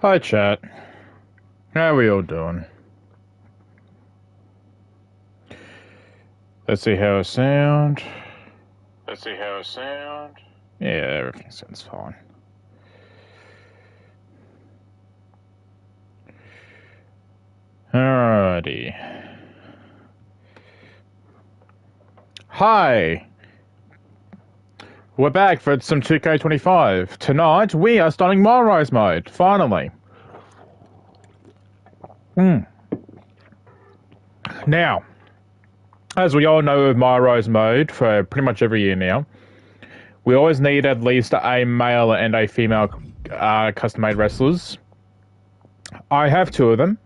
Hi chat, how are we all doing? Let's see how it sound. Yeah, everything sounds fine. Alrighty. Hi! We're back for some 2K25. Tonight, we are starting MyRise mode, finally. Now, as we all know with MyRise mode for pretty much every year now, we always need at least a male and a female custom-made wrestlers. I have two of them.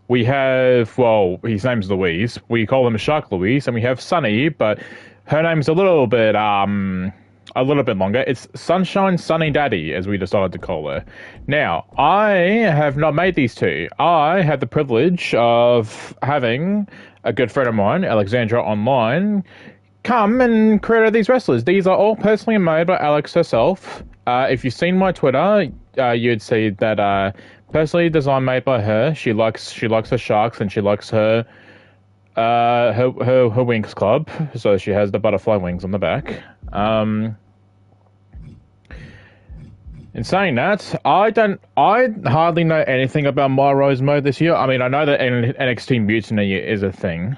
We have, well, his name's Louise. We call him Shark Louise, and we have Sunny, but her name's a little bit longer. It's Sunshine Sunny Daddy, as we decided to call her. Now, I have not made these two. I had the privilege of having a good friend of mine, Alexandra Online, come and create these wrestlers. These are all personally made by Alex herself. If you've seen my Twitter, you'd see that personally design made by her. She likes her sharks and she likes her wings club. So she has the butterfly wings on the back. In saying that, I hardly know anything about MyRise mode this year. I mean, I know that NXT Mutiny is a thing.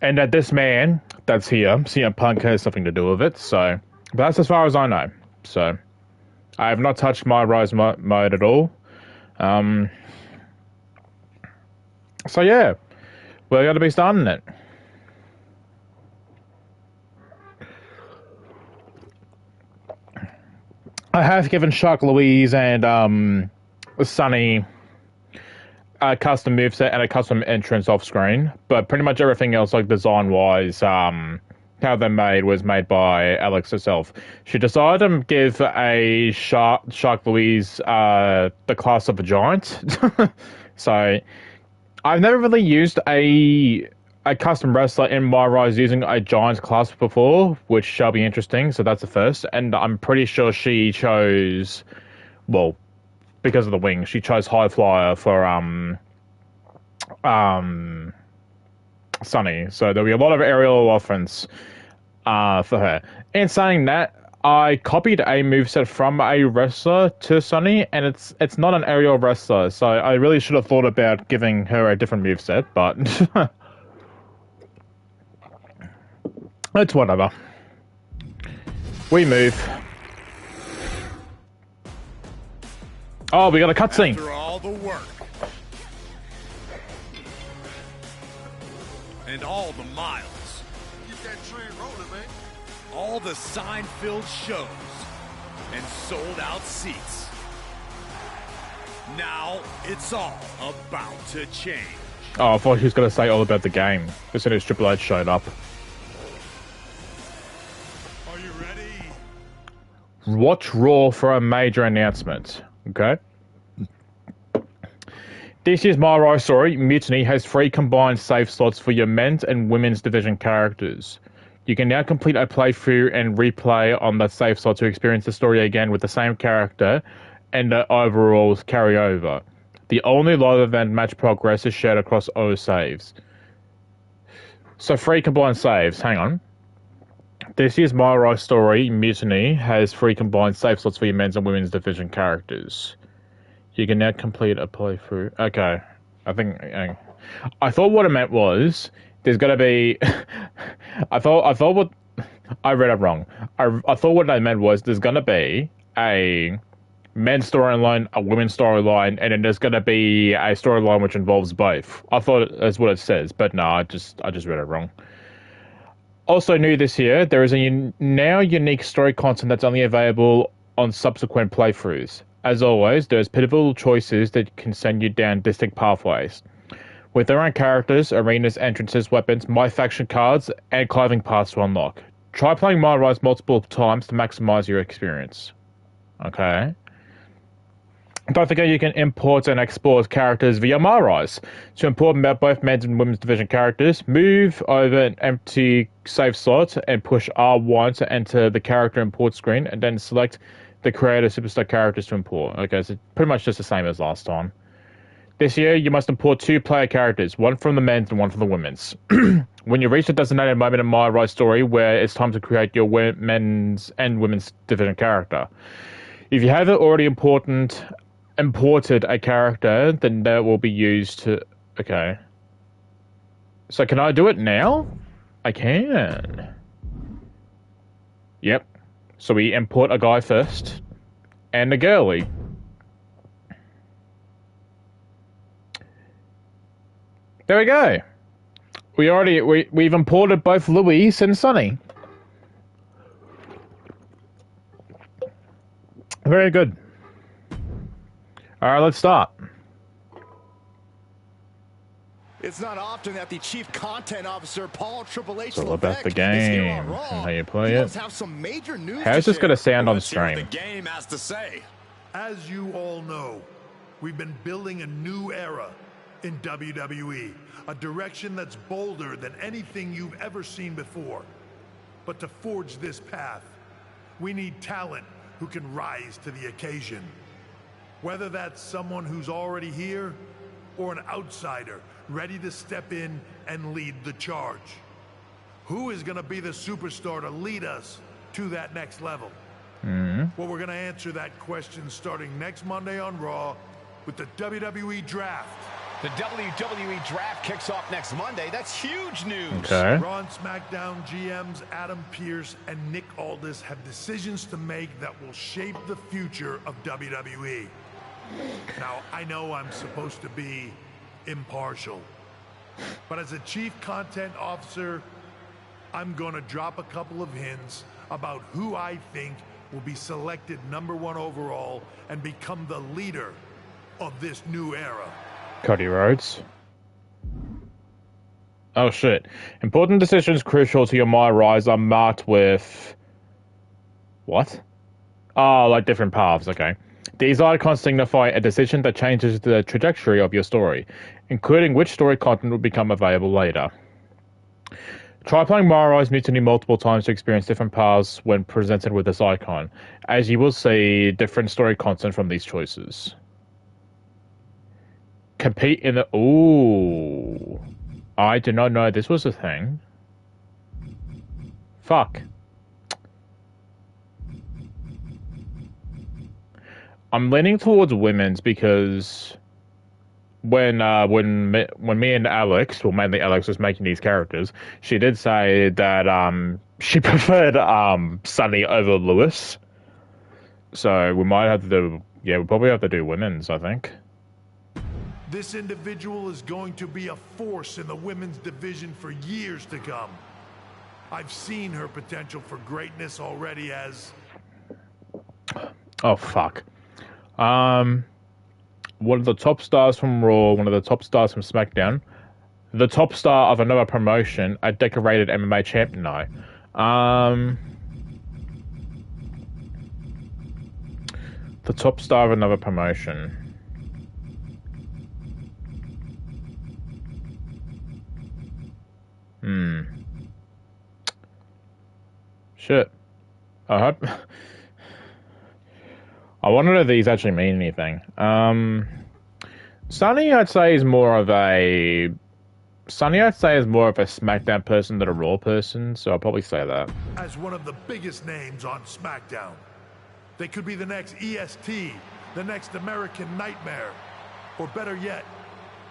And that this man that's here, CM Punk, has something to do with it, so... But that's as far as I know. So, I have not touched MyRise mode at all. So yeah, we're going to be starting it. I have given Shark Louise and Sunny a custom moveset and a custom entrance off screen, but pretty much everything else, like design wise, how they're made was made by Alex herself. She decided to give a Shark Louise the class of a giant. So I've never really used a custom wrestler in MyRise using a giant class before, which shall be interesting. So that's the first, and I'm pretty sure she chose, well, because of the wings, she chose High Flyer for Sunny. So there'll be a lot of aerial offense for her. In saying that, I copied a moveset from a wrestler to Sunny, and it's not an aerial wrestler, so I really should have thought about giving her a different moveset, but it's whatever. We move. Oh, we got a cutscene. After all the work and all the miles, Get that train rolling, man. all the sign-filled shows and sold-out seats. Now it's all about to change. Oh, I thought he was going to say all about the game as soon as Triple H showed up. Are you ready? Watch Raw for a major announcement. Okay. This year's MyRise story, Mutiny, has 3 combined save slots for your men's and women's division characters. You can now complete a playthrough and replay on that save slot to experience the story again with the same character and the overall carryover. The only live event match progress is shared across all saves. So 3 combined saves, hang on. This year's MyRise story, Mutiny, has 3 combined save slots for your men's and women's division characters. You can now complete a playthrough. Okay. I thought what it meant was there's going to be... I read it wrong. I thought what I meant was there's going to be a men's storyline, a women's storyline, and then there's going to be a storyline which involves both. I thought that's what it says, but no, I just read it wrong. Also new this year, there is a now unique story content that's only available on subsequent playthroughs. As always, there's pivotal choices that can send you down distinct pathways. With their own characters, arenas, entrances, weapons, My Faction cards, and clothing paths to unlock. Try playing MyRise multiple times to maximize your experience. Okay. Don't forget you can import and export characters via MyRise. To import both men's and women's division characters, move over an empty save slot and push R1 to enter the character import screen, and then select the creator superstar characters to import. Okay, so pretty much just the same as last time. This year, you must import 2 player characters, one from the men's and one from the women's. When you reach the designated moment in MyRise story where it's time to create your men's and women's division character. If you haven't already imported a character, then that will be used to... Okay. So can I do it now? I can. Yep. So we import a guy first. And a girly. There we go. We've imported both Louise and Sunny. Very good. Alright, let's start. It's not often that the chief content officer, Paul Triple H, it's all about the game and how you play it. How's this going to sound on stream? The game has to say. As you all know, we've been building a new era in WWE, a direction that's bolder than anything you've ever seen before. But to forge this path, we need talent who can rise to the occasion. Whether that's someone who's already here or an outsider ready to step in and lead the charge. Who is going to be the superstar to lead us to that next level? Well, we're going to answer that question starting next Monday on Raw with the WWE Draft. The WWE Draft kicks off next Monday. That's huge news. Okay. Raw and SmackDown GMs Adam Pearce and Nick Aldis have decisions to make that will shape the future of WWE. Now, I know I'm supposed to be impartial, but as a chief content officer, I'm gonna drop a couple of hints about who I think will be selected #1 overall and become the leader of this new era. Cody Rhodes. Oh shit. Important decisions crucial to your MyRise are marked with... What? Oh, like different paths, okay. These icons signify a decision that changes the trajectory of your story, including which story content will become available later. Try playing MyRise Mutiny multiple times to experience different paths when presented with this icon, as you will see different story content from these choices. Compete in the... Ooh. I did not know this was a thing. Fuck. I'm leaning towards women's because when me and Alex, well mainly Alex was making these characters, she did say that she preferred Sunny over Lewis. So we might have to do, yeah, we'll probably have to do women's, I think. This individual is going to be a force in the women's division for years to come. I've seen her potential for greatness already as... Oh, fuck. One of the top stars from Raw, one of the top stars from SmackDown, the top star of another promotion, a decorated MMA champion. No. The top star of another promotion. Shit. I hope... I wonder if these actually mean anything. Sunny, I'd say, is more of a SmackDown person than a Raw person, so I'll probably say that. As one of the biggest names on SmackDown. They could be the next EST, the next American Nightmare, or better yet,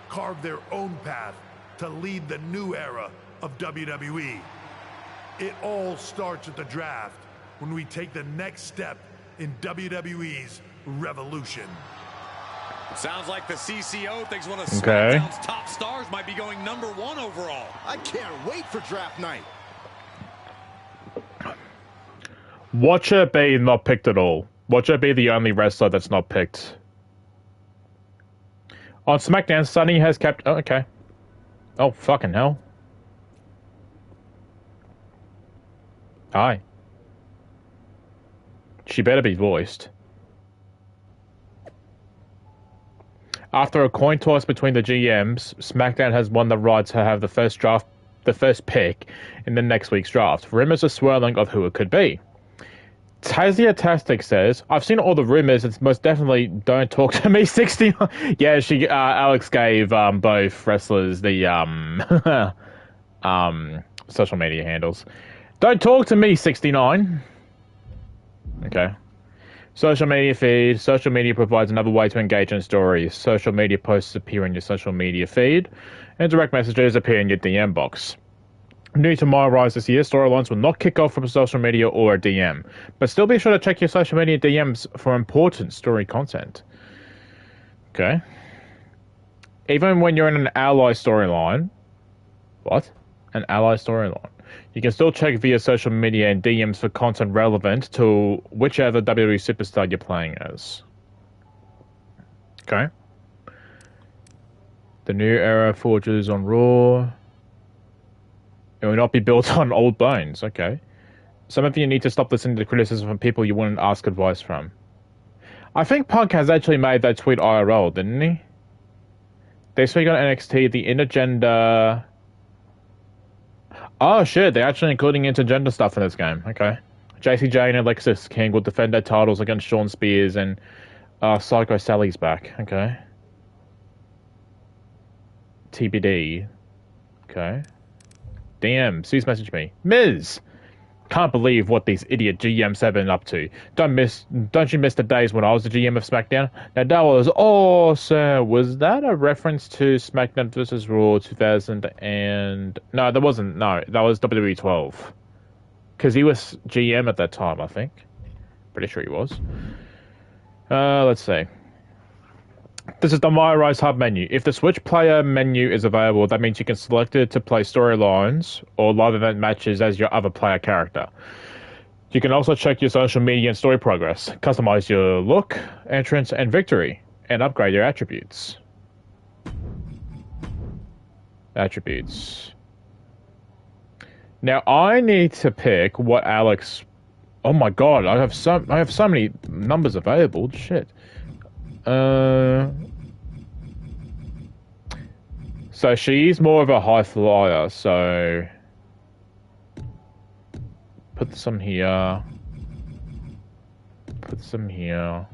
carve their own path to lead the new era of WWE. It all starts at the draft when we take the next step in WWE's revolution. Sounds like the CCO thinks one of SmackDown's top stars might be going #1 overall. I can't wait for draft night. Watch her be not picked at all. Watch her be the only wrestler that's not picked. On SmackDown, Sunny has kept... Oh, okay. Oh, fucking hell. Hi. She better be voiced. After a coin toss between the GMs, SmackDown has won the right to have the first pick in the next week's draft. Rumors are swirling of who it could be. Tasia says, I've seen all the rumors. It's most definitely Don't Talk to Me 69. Yeah, Alex gave both wrestlers the social media handles. Don't Talk to Me 69. Okay. Social media feed. Social media provides another way to engage in stories. Social media posts appear in your social media feed, and direct messages appear in your DM box. New to MyRise this year, storylines will not kick off from social media or a DM, but still be sure to check your social media DMs for important story content. Okay. Even when you're in an ally storyline, what? An ally storyline. You can still check via social media and DMs for content relevant to whichever WWE superstar you're playing as. Okay. The new era forges on Raw. It will not be built on old bones. Okay. Some of you need to stop listening to criticism from people you wouldn't ask advice from. I think Punk has actually made that tweet IRL, didn't he? This week on NXT, the intergender... Oh shit, they're actually including intergender stuff in this game. Okay. JCJ and Alexis King will defend their titles against Shawn Spears, and Psycho Sally's back. Okay. TBD. Okay. DM, Sue's messaged me. Miz! Can't believe what these idiot GMs have been up to. Don't you miss the days when I was the GM of SmackDown? Now that was awesome. Was that a reference to SmackDown vs. Raw 2000 and... No, that wasn't. No, that was WWE 12. Because he was GM at that time, I think. Pretty sure he was. Let's see. This is the MyRise Hub menu. If the Switch Player menu is available, that means you can select it to play storylines or live event matches as your other player character. You can also check your social media and story progress, customize your look, entrance, and victory, and upgrade your attributes. Attributes. Now I need to pick what Alex... Oh my god, I have so many numbers available. Shit. So she's more of a high flyer, so put some here, put some here,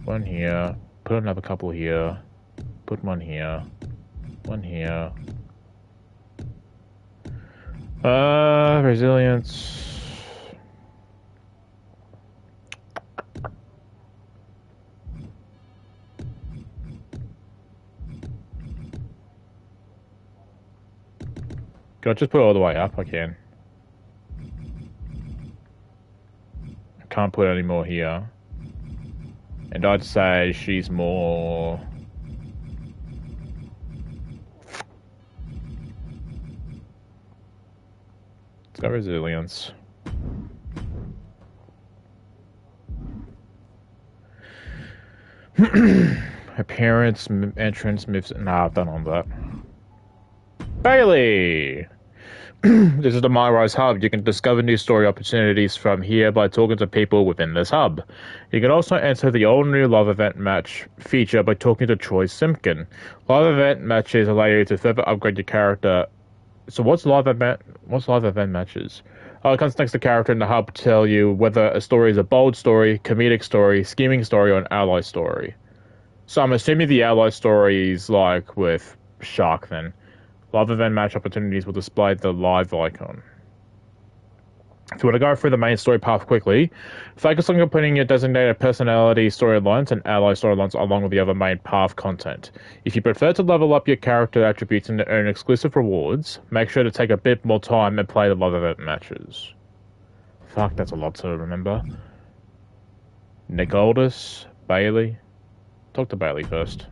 one here, put another couple here, put one here, one here. Resilience. Can I just put it all the way up? I can. I can't put any more here. And I'd say she's more... Let's go resilience. Appearance, entrance, moves... Nah, I've done all that. Bailey! This is the MyRise Hub. You can discover new story opportunities from here by talking to people within this hub. You can also enter the all-new live event match feature by talking to Troy Simpkin. Live event matches allow you to further upgrade your character. So what's live event matches? It comes next to character in the hub to tell you whether a story is a bold story, comedic story, scheming story, or an ally story. So I'm assuming the ally story is like with Shark then. Live event match opportunities will display the live icon. If you want to go through the main story path quickly, focus on completing your designated personality storylines and ally storylines along with the other main path content. If you prefer to level up your character attributes and earn exclusive rewards, make sure to take a bit more time and play the live event matches. Fuck, that's a lot to remember. Nick Aldis, Bailey. Talk to Bailey first.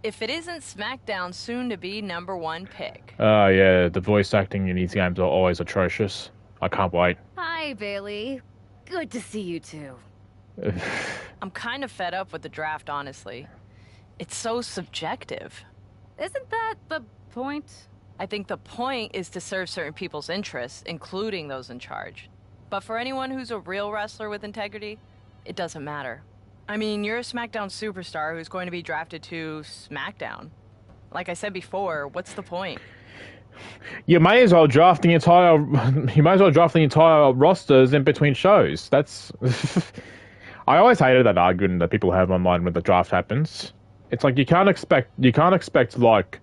If it isn't SmackDown's soon-to-be #1 pick. Oh, yeah, the voice acting in these games are always atrocious. I can't wait. Hi, Bailey. Good to see you, too. I'm kind of fed up with the draft, honestly. It's so subjective. Isn't that the point? I think the point is to serve certain people's interests, including those in charge. But for anyone who's a real wrestler with integrity, it doesn't matter. I mean, you're a SmackDown superstar who's going to be drafted to SmackDown. Like I said before, what's the point? You may as well draft the entire. You may as well draft the entire rosters in between shows. That's. I always hated that argument that people have online when the draft happens. It's like you can't expect like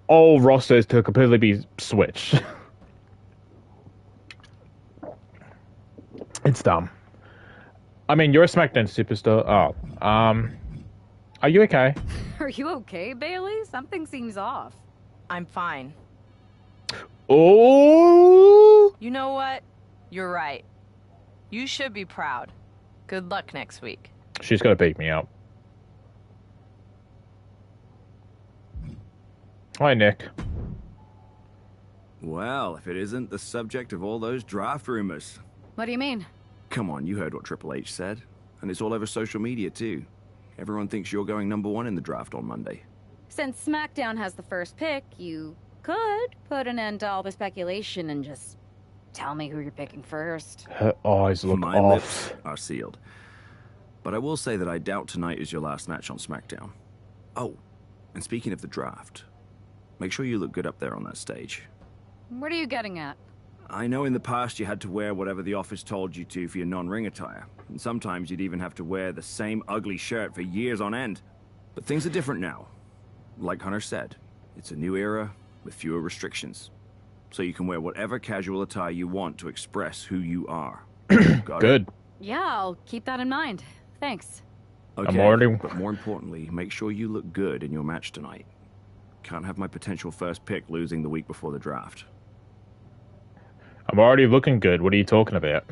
all rosters to completely be switched. It's dumb. I mean, you're a SmackDown superstar. Oh, are you okay? Are you okay, Bailey? Something seems off. I'm fine. Oh! You know what? You're right. You should be proud. Good luck next week. She's gonna beat me up. Hi, Nick. Well, if it isn't the subject of all those draft rumors. What do you mean? Come on, you heard what Triple H said. And it's all over social media, too. Everyone thinks you're going #1 in the draft on Monday. Since SmackDown has the first pick, you could put an end to all the speculation and just tell me who you're picking first. Her eyes look My off. lips are sealed. But I will say that I doubt tonight is your last match on SmackDown. Oh, and speaking of the draft, make sure you look good up there on that stage. What are you getting at? I know in the past you had to wear whatever the office told you to for your non-ring attire. And sometimes you'd even have to wear the same ugly shirt for years on end. But things are different now. Like Hunter said, it's a new era with fewer restrictions. So you can wear whatever casual attire you want to express who you are. Got Good. it? Yeah, I'll keep that in mind. Thanks. Okay, I'm already... but more importantly, make sure you look good in your match tonight. Can't have my potential first pick losing the week before the draft. I'm already looking good. What are you talking about?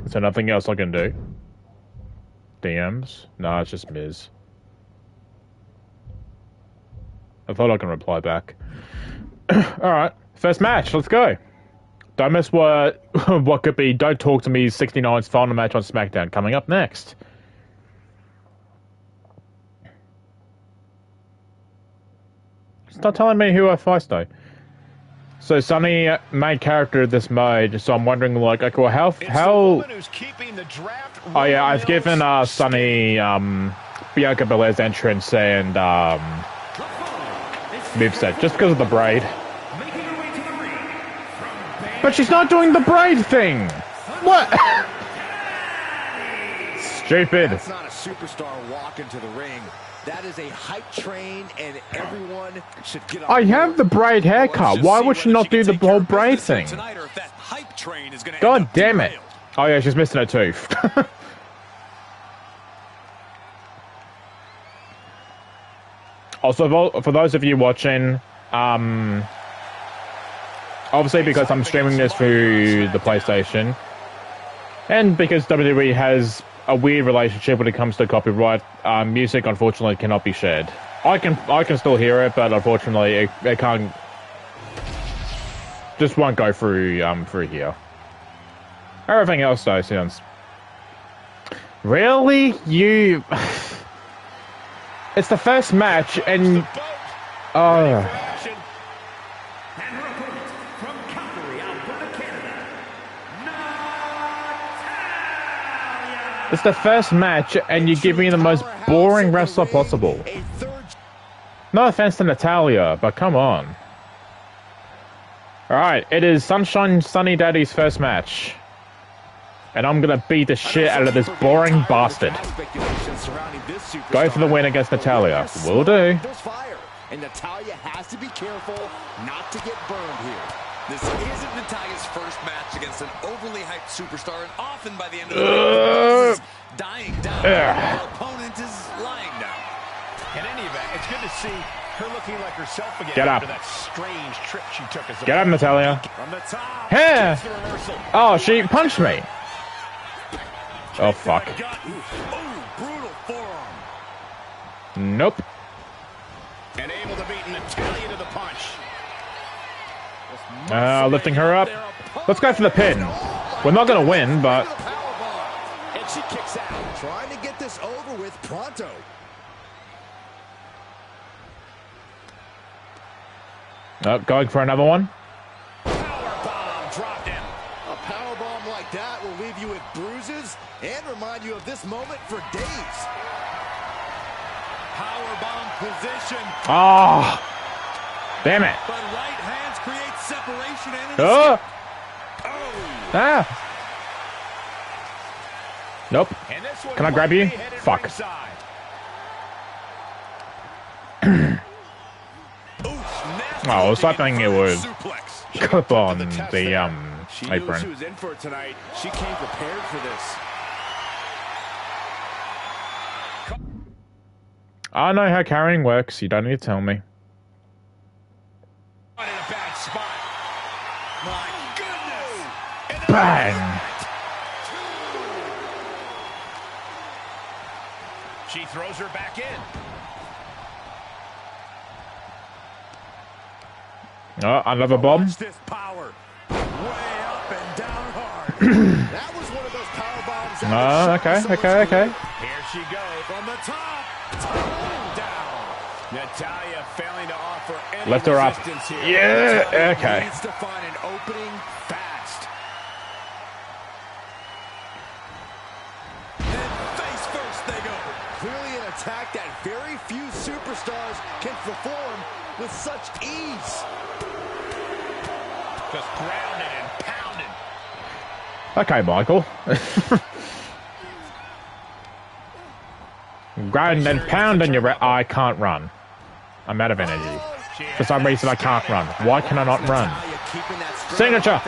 Is there nothing else I can do? DMs? No, it's just Miz. I thought I can reply back. Alright, first match, let's go. Don't miss what could be Don't Talk to Me's 69's final match on SmackDown coming up next. Stop telling me who I faced though. So Sunny, main character of this mode, so I'm wondering like, okay, well, how oh yeah, I've given Sunny Bianca Belair's entrance and moveset just because of the braid. But she's not doing the braid thing! What? Stupid. That's not a superstar walk into the ring. That is a hype train, and everyone should get on. I have the braid haircut. Why would she not do the whole braid thing? God damn it. Oh yeah, she's missing a tooth. Also, for those of you watching, obviously because I'm streaming this through the PlayStation, and because WWE has a weird relationship when it comes to copyright, music unfortunately cannot be shared. I can still hear it, but unfortunately it can't. Just won't go through here. Everything else though sounds. Really, you? It's the first match, and it's the first match, and you give me the most boring wrestler possible. No offense to Natalia, but come on. Alright, it is Sunshine Sunny Daddy's first match. And I'm gonna beat the shit out of this boring bastard. Go for the win against Natalia. Will do. And Natalia has to be careful not to get burned here. This isn't Natalia's first match against an overly hyped superstar, and often by the end of the match, is dying down. Her opponent is lying down. In any event, it's good to see her looking like herself again. Get up. After that strange trip she took as a Get up, Natalia. From the top. Hey! Oh, she punched me. Oh, fuck. Ooh, brutal forearm. Nope. And able to beat Natalia to the punch. Lifting her up. Let's go for the pin. We're not gonna win, but... And she kicks out. Trying to get this over with pronto. Oh, going for another one. Powerbomb dropped him. A powerbomb like that will leave you with bruises and remind you of this moment for days. Powerbomb position. Ah! Damn it. But right hands create separation and Oh! Ah! Nope. And this one Can I grab you? might be headed Fuck. ringside. nasty Oh, I was looking hoping it would suplex. clip on The test the there. She knew what she apron. was in for tonight. She came prepared for this. I know how carrying works. You don't need to tell me. Not in a bad spot. My goodness! And then Bang! she throws her back in. Oh, another bomb. Watch this power. Way up and down hard. That was one of those power bombs. Oh, okay. Here she goes from the top. Down. Natalia failing to offer any Lift her up. resistance here. Yeah, Natalia okay. needs to find an opening fast. Then face first they go. Clearly an attack that very few superstars can perform with such ease. Just grounded and pounded. Okay, Michael. Grind and pound on your I can't run. I'm out of energy. For some reason, I can't run. Why can I not run? Signature.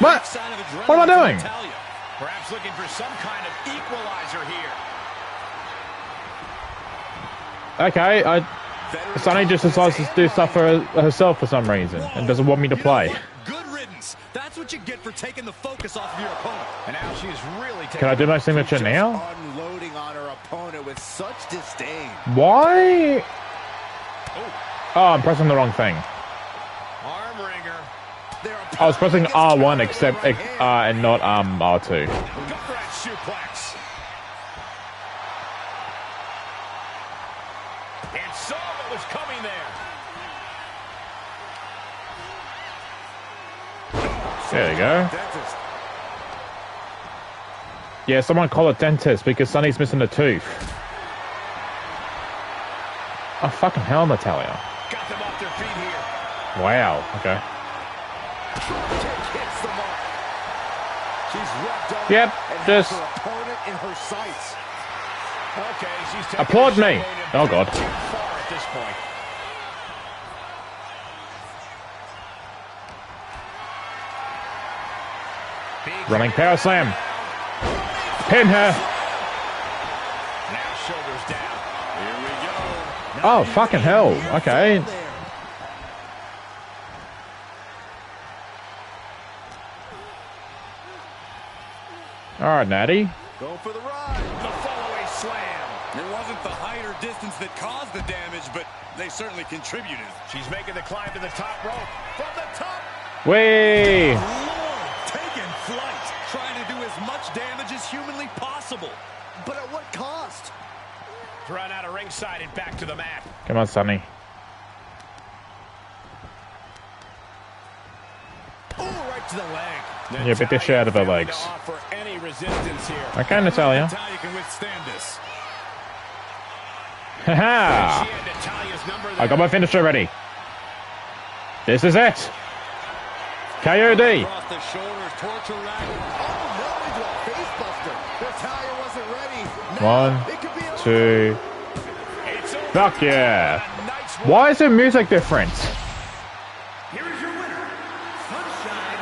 What? What am I doing? Perhaps looking for some kind of equalizer here. Okay, Sunny just decides to do stuff for herself for some reason and doesn't want me to play. Good riddance. That's what you get for taking the focus off of your opponent. And now she's really Can I do my signature just now? unloading on her opponent with such disdain. Why? Oh, I'm pressing the wrong thing. Arm wringer. I was pressing R1 except and not R2. Gut wrench suplex. And saw what was coming there. There you go. Dentist. Yeah, someone call a dentist because Sunny's missing a tooth. Oh, fucking hell, Natalia. Got them off their feet here. Wow, okay. Hits the mark. She's rubbed on Yep, and has just- her opponent in her sights. Okay, she's taking Applaud her me. showing Oh, God. too far at this point. Big Running power slam. Pin her. now shoulders down. Here we go. Oh, fucking hell. Okay. Alright, Natty. Go for the ride. The follow-away slam. It wasn't the height or distance that caused the damage, but they certainly contributed. She's making the climb to the top rope. From the top. Whee! Lord, taking flight, trying to do as much damage as humanly possible. But at what cost? Run out of ringside and back to the mat. Come on, Sunny. Oh, right to the leg. Yeah, beat the shit out of her Natalia legs. failing to offer any resistance here. Okay, Natalia. Natalia can withstand this. Haha! She had Natalia's number I there. got my finisher ready. This is it. KOD. Across the shoulders, torture rack. Oh, no, into a face buster. Natalia wasn't ready. Now, One, it could be a- two. It's over. Fuck yeah. A nice Why is the music different? Here is your winner, Sunshine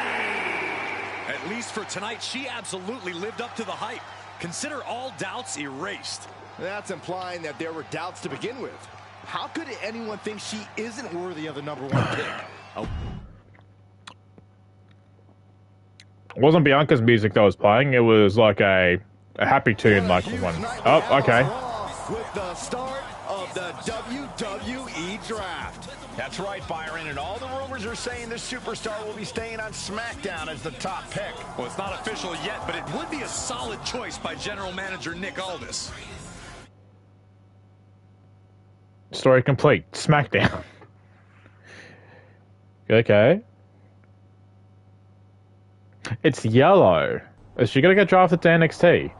Daddy. At least for tonight, she absolutely lived up to the hype. Consider all doubts erased. That's implying that there were doubts to begin with. How could anyone think she isn't worthy of the #1 pick? Oh, It wasn't Bianca's music that was playing. It was like a happy tune, like one. Oh, okay. with the start of the WWE Draft. That's right, Byron, and all the rumors are saying this superstar will be staying on SmackDown as the top pick. Well, it's not official yet, but it would be a solid choice by General Manager Nick Aldis. Story complete. SmackDown. Okay. It's yellow. Is she gonna get drafted to NXT?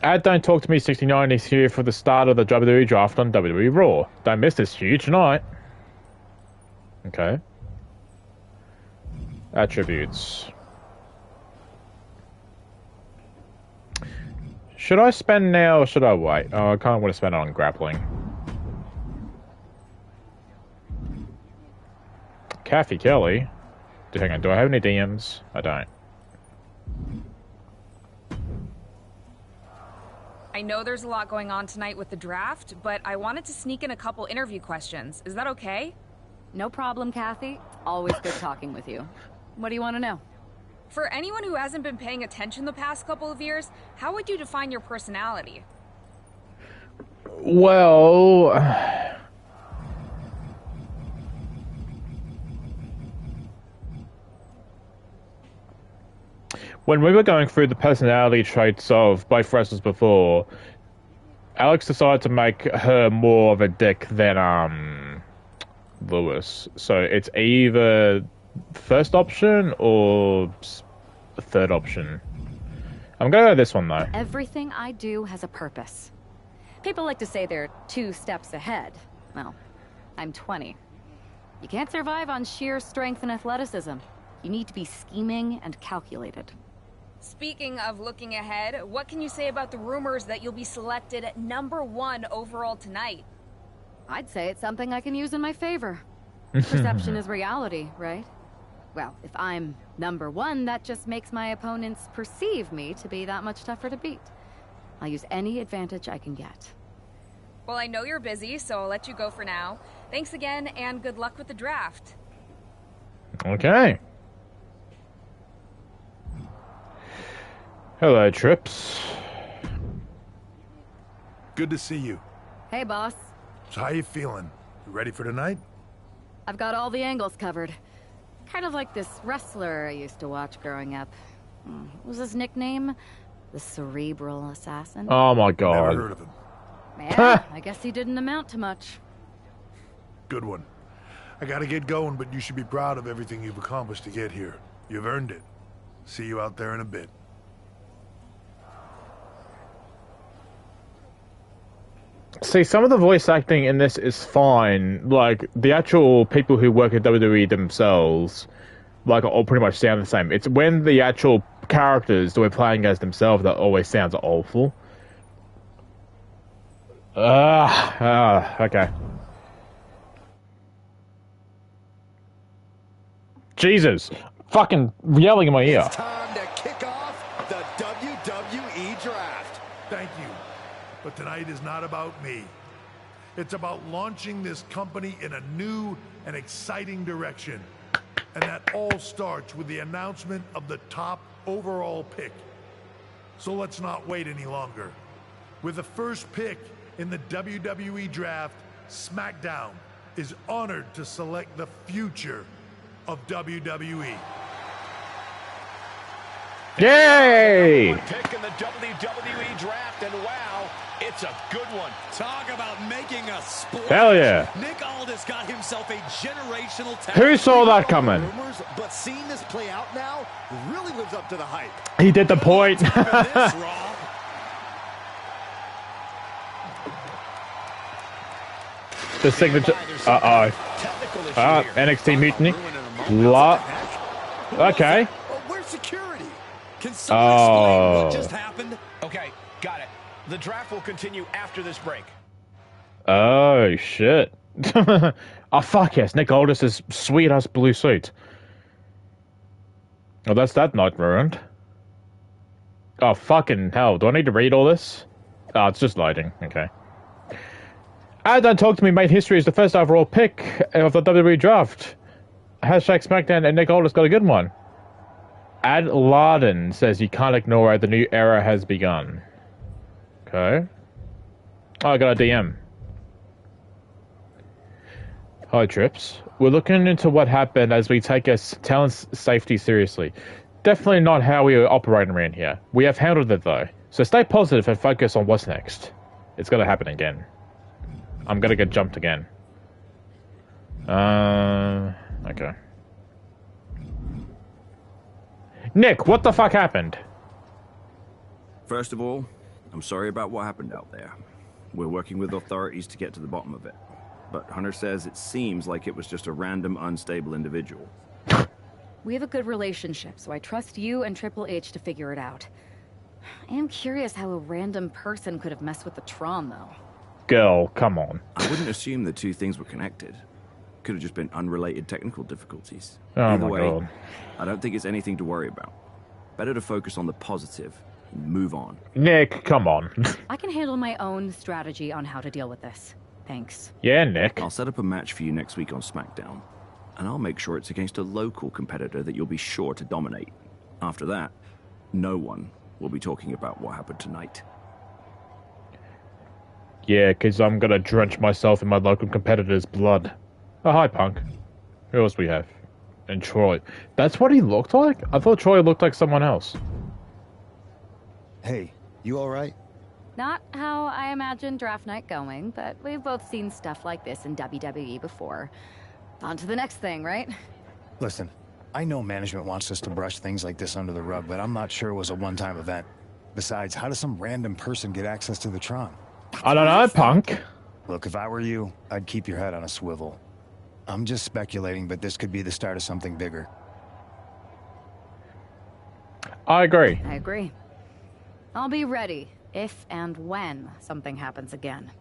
Don't Talk to Me 69 is here for the start of the WWE draft on WWE Raw. Don't miss this huge night. Okay. Attributes. Should I spend now or should I wait? Oh, I kind of want to spend it on grappling. Kathy Kelly. Hang on, do I have any DMs? I don't. I know there's a lot going on tonight with the draft, but I wanted to sneak in a couple interview questions. Is that okay? No problem, Kathy. Always good talking with you. What do you want to know? For anyone who hasn't been paying attention the past couple of years, how would you define your personality? Well... when we were going through the personality traits of both wrestlers before, Alex decided to make her more of a dick than, Lewis. So it's either first option or third option. I'm gonna go this one, though. Everything I do has a purpose. People like to say they're 2 steps ahead. Well, I'm 20. You can't survive on sheer strength and athleticism. You need to be scheming and calculated. Speaking of looking ahead, what can you say about the rumors that you'll be selected at #1 overall tonight? I'd say it's something I can use in my favor. Perception is reality, right? Well, if I'm #1, that just makes my opponents perceive me to be that much tougher to beat. I'll use any advantage I can get. Well, I know you're busy, so I'll let you go for now. Thanks again, and good luck with the draft. Okay. Hello, Trips. Good to see you. Hey, boss. So how you feeling? You ready for tonight? I've got all the angles covered. Kind of like this wrestler I used to watch growing up. What was his nickname? The Cerebral Assassin? Oh my god. Never heard of him. Yeah, I guess he didn't amount to much. Good one. I gotta get going, but you should be proud of everything you've accomplished to get here. You've earned it. See you out there in a bit. See, some of the voice acting in this is fine. Like, the actual people who work at WWE themselves, like, all pretty much sound the same. It's when the actual characters that we're playing as themselves that always sounds awful. Okay. Jesus. Fucking yelling in my ear. It's time to kick off the WWE Draft. Thank you. But tonight is not about me. It's about launching this company in a new and exciting direction. And that all starts with the announcement of the top overall pick. So let's not wait any longer. With the first pick in the WWE Draft, SmackDown is honored to select the future of WWE. Yay! Pick in the WWE Draft, and wow, it's a good one. Talk about making a splash. Hell yeah. Nick Aldis got himself a generational talent. Who saw that coming? Rumors, but seeing this play out now really lives up to the hype. He did the point. This, Raw. The signature. NXT Mutiny. Okay. Where's security? Can someone explain what just Oh. happened? Okay, got it. The draft will continue after this break. Oh, shit. Oh, fuck yes. Nick Aldis' sweet-ass blue suit. Oh, that's that night ruined. Oh, fucking hell. Do I need to read all this? Oh, it's just loading. Okay. Don't Talk to Me made history as the first overall pick of the WWE Draft. Hashtag SmackDown and Nick Aldis got a good one. Ad Laden says you can't ignore it. The new era has begun. Okay. Oh, I got a DM. Hi, Trips. We're looking into what happened as we take our talent safety seriously. Definitely not how we are operating around here. We have handled it, though. So stay positive and focus on what's next. It's going to happen again. I'm going to get jumped again. Okay. Nick, what the fuck happened? First of all, I'm sorry about what happened out there. We're working with authorities to get to the bottom of it. But Hunter says it seems like it was just a random, unstable individual. We have a good relationship, so I trust you and Triple H to figure it out. I am curious how a random person could have messed with the Tron, though. Girl, come on. I wouldn't assume the two things were connected. Could have just been unrelated technical difficulties. Oh Either my way, God. I don't think it's anything to worry about. Better to focus on the positive and move on. Nick, come on. I can handle my own strategy on how to deal with this. Thanks. Yeah, Nick. I'll set up a match for you next week on SmackDown. And I'll make sure it's against a local competitor that you'll be sure to dominate. After that, no one will be talking about what happened tonight. Yeah, because I'm going to drench myself in my local competitor's blood. Oh, hi, Punk. Who else we have? And Troy. That's what he looked like? I thought Troy looked like someone else. Hey, you alright? Not how I imagined draft night going, but we've both seen stuff like this in WWE before. On to the next thing, right? Listen, I know management wants us to brush things like this under the rug, but I'm not sure it was a one-time event. Besides, how does some random person get access to the Tron? I don't know, Punk. Look, if I were you, I'd keep your head on a swivel. I'm just speculating, but this could be the start of something bigger. I agree. I agree. I'll be ready if and when something happens again.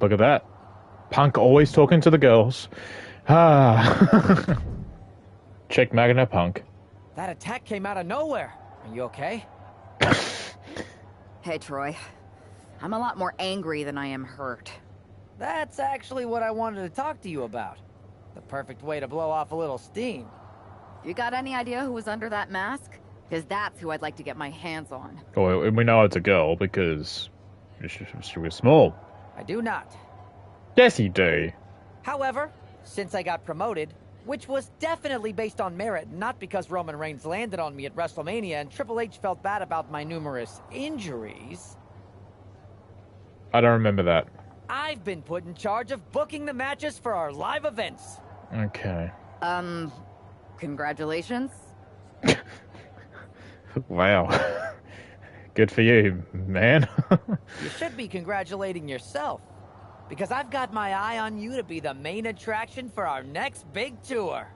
Look at that. Punk always talking to the girls. Ah. Check Magna Punk. That attack came out of nowhere. Are you okay? Hey, Troy. I'm a lot more angry than I am hurt. That's actually what I wanted to talk to you about. The perfect way to blow off a little steam. You got any idea who was under that mask? Because that's who I'd like to get my hands on. Oh, we know it's a girl because she was small. I do not. Yes, you do. However, since I got promoted, which was definitely based on merit, not because Roman Reigns landed on me at WrestleMania and Triple H felt bad about my numerous injuries, I don't remember that. I've been put in charge of booking the matches for our live events. Okay. Congratulations. Wow. Good for you, man. You should be congratulating yourself, because I've got my eye on you to be the main attraction for our next big tour.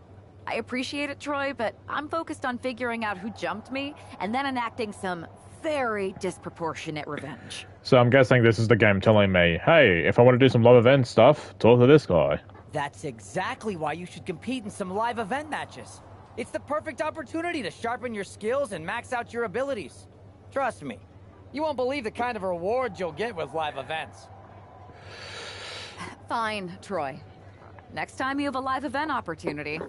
I appreciate it, Troy, but I'm focused on figuring out who jumped me and then enacting some very disproportionate revenge. So I'm guessing this is the game telling me, hey, if I want to do some live event stuff, talk to this guy. That's exactly why you should compete in some live event matches. It's the perfect opportunity to sharpen your skills and max out your abilities. Trust me, you won't believe the kind of rewards you'll get with live events. Fine, Troy. Next time you have a live event opportunity,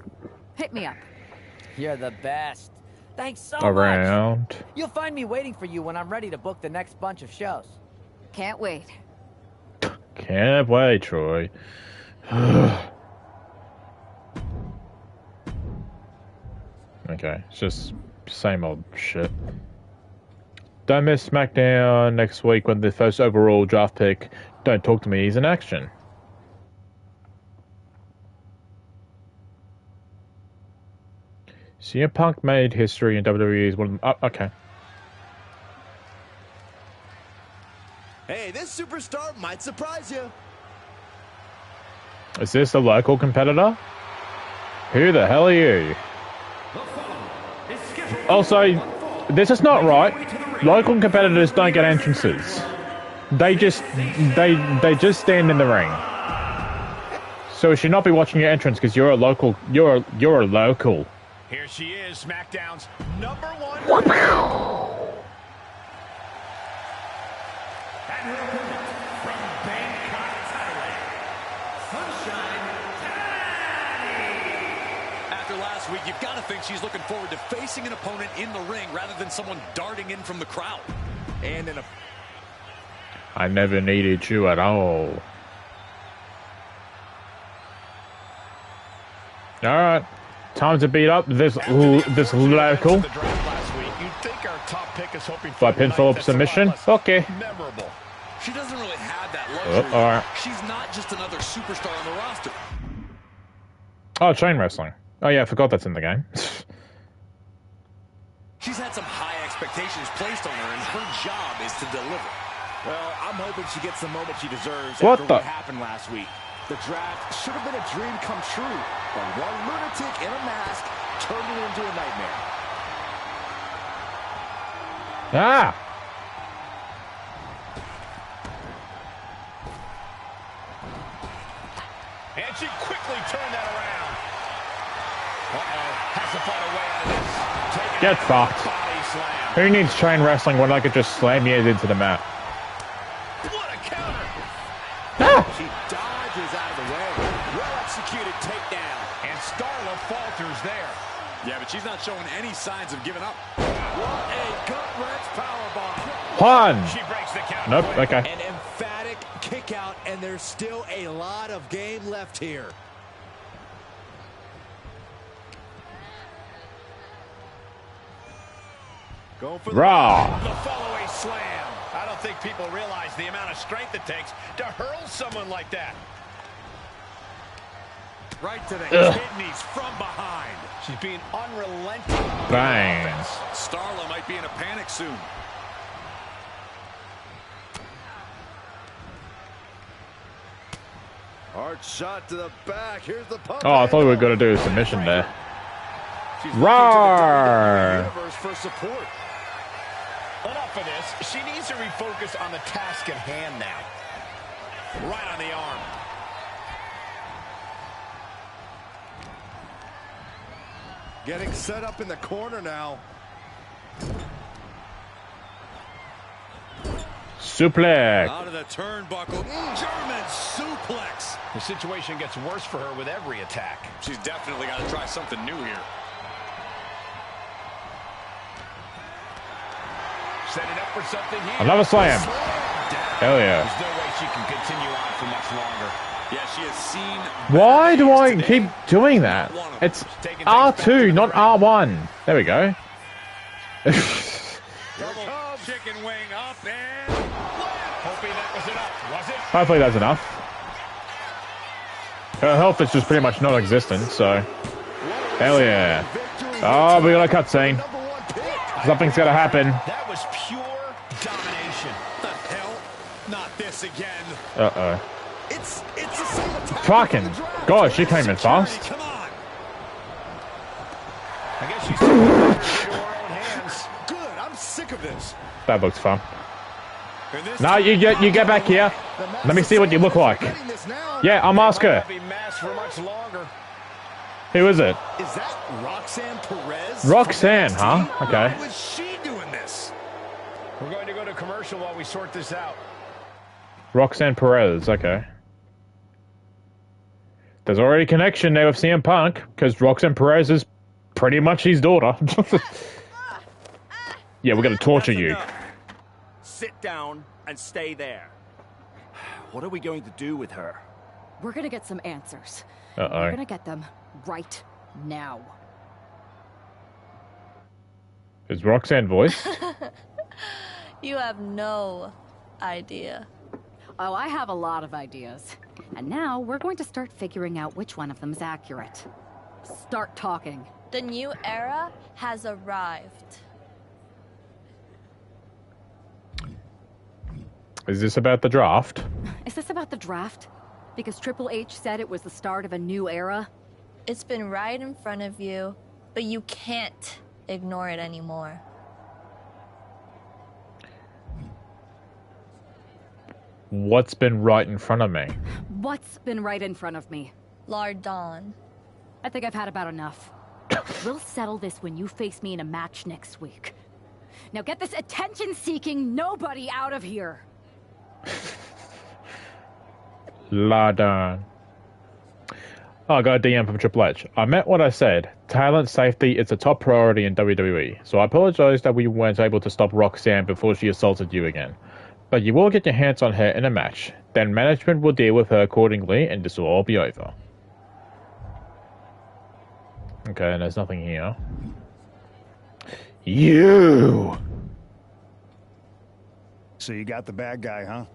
hit me up. You're the best. Thanks so Around. much. You'll find me waiting for you when I'm ready to book the next bunch of shows. Can't wait. Can't wait, Troy. Okay, it's just same old shit. Don't miss SmackDown next week when the first overall draft pick, Don't Talk to Me, is in action. CM Punk made history in WWE as one of them. Oh, okay. Hey, this superstar might surprise you. Is this a local competitor? Who the hell are you? Also, this is not right. Local competitors don't get entrances. They just stand in the ring. So we should not be watching your entrance because you're a local. You're a local. Here she is, SmackDown's #1. And her opponent from Bangkok, Thailand, Sunshine Tani. After last week, you've got to think she's looking forward to facing an opponent in the ring rather than someone darting in from the crowd. And in a... I never needed you at all. All right. Time to beat up this local. By pinfall submission. Okay. Memorable. She doesn't really have that luxury. All right. She's not just another superstar on the roster. Oh, chain wrestling. Oh yeah, I forgot that's in the game. She's had some high expectations expectations placed on her, and her job is to deliver. Well, I'm hoping she gets the moment she deserves What after the? what happened last week. The draft should have been a dream come true, but one lunatic in a mask turned it into a nightmare. Ah! And she quickly turned that around. Uh-oh, has to find a way out of this. Taking Get out fucked. body slam. Who needs chain wrestling when I could just slam you into the mat? What a counter! Ah! She dodges out of the way. Well-executed takedown. And Starla falters there. Yeah, but she's not showing any signs of giving up. What a gut-wrench powerbomb. One! She breaks the count. Nope, okay. An emphatic kick out, and there's still a lot of game left here. Going for Raw. the follow-away slam. I don't think people realize the amount of strength it takes to hurl someone like that. Right to the kidneys from behind. She's being unrelenting. Bang. Starla might be in a panic soon. Hard shot to the back. Here's the pump. Oh, I thought we were going to do a submission there. She's Roar! universe for support. Enough of this. She needs to refocus on the task at hand now. Right on the arm. Getting set up in the corner now. Suplex. Out of the turnbuckle. German suplex. The situation gets worse for her with every attack. She's definitely got to try something new here. Setting up for something here. Another slam. Hell yeah. There's no way she can continue on for much longer. Yeah, she has seen... Why do I keep doing that? It's R2, not R1. There we go. Double chicken wing up and... Hoping that was enough, was it? Hopefully that's enough. Her health is just pretty much non-existent, so... Hell yeah. Oh, we got a cutscene. Something's gotta happen. That was pure domination. The hell? Not this again. Uh-oh. It's the same attack. Fucking... God, she came in fast. Come on. I guess she's taking matters into her own hands. Good. I'm sick of this. That looks fun. No, you get back here. Let me see what you look like. Yeah, I'm Oscar. Not be masked for much longer. Who is it? Is that Roxanne Perez? Roxanne, huh? Okay. Why was she doing this? We're going to go to commercial while we sort this out. Roxanne Perez, okay. There's already a connection there with CM Punk, because Roxanne Perez is pretty much his daughter. Yeah, we're gonna torture you. Sit down and stay there. What are we going to do with her? We're gonna get some answers. Uh-oh. We're gonna get them right now. Is Roxanne voice? You have no idea. Oh, I have a lot of ideas. And now we're going to start figuring out which one of them is accurate. Start talking. The new era has arrived. Is this about the draft? Is this about the draft? Because Triple H said it was the start of a new era? It's been right in front of you, but you can't ignore it anymore. What's been right in front of me? What's been right in front of me? Lardon. I think I've had about enough. We'll settle this when you face me in a match next week. Now get this attention-seeking nobody out of here! Lardon. Oh, I got a DM from Triple H. I meant what I said. Talent safety is a top priority in WWE, so I apologize that we weren't able to stop Roxanne before she assaulted you again. But you will get your hands on her in a match. Then management will deal with her accordingly, and this will all be over. Okay, and there's nothing here. You! So you got the bad guy, huh?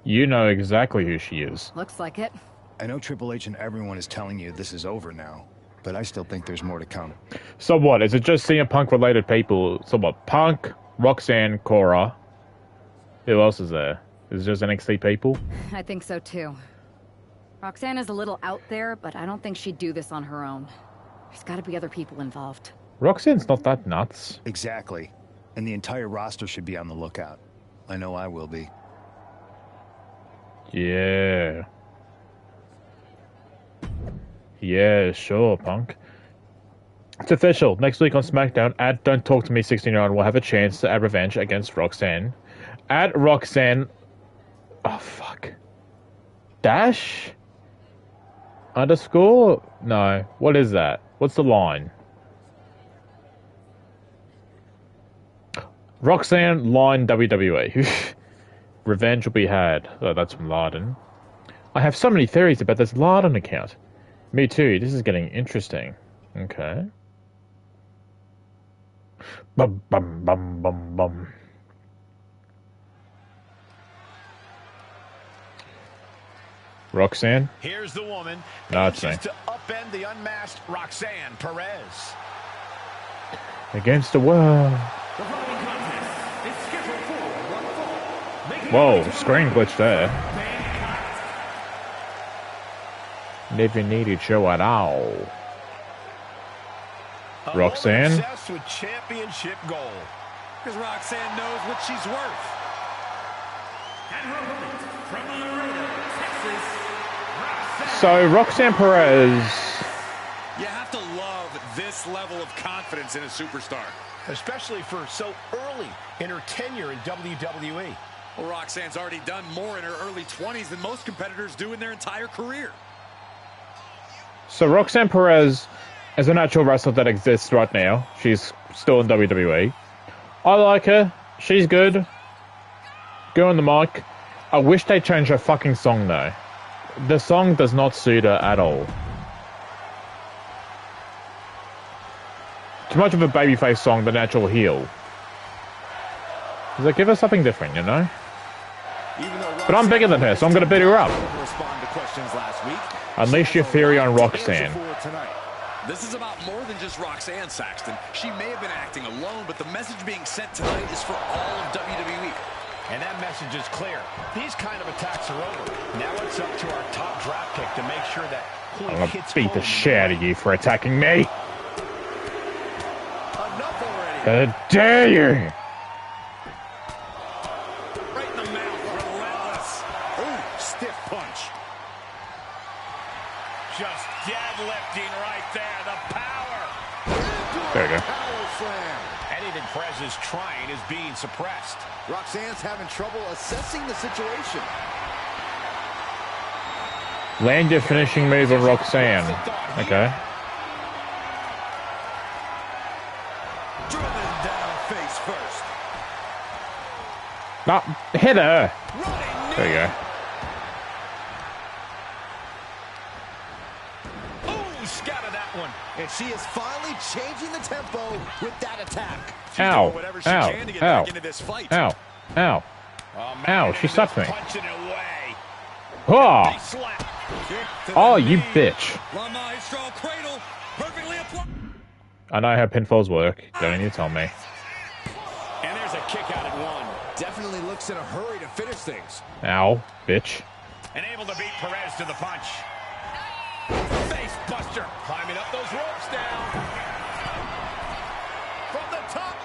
You know exactly who she is. Looks like it. I know Triple H and everyone is telling you this is over now. but I still think there's more to come. So what? Is it just CM Punk related people? So what? Punk, Roxanne, Cora. Who else is there? Is it just NXT people? I think so too. Roxanne is a little out there, but I don't think she'd do this on her own. There's got to be other people involved. Roxanne's not that nuts. Exactly. And the entire roster should be on the lookout. I know I will be. Yeah. Yeah, sure, Punk. It's official. Next week on SmackDown, at Don't Talk to Me 69 will have a chance to add revenge against Roxanne. At Roxanne... Oh, fuck. Dash? Underscore? No. What is that? What's the line? Roxanne line WWE. Revenge will be had. Oh, that's from Larden. I have so many theories about this Larden account. Me too. This is getting interesting. Okay. Bum bum bum bum bum. Roxanne? Here's the woman. Nazi. To upend the unmasked Roxanne Perez. Against the world. Whoa, screen glitch there. Never needed show at all. Roxanne? Obsessed with championship goal. Because Roxanne knows what she's worth. And her opponent from Laredo, Texas, Roxanne. So, Roxanne Perez. You have to love this level of confidence in a superstar. Especially for so early in her tenure in WWE. Well, Roxanne's already done more in her early 20s than most competitors do in their entire career. So, Roxanne Perez is an actual wrestler that exists right now. She's still in WWE. I like her. She's good. Go on the mic. I wish they changed her fucking song, though. The song does not suit her at all. Too much of a babyface song than actual heel. Does it give her something different, you know? But I'm bigger than her, so I'm gonna beat her up. Unleash your fury on Roxanne. This is about more than just Roxanne, Saxton. She may have been acting alone, but the message being sent tonight is for all of WWE. And that message is clear. These kind of attacks are over. Now it's up to our top draft pick to make sure that I'm gonna beat the shit out of you for attacking me. How dare you! Right in the mouth, relentless. Ooh, stiff punch. Just deadlifting right there. The power. There we go. Power slam. Anything Perez is trying is being suppressed. Roxanne's having trouble assessing the situation. Land your finishing move on Roxanne. Okay. Driven down face first. No, hit her. There you go. Ooh, scouted that one. And she is finally changing the tempo with that attack. Ow. Ow. Ow. Ow. Ow. Ow, she sucked me. Oh. Oh, you bitch. I know how pinfalls work. Don't need to tell me. And there's a kick out at one. Definitely looks in a hurry to finish things. Ow, bitch. And able to beat Perez to the punch. Face buster. Climbing up those ropes down. From the top.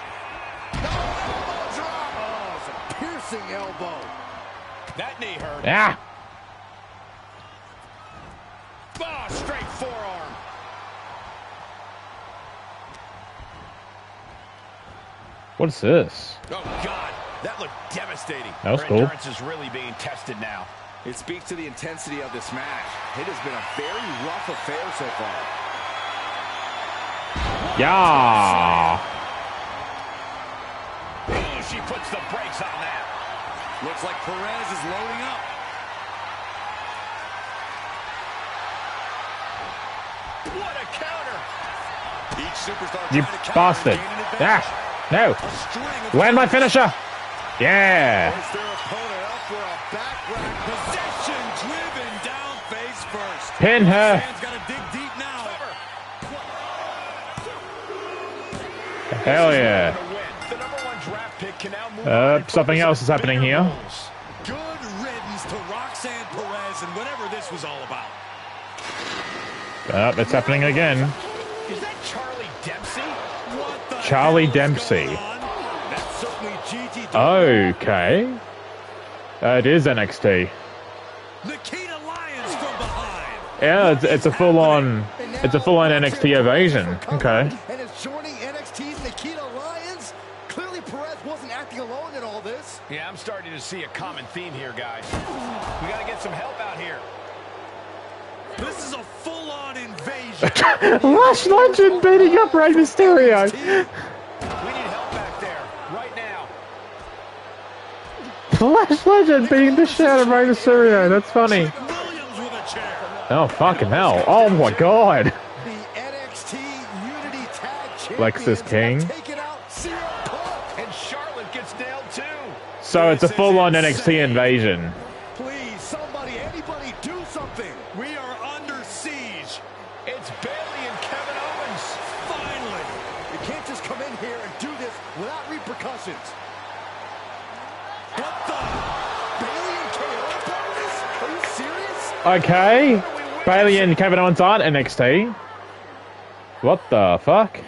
Elbow drop. Oh, it's a piercing elbow. That knee hurt. Ah. Oh, straight forearm. What's this? Oh, God. That looked devastating. That was Her cool. endurance is really being tested now. It speaks to the intensity of this match. It has been a very rough affair so far. Yeah. Oh, she puts the brakes on that. Looks like Perez is loading up. What a counter. Each superstar You trying to bastard. counter and gain an advantage. Ah. No. Land my finisher. Yeah. Is their opponent up for a back-rack Possession driven down face first. Pin her. Roxanne's got to dig deep now. Hell yeah. The #1 draft pick can now move on Something else is happening here. Good riddance to Roxanne Perez and whatever this was all about. It's happening again. Is that Charlie Dempsey? What the Charlie hell is Dempsey. going on? That's certainly Gigi. Okay. It is NXT. Nikita Lyons from behind. Yeah, it's a full-on NXT evasion. Okay. And is joining NXT's Nikita Lyons. Clearly Perez wasn't acting alone in all this. Yeah, I'm starting to see a common theme here, guys. We got to get some help out here. This is a full-on invasion. Lash Legend beating up Rey Mysterio. We need help back there, right now. Lash Legend beating the shit out of Rey Mysterio. That's funny. Williams with a chair. Oh, fucking hell. Oh my god. The NXT Unity Tag Champions Lexus King. have taken out CM Punk. And Charlotte gets nailed too. So it's a full-on NXT invasion. Please, somebody, anybody, do something. We are under siege. It's Bayley and Kevin Owens. Finally. You can't just come in here and do this without repercussions. What the? Bayley and KO part of this? Are you serious? Okay. Bayley and Kevin Owens aren't NXT. What the fuck?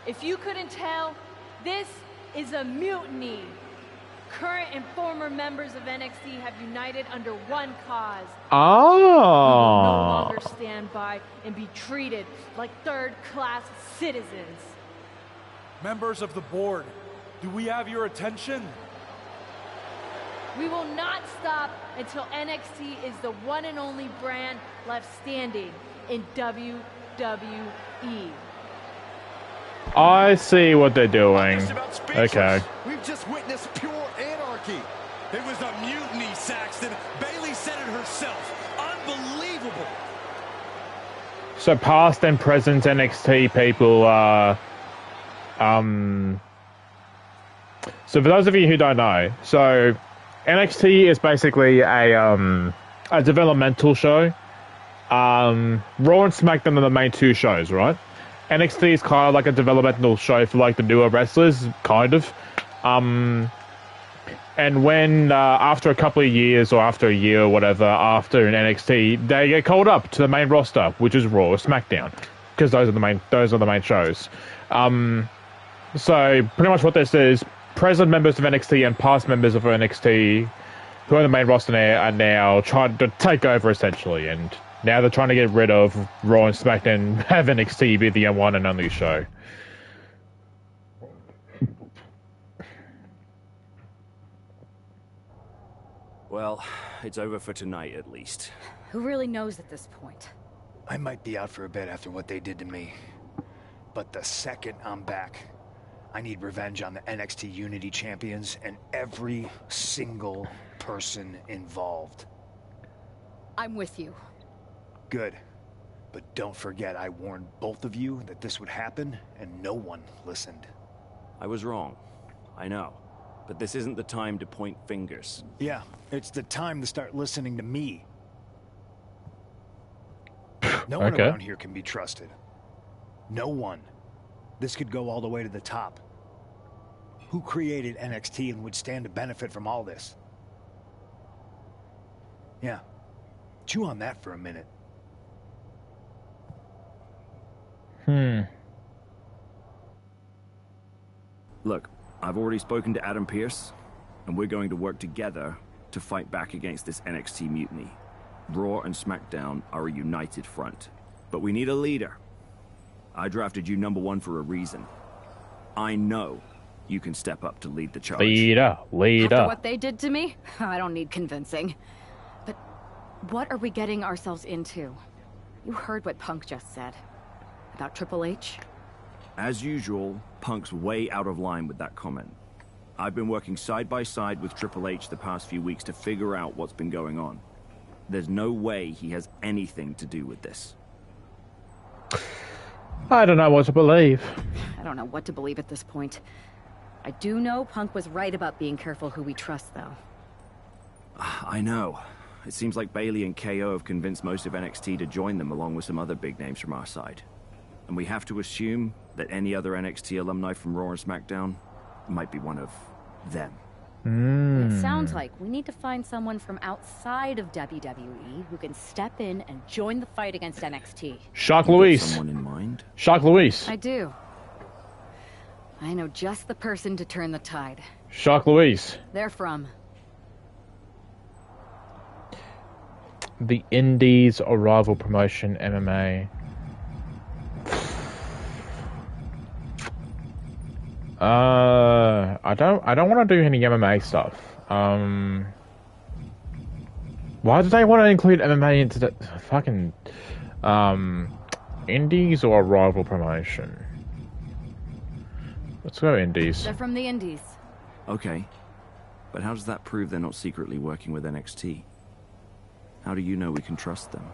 If you couldn't tell, this is a mutiny. Current and former members of NXT have united under one cause. We will no Oh. longer stand by and be treated like third-class citizens. Members of the board, do we have your attention? We will not stop until NXT is the one and only brand left standing in WWE. I see what they're doing. Okay. We've just witnessed pure anarchy. It was a mutiny, Saxton. Bayley said it herself. Unbelievable. So past and present NXT people are... So for those of you who don't know, so NXT is basically a developmental show. Raw and SmackDown are the main two shows, right? NXT is kind of like a developmental show for like the newer wrestlers, kind of. And when after a couple of years or after a year or whatever, after an NXT, they get called up to the main roster, which is Raw or SmackDown, because those are the main shows. So pretty much what this is, present members of NXT and past members of NXT who are on the main roster now are now trying to take over essentially, and now they're trying to get rid of Raw and SmackDown and have NXT be the one and only show. Well, it's over for tonight at least. Who really knows at this point? I might be out for a bit after what they did to me. But the second I'm back, I need revenge on the NXT Unity Champions and every single person involved. I'm with you. Good. But don't forget I warned both of you that this would happen, and no one listened. I was wrong. I know. But this isn't the time to point fingers. Yeah, it's the time to start listening to me. No one around here can be trusted. No one. This could go all the way to the top. Who created NXT and would stand to benefit from all this? Yeah. Chew on that for a minute. Look, I've already spoken to Adam Pearce, and we're going to work together to fight back against this NXT mutiny. Raw and SmackDown are a united front. But we need a leader. I drafted you #1 for a reason. I know you can step up to lead the charge. Leader. After what they did to me, I don't need convincing. But what are we getting ourselves into? You heard what Punk just said. About Triple H? As usual, Punk's way out of line with that comment. I've been working side by side with Triple H the past few weeks to figure out what's been going on. There's no way he has anything to do with this. I don't know what to believe. I don't know what to believe at this point. I do know Punk was right about being careful who we trust, though. I know. It seems like Bayley and KO have convinced most of NXT to join them along with some other big names from our side. And we have to assume that any other NXT alumni from Raw and SmackDown might be one of them. It sounds like we need to find someone from outside of WWE who can step in and join the fight against NXT. Shark Luis. Someone in mind? Shark Luis. I do. I know just the person to turn the tide. Shark Luis. They're from the Indies or rival promotion MMA. I don't want to do any MMA stuff. Why did they want to include MMA into the fucking Indies or rival promotion? Let's go Indies. They're from the Indies. Okay. But how does that prove they're not secretly working with NXT? How do you know we can trust them?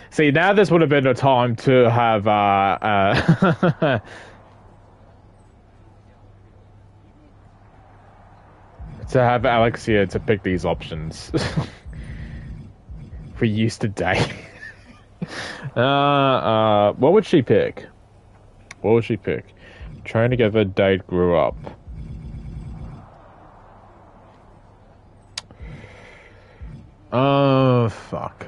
See, now this would have been a time to have, to have Alexia to pick these options. For use today. What would she pick? What would she pick? Train together, date, grew up. Oh, fuck.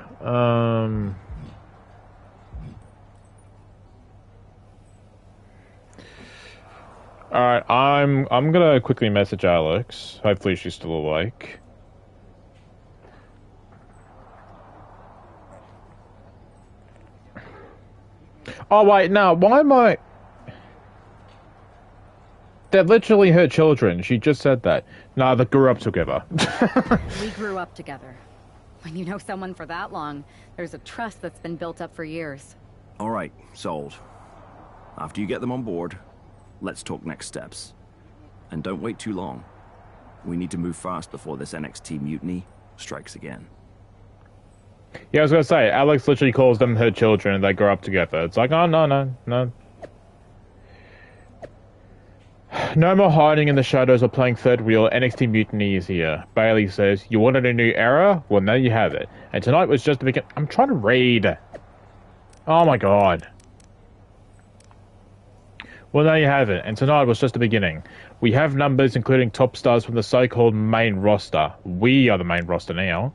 Alright, I'm gonna quickly message Alex. Hopefully she's still awake. Oh wait, no, why am I... They're literally her children. She just said that. No, they grew up together. We grew up together. When you know someone for that long, there's a trust that's been built up for years. Alright, sold. After you get them on board, let's talk next steps. And don't wait too long. We need to move fast before this NXT mutiny strikes again. Yeah, I was gonna say, Alex literally calls them her children and they grow up together. It's like, oh, no. No more hiding in the shadows or playing third wheel. NXT mutiny is here. Bailey says, you wanted a new era? Well, now you have it. And tonight was just the beginning. I'm trying to read. Oh my god. Well, there you have it. And tonight was just the beginning. We have numbers including top stars from the so-called main roster. We are the main roster now.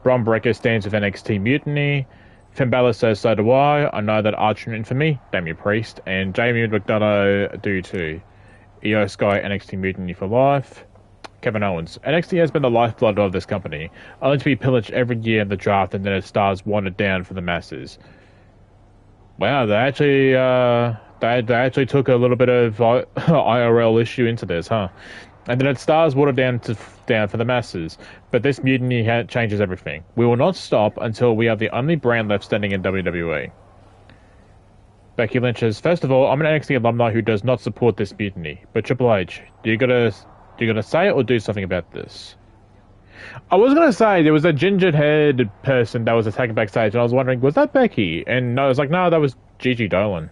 Bron Breakker stands with NXT Mutiny. Finn Balor says, so do I. I know that Archer and Infamy, Damian Priest, and Jamie McDonough do too. Io Sky, NXT Mutiny for life. Kevin Owens. NXT has been the lifeblood of this company, only to be pillaged every year in the draft and then its stars wandered down for the masses. Wow, they actually took a little bit of IRL issue into this, huh? And then its stars watered down for the masses. But this mutiny changes everything. We will not stop until we are the only brand left standing in WWE. Becky Lynch says, first of all, I'm an NXT alumni who does not support this mutiny. But Triple H, do you gotta say it or do something about this? I was gonna say there was a ginger-haired person that was attacking backstage, and I was wondering, was that Becky? And I was like, no, that was Gigi Dolan.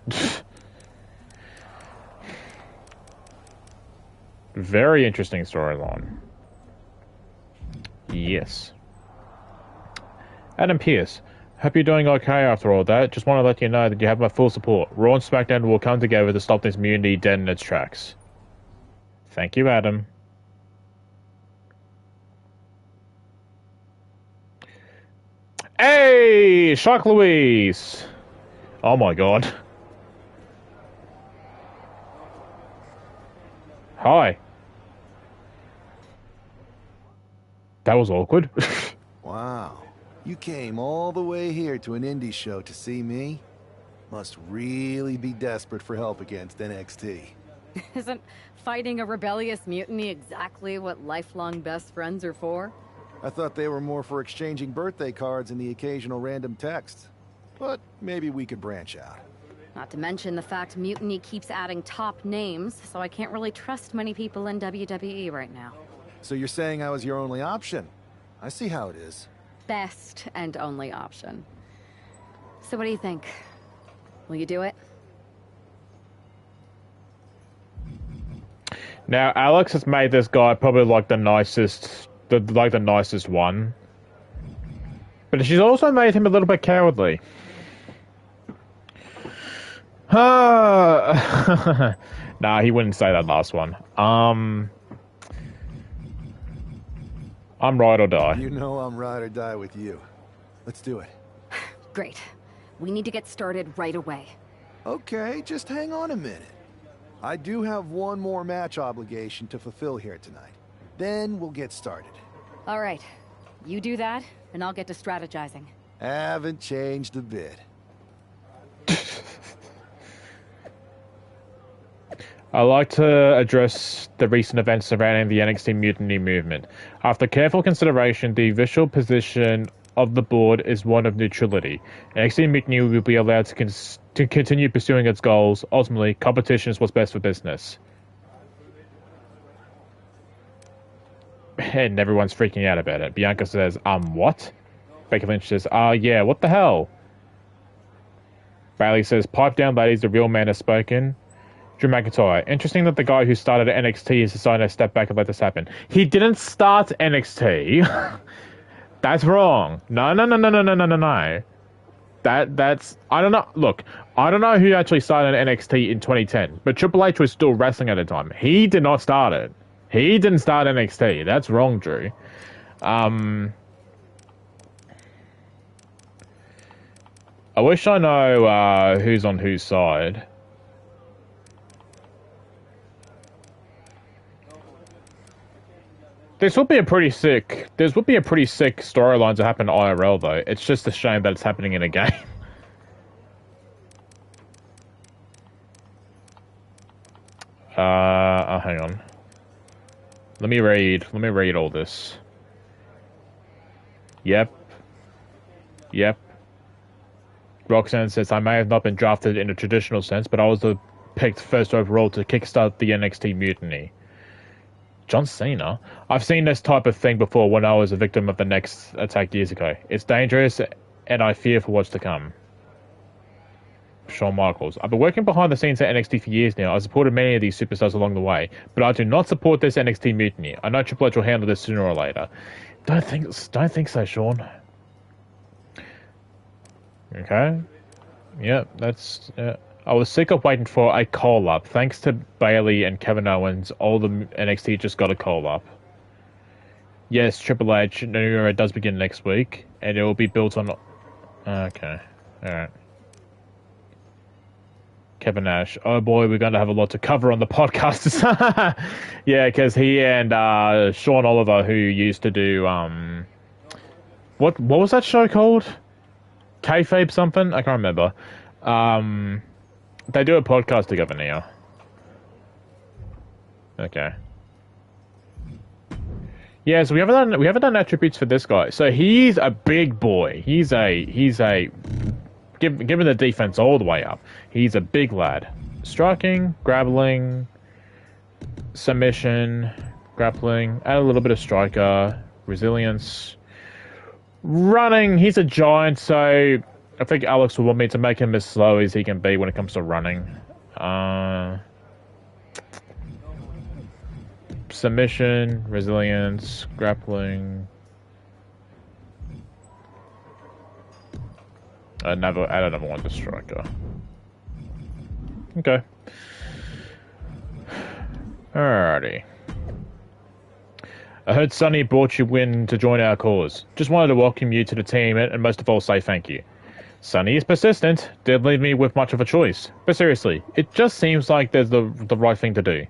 Very interesting storyline. Yes. Adam Pearce. Hope you're doing okay after all that. Just want to let you know that you have my full support. Raw and SmackDown will come together to stop this mutiny dead in its tracks. Thank you, Adam. Hey! Shark Louise! Oh my god. Hi. That was awkward. Wow. You came all the way here to an indie show to see me? Must really be desperate for help against NXT. Isn't fighting a rebellious mutiny exactly what lifelong best friends are for? I thought they were more for exchanging birthday cards and the occasional random text. But maybe we could branch out. Not to mention the fact Mutiny keeps adding top names, so I can't really trust many people in WWE right now. So you're saying I was your only option? I see how it is. Best and only option. So what do you think? Will you do it? Now, Alex has made this guy probably like the nicest one. But she's also made him a little bit cowardly. Nah, he wouldn't say that last one. I'm ride or die. You know I'm ride or die with you. Let's do it. Great. We need to get started right away. Okay, just hang on a minute. I do have one more match obligation to fulfill here tonight. Then we'll get started. All right. You do that, and I'll get to strategizing. Haven't changed a bit. I'd like to address the recent events surrounding the NXT mutiny movement. After careful consideration, the official position of the board is one of neutrality. NXT mutiny will be allowed to continue pursuing its goals. Ultimately, competition is what's best for business. And everyone's freaking out about it. Bianca says, what? Becky Lynch says, yeah, what the hell? Bayley says, pipe down, ladies, the real man has spoken. Drew McIntyre, interesting that the guy who started NXT is deciding to step back and let this happen. He didn't start NXT. That's wrong. No. That's, I don't know. Look, I don't know who actually started NXT in 2010, but Triple H was still wrestling at the time. He did not start it. He didn't start NXT. That's wrong, Drew. I wish I know who's on whose side. This would be a pretty sick storyline to happen IRL though. It's just a shame that it's happening in a game. Hang on. Let me read all this. Yep. Roxanne says, I may have not been drafted in a traditional sense, but I was picked first overall to kickstart the NXT mutiny. John Cena? I've seen this type of thing before when I was a victim of the next attack years ago. It's dangerous, and I fear for what's to come. Shawn Michaels. I've been working behind the scenes at NXT for years now. I've supported many of these superstars along the way, but I do not support this NXT mutiny. I know Triple H will handle this sooner or later. Don't think so, Sean. Okay. Yep, that's... I was sick of waiting for a call-up. Thanks to Bayley and Kevin Owens, all the NXT just got a call-up. Yes, Triple H, New Era does begin next week, and it will be built on... Okay, alright. Kevin Nash. Oh boy, we're going to have a lot to cover on the podcast. Yeah, because he and Sean Oliver, who used to do... What was that show called? Kayfabe something? I can't remember. They do a podcast together now. Okay. Yeah, so we haven't done attributes for this guy. So he's a big boy. He's a given the defense all the way up. He's a big lad. Striking, grappling, submission, grappling, add a little bit of striker, resilience, running. He's a giant, so I think Alex will want me to make him as slow as he can be when it comes to running. Submission, resilience, grappling. Add another one to striker. Okay. Alrighty. I heard Sonny brought you in to join our cause. Just wanted to welcome you to the team and most of all say thank you. Sonny is persistent, didn't leave me with much of a choice. But seriously, it just seems like there's the right thing to do.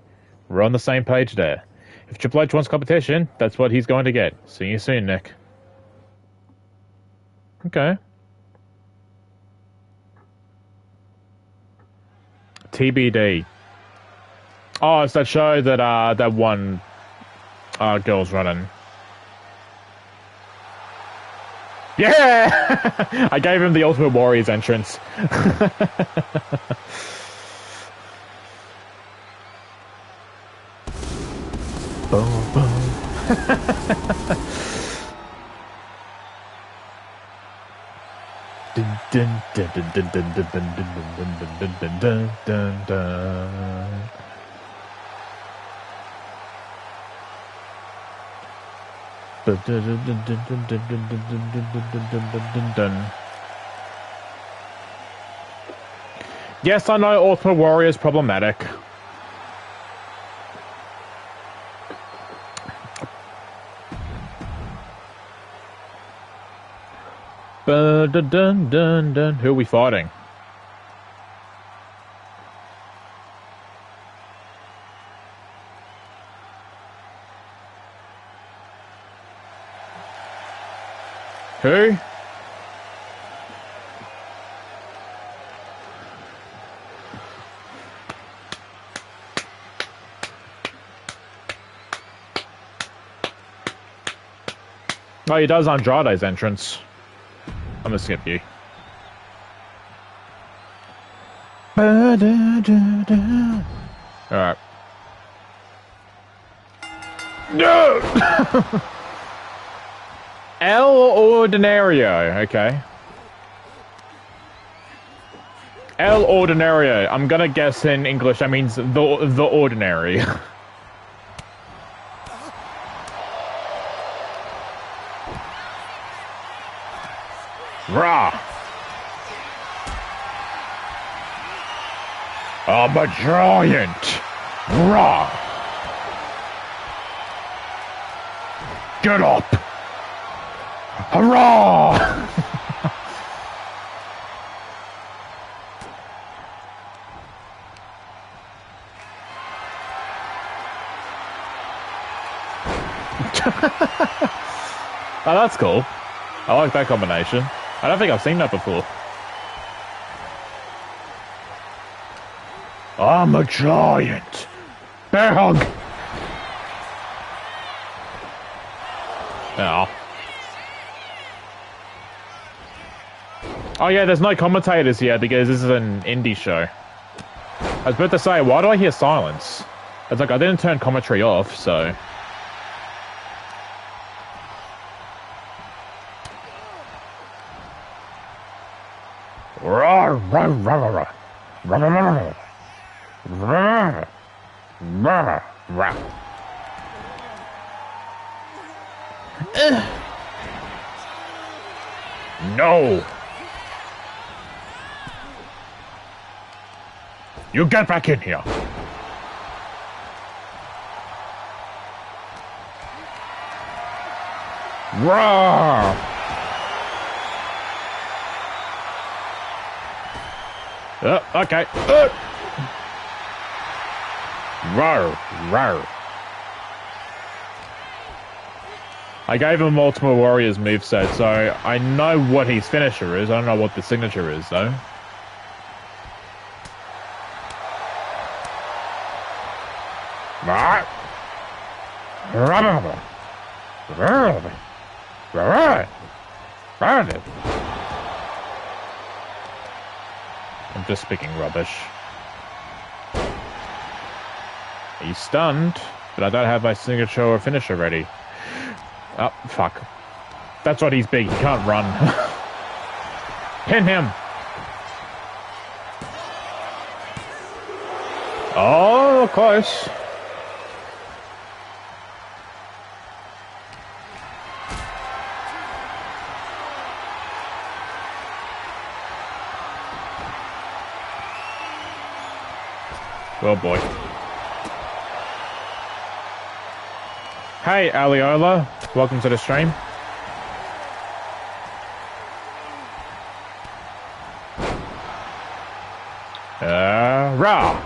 We're on the same page there. If Triple H wants competition, that's what he's going to get. See you soon, Nick. Okay. TBD. Oh, it's that show that that one girl's running. Yeah! I gave him the Ultimate Warriors entrance. Boom, boom. Dun, dun, dun, dun, dun, dun, dun, dun, dun, dun, dun, dun, dun. Yes, I know Ultimate Warrior is problematic. Who are we fighting? Who? Oh, he does Andrade's entrance. I'm gonna skip you. Alright. No! El Ordinario, okay. El Ordinario. I'm gonna guess in English that means the ordinary. Rah! I'm a giant! Rah! Get up! Hurrah! Oh, that's cool. I like that combination. I don't think I've seen that before. I'm a giant. Bear hug. Oh. Oh yeah, there's no commentators here because this is an indie show. I was about to say, why do I hear silence? It's like I didn't turn commentary off, so... No! You get back in here! Roar! Okay. Roar, roar. I gave him Ultimate Warrior's moveset, so I know what his finisher is. I don't know what the signature is, though. I'm just speaking rubbish. He's stunned, but I don't have my signature or finisher ready. Oh, fuck. That's what he's big. He can't run. Pin him! Oh, close. Oh boy. Hey, Aliola. Welcome to the stream. Rah!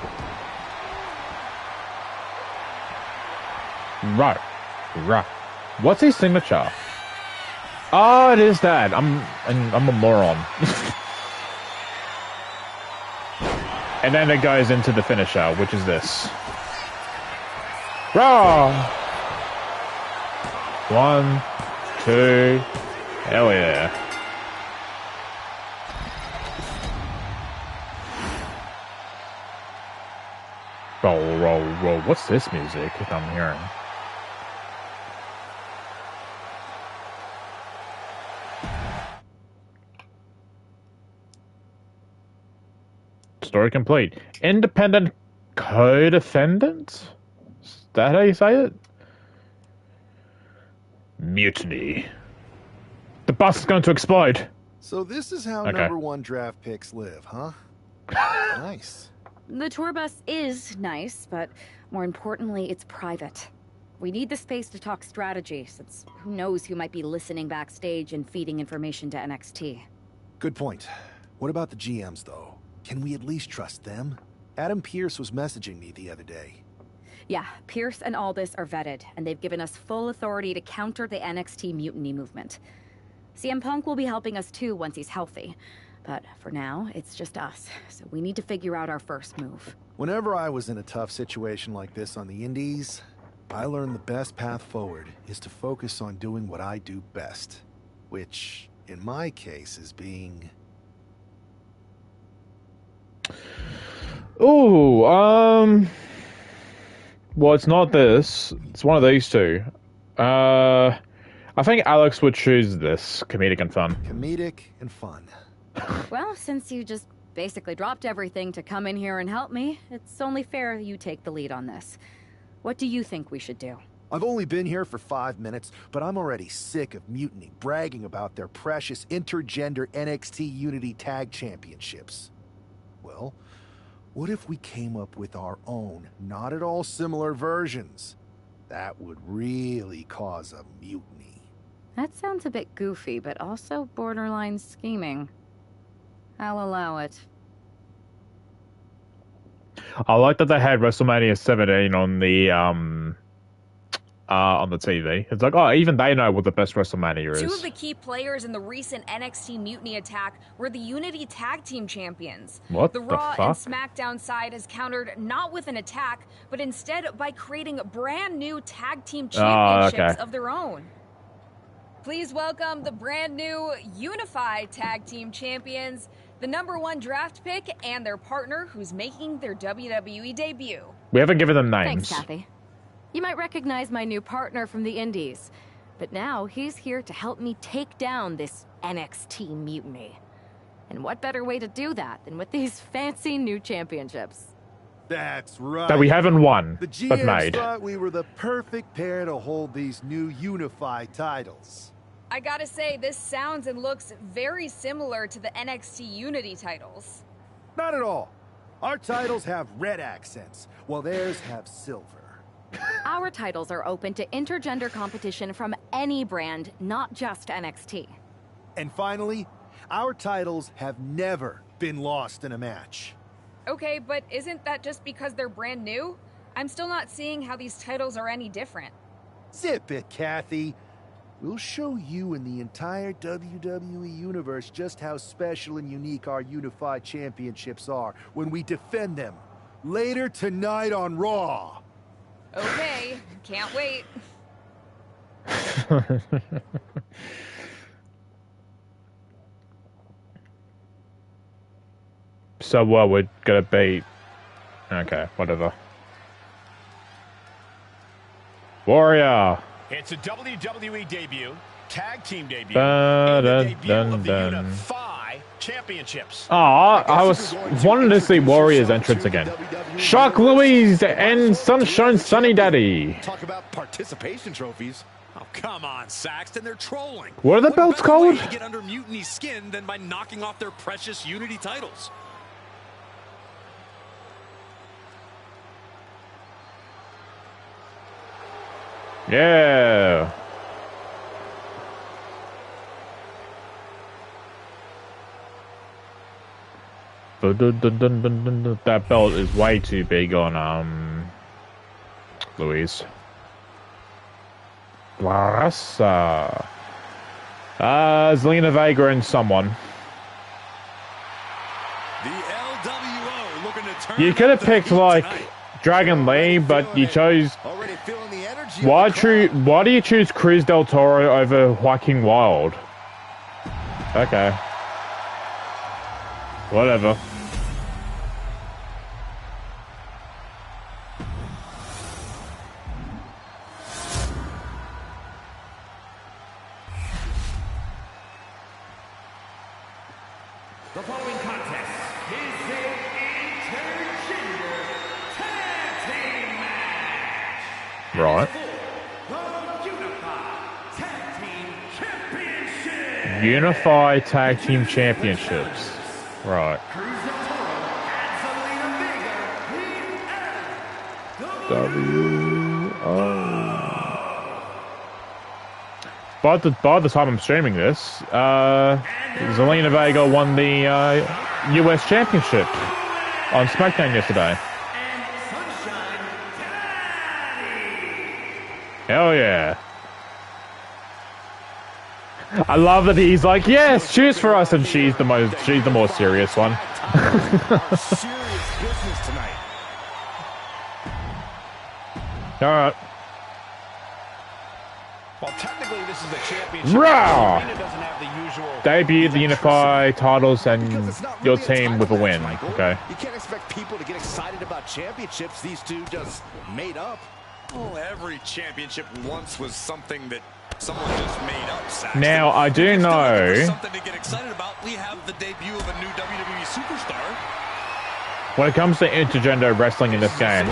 Right. Rah. What's his signature? Oh, it is that. I'm a moron. And then it goes into the finisher, which is this. Rah! 1, 2, hell yeah. Roll, roll, roll. What's this music I'm hearing? Story complete. Independent co-defendant? Is that how you say it? Mutiny. The bus is going to explode. So this is how Okay. #1 draft picks live, huh? Nice. The tour bus is nice, but more importantly, it's private. We need the space to talk strategy, since who knows who might be listening backstage and feeding information to NXT. Good point. What about the GMs, though? Can we at least trust them? Adam Pearce was messaging me the other day. Yeah, Pierce and Aldis are vetted, and they've given us full authority to counter the NXT mutiny movement. CM Punk will be helping us too once he's healthy. But for now, it's just us, so we need to figure out our first move. Whenever I was in a tough situation like this on the Indies, I learned the best path forward is to focus on doing what I do best. Which, in my case, is being... Ooh, well, it's not this. It's one of these two. I think Alex would choose this. Comedic and fun. Comedic and fun. Well, since you just basically dropped everything to come in here and help me, it's only fair you take the lead on this. What do you think we should do? I've only been here for 5 minutes, but I'm already sick of Mutiny bragging about their precious intergender NXT Unity Tag Championships. Well, what if we came up with our own, not at all similar versions? That would really cause a mutiny. That sounds a bit goofy, but also borderline scheming. I'll allow it. I like that they had WrestleMania 17 on the TV. It's like, oh, even they know what the best WrestleMania is. Two of the key players in the recent NXT Mutiny attack were the Unity Tag Team Champions. What the the Raw fuck? and SmackDown side has countered not with an attack, but instead by creating brand new tag team championships of their own. Please welcome the brand new Unified Tag Team Champions, the #1 draft pick, and their partner who's making their WWE debut. We haven't given them names. Thanks, Kathy. You might recognize my new partner from the Indies, but now he's here to help me take down this NXT mutiny. And what better way to do that than with these fancy new championships? That's right. That we haven't won, the but GMs made. thought we were the perfect pair to hold these new unified titles. I gotta say, this sounds and looks very similar to the NXT Unity titles. Not at all. Our titles have red accents, while theirs have silver. Our titles are open to intergender competition from any brand, not just NXT. And finally, our titles have never been lost in a match. Okay, but isn't that just because they're brand new? I'm still not seeing how these titles are any different. Zip it, Kathy. We'll show you and the entire WWE Universe just how special and unique our unified championships are when we defend them later tonight on Raw. Okay, can't wait. So what, we're gonna beat... Okay, whatever. Warrior! It's a WWE debut, tag team debut, Dun, and the dun, debut dun, of the dun. Unify Championships. I was wanting to see Warrior's entrance again. Shock Louise and Sunshine Sunny Daddy. Talk about participation trophies. Oh, come on, Saxton. They're trolling. What are the belts called? To get under Mutiny's skin than by knocking off their precious Unity titles. Yeah. That belt is way too big on Louise. Larissa. Zelina Vega and someone. The LWO looking to turn. You could have picked like Dragon Lee, but you chose. Why do you choose Cruz del Toro over Joaquin Wild? Okay. Whatever. The following contest is an intergender tag team match. Right. The Unified Tag Unified Tag Team Championships. Right. By the time I'm streaming this, Zelina Vega won the US Championship on SmackDown yesterday. Hell yeah. I love that he's like, yes, cheers for us, and she's the more serious one. Alright. Well, technically, this is the championship. Raw! Debut the Unified titles and your team with a win. Okay. You can't expect people to get excited about championships. These two just made up. Oh, every championship once was something that someone just made up, Saxton. Now, I do know... Something to get excited about. We have the debut of a new WWE superstar. When it comes to intergender wrestling in this game,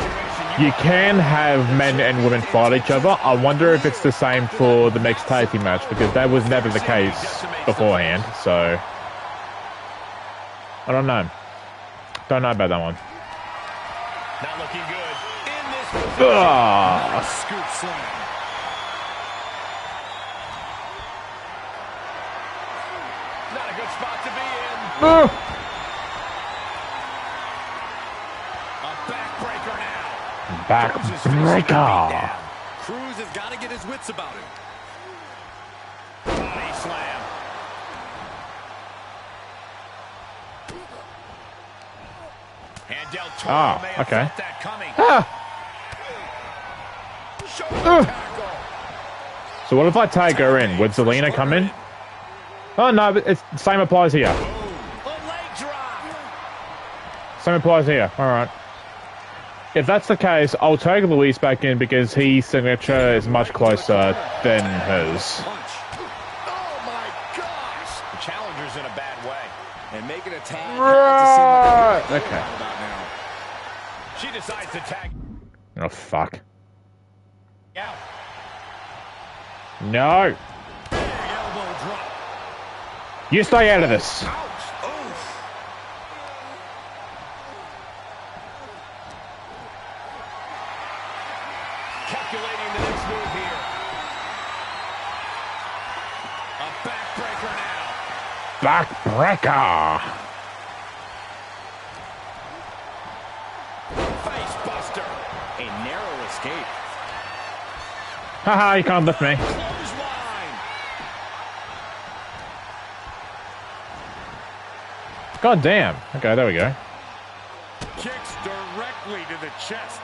you can have men and women fight each other. I wonder if it's the same for the mixed tag team match, because that was never the case beforehand, so... I don't know. Don't know about that one. Not looking good. In this Scoop slam. Not a good spot to be in. A backbreaker now. Backbreaker. Cruz has got to get his wits about him. Body slam. And Del Toro may have felt that coming. So what if I tag her in? Would Zelina come in? Oh no, but it's same applies here. Same applies here. Alright. If that's the case, I'll tag Luis back in because his signature is much closer than hers. Oh my gosh! The challenger's in a bad way. And making a tag. Okay. She decides to tag. Oh fuck. Out. No. You stay out of this. Calculating the next move here. A backbreaker now. Backbreaker. Face buster. A narrow escape. Haha, you can't lift me. God damn. Okay, there we go. Kicks directly to the chest.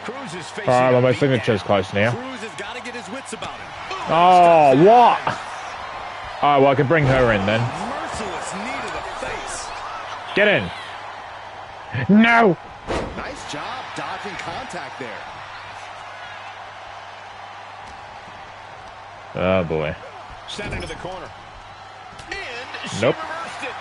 Cruz is facing. Alright, well, my signature's close now. Cruz has got to get his wits about him. Oh, what? Alright, well, I can bring her in then. Merciless knee to the face. Get in. No! Nice job dodging contact there. Oh, boy. Sent into the corner. And she Nope. reversed it.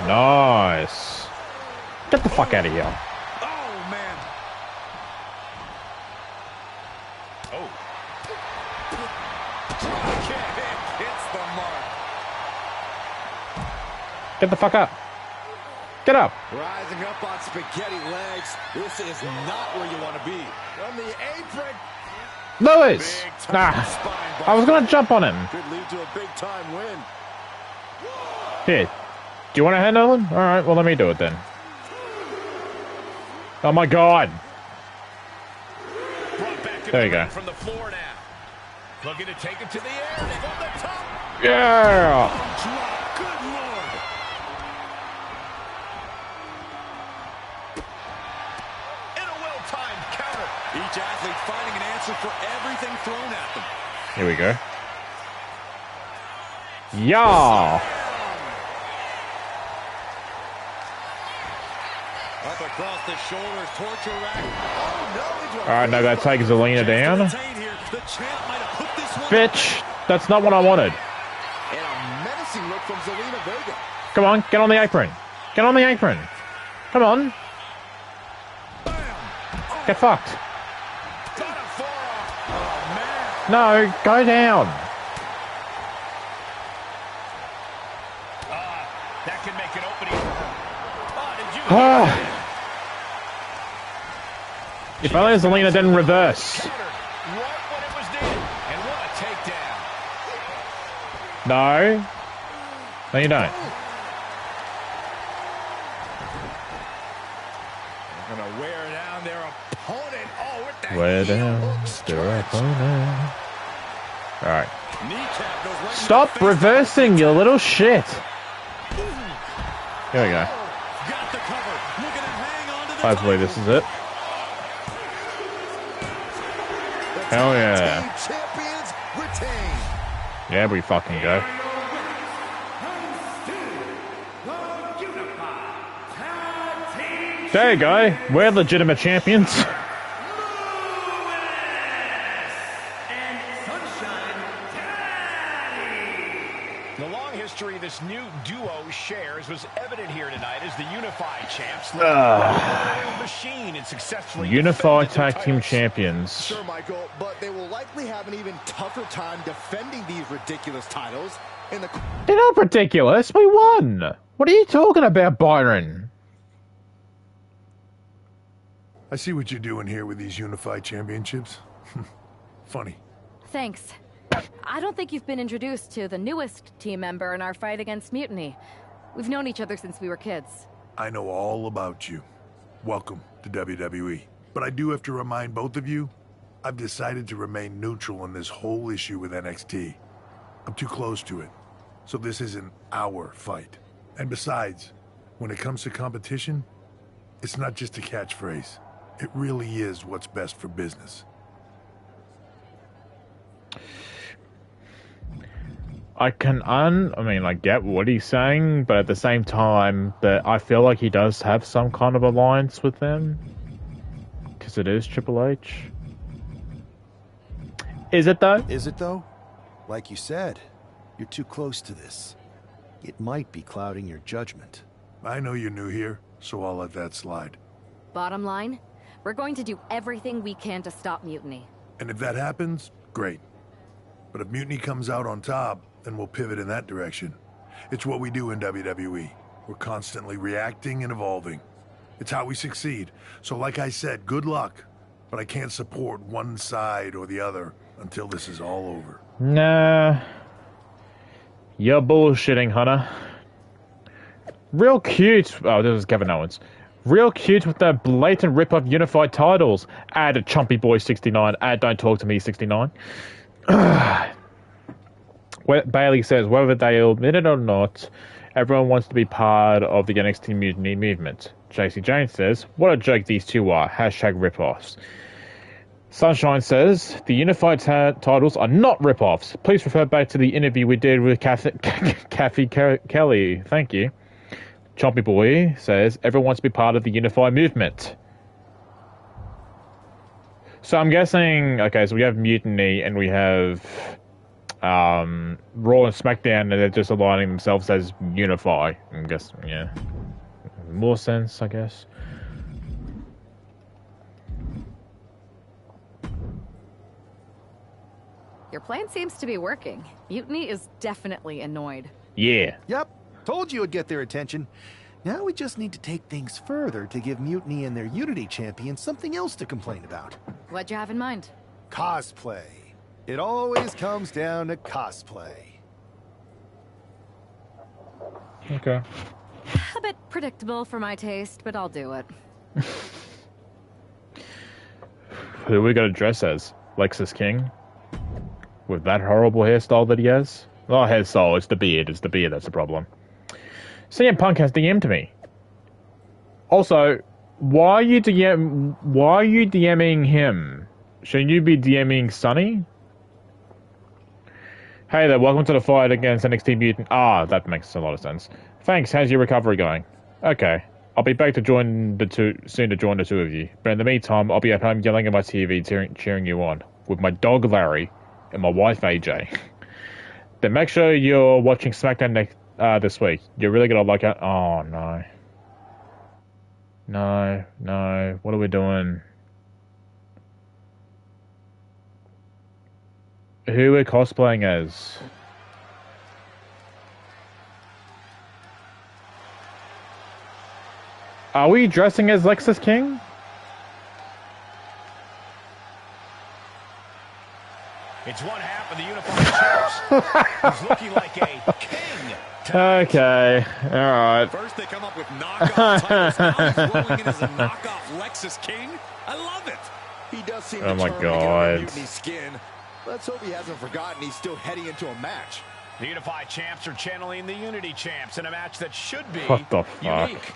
Nice. Get the fuck out of here. Oh, man. Oh. Hits the mark. Get the fuck up. Get up. Rising up on spaghetti legs. This is not where you want to be. From the apron. Lewis! Nah. I was gonna jump on him. Could lead to a big-time win. Here. Do you want to handle him? Alright, well, let me do it then. Oh my god. There you go. From the floor now. Looking to take it to the air. From the top. Yeah! Good Lord. And a well-timed counter. Each athlete finding an answer for everything thrown at them. Here we go. Yeah! Up across the shoulders, torture rack. Oh, no. Alright, now that takes Zelina down. The champ might have put this one. Bitch! That's not what I wanted. And a menacing look from Zelina Vega. Come on, get on the apron. Get on the apron. Come on. Get fucked. No, go down. That can make an opening. If only Zelina didn't reverse. No. No, you don't. They're gonna wear down their opponent. Oh, with the Wear down their opponent. Alright. Stop reversing, you little shit. Here we go. Hopefully this is it. Hell yeah. Yeah, we fucking go. There you go. We're legitimate champions. The long history this new duo shares was evident here tonight as the Unified Champs. Machine and successfully Unified Tag Team Champions. Sure, Michael, but they will likely have an even tougher time defending these ridiculous titles in the... They're not ridiculous. We won. What are you talking about, Byron? I see what you're doing here with these Unified Championships. Funny. Thanks. I don't think you've been introduced to the newest team member in our fight against Mutiny. We've known each other since we were kids. I know all about you. Welcome to WWE. But I do have to remind both of you, I've decided to remain neutral in this whole issue with NXT. I'm too close to it. So this isn't our fight. And besides, when it comes to competition, it's not just a catchphrase. It really is what's best for business. I get what he's saying, but at the same time, that I feel like he does have some kind of alliance with them. Because it is Triple H. Is it though? Is it though? Like you said, you're too close to this. It might be clouding your judgment. I know you're new here, so I'll let that slide. Bottom line, we're going to do everything we can to stop Mutiny. And if that happens, great. But if Mutiny comes out on top, then we'll pivot in that direction. It's what we do in WWE. We're constantly reacting and evolving. It's how we succeed. So like I said, good luck. But I can't support one side or the other until this is all over. Nah. You're bullshitting, Hunter. Real cute. Oh, this is Kevin Owens. Real cute with that blatant rip-off unified titles. Add a Chumpy Boy 69. Add Don't Talk to Me 69. Bailey says, whether they admit it or not, everyone wants to be part of the NXT Mutiny movement. JC Jane says, what a joke these two are. Hashtag rip-offs. Sunshine says, the unified titles are not rip-offs. Please refer back to the interview we did with Kathy Kelly. Thank you. Chompy Boy says, everyone wants to be part of the unified movement. So I'm guessing, okay, so we have Mutiny and we have Raw and SmackDown, and they're just aligning themselves as Unify. I guess, yeah. More sense, I guess. Your plan seems to be working. Mutiny is definitely annoyed. Yeah. Yep. Told you it'd get their attention. Now we just need to take things further to give Mutiny and their Unity champion something else to complain about. What'd you have in mind? Cosplay. It always comes down to cosplay. Okay. A bit predictable for my taste, but I'll do it. Who are we gonna dress as? Lexus King? With that horrible hairstyle that he has? Oh, hairstyle, it's the beard. It's the beard that's the problem. CM Punk has DM'd me. Also, why are you DMing him? Shouldn't you be DMing Sonny? Hey there, welcome to the fight against NXT Mutant. Ah, that makes a lot of sense. Thanks, how's your recovery going? Okay, I'll be back to join the two of you. But in the meantime, I'll be at home yelling at my TV, cheering you on. With my dog Larry and my wife AJ. Then make sure you're watching SmackDown this week. You're really gonna like it. Oh no. No. What are we doing? who we're cosplaying as. Are we dressing as Lexus King? It's one half of the unified champs. He's looking like a king. Okay, alright. First they come up with knockoff titles. Now he's rolling in as a knockoff Lexus King. I love it. He does seem Oh my determined to get under God. Mutiny's skin. Let's hope he hasn't forgotten he's still heading into a match. The unified champs are channeling the unity champs in a match that should be What the fuck? unique.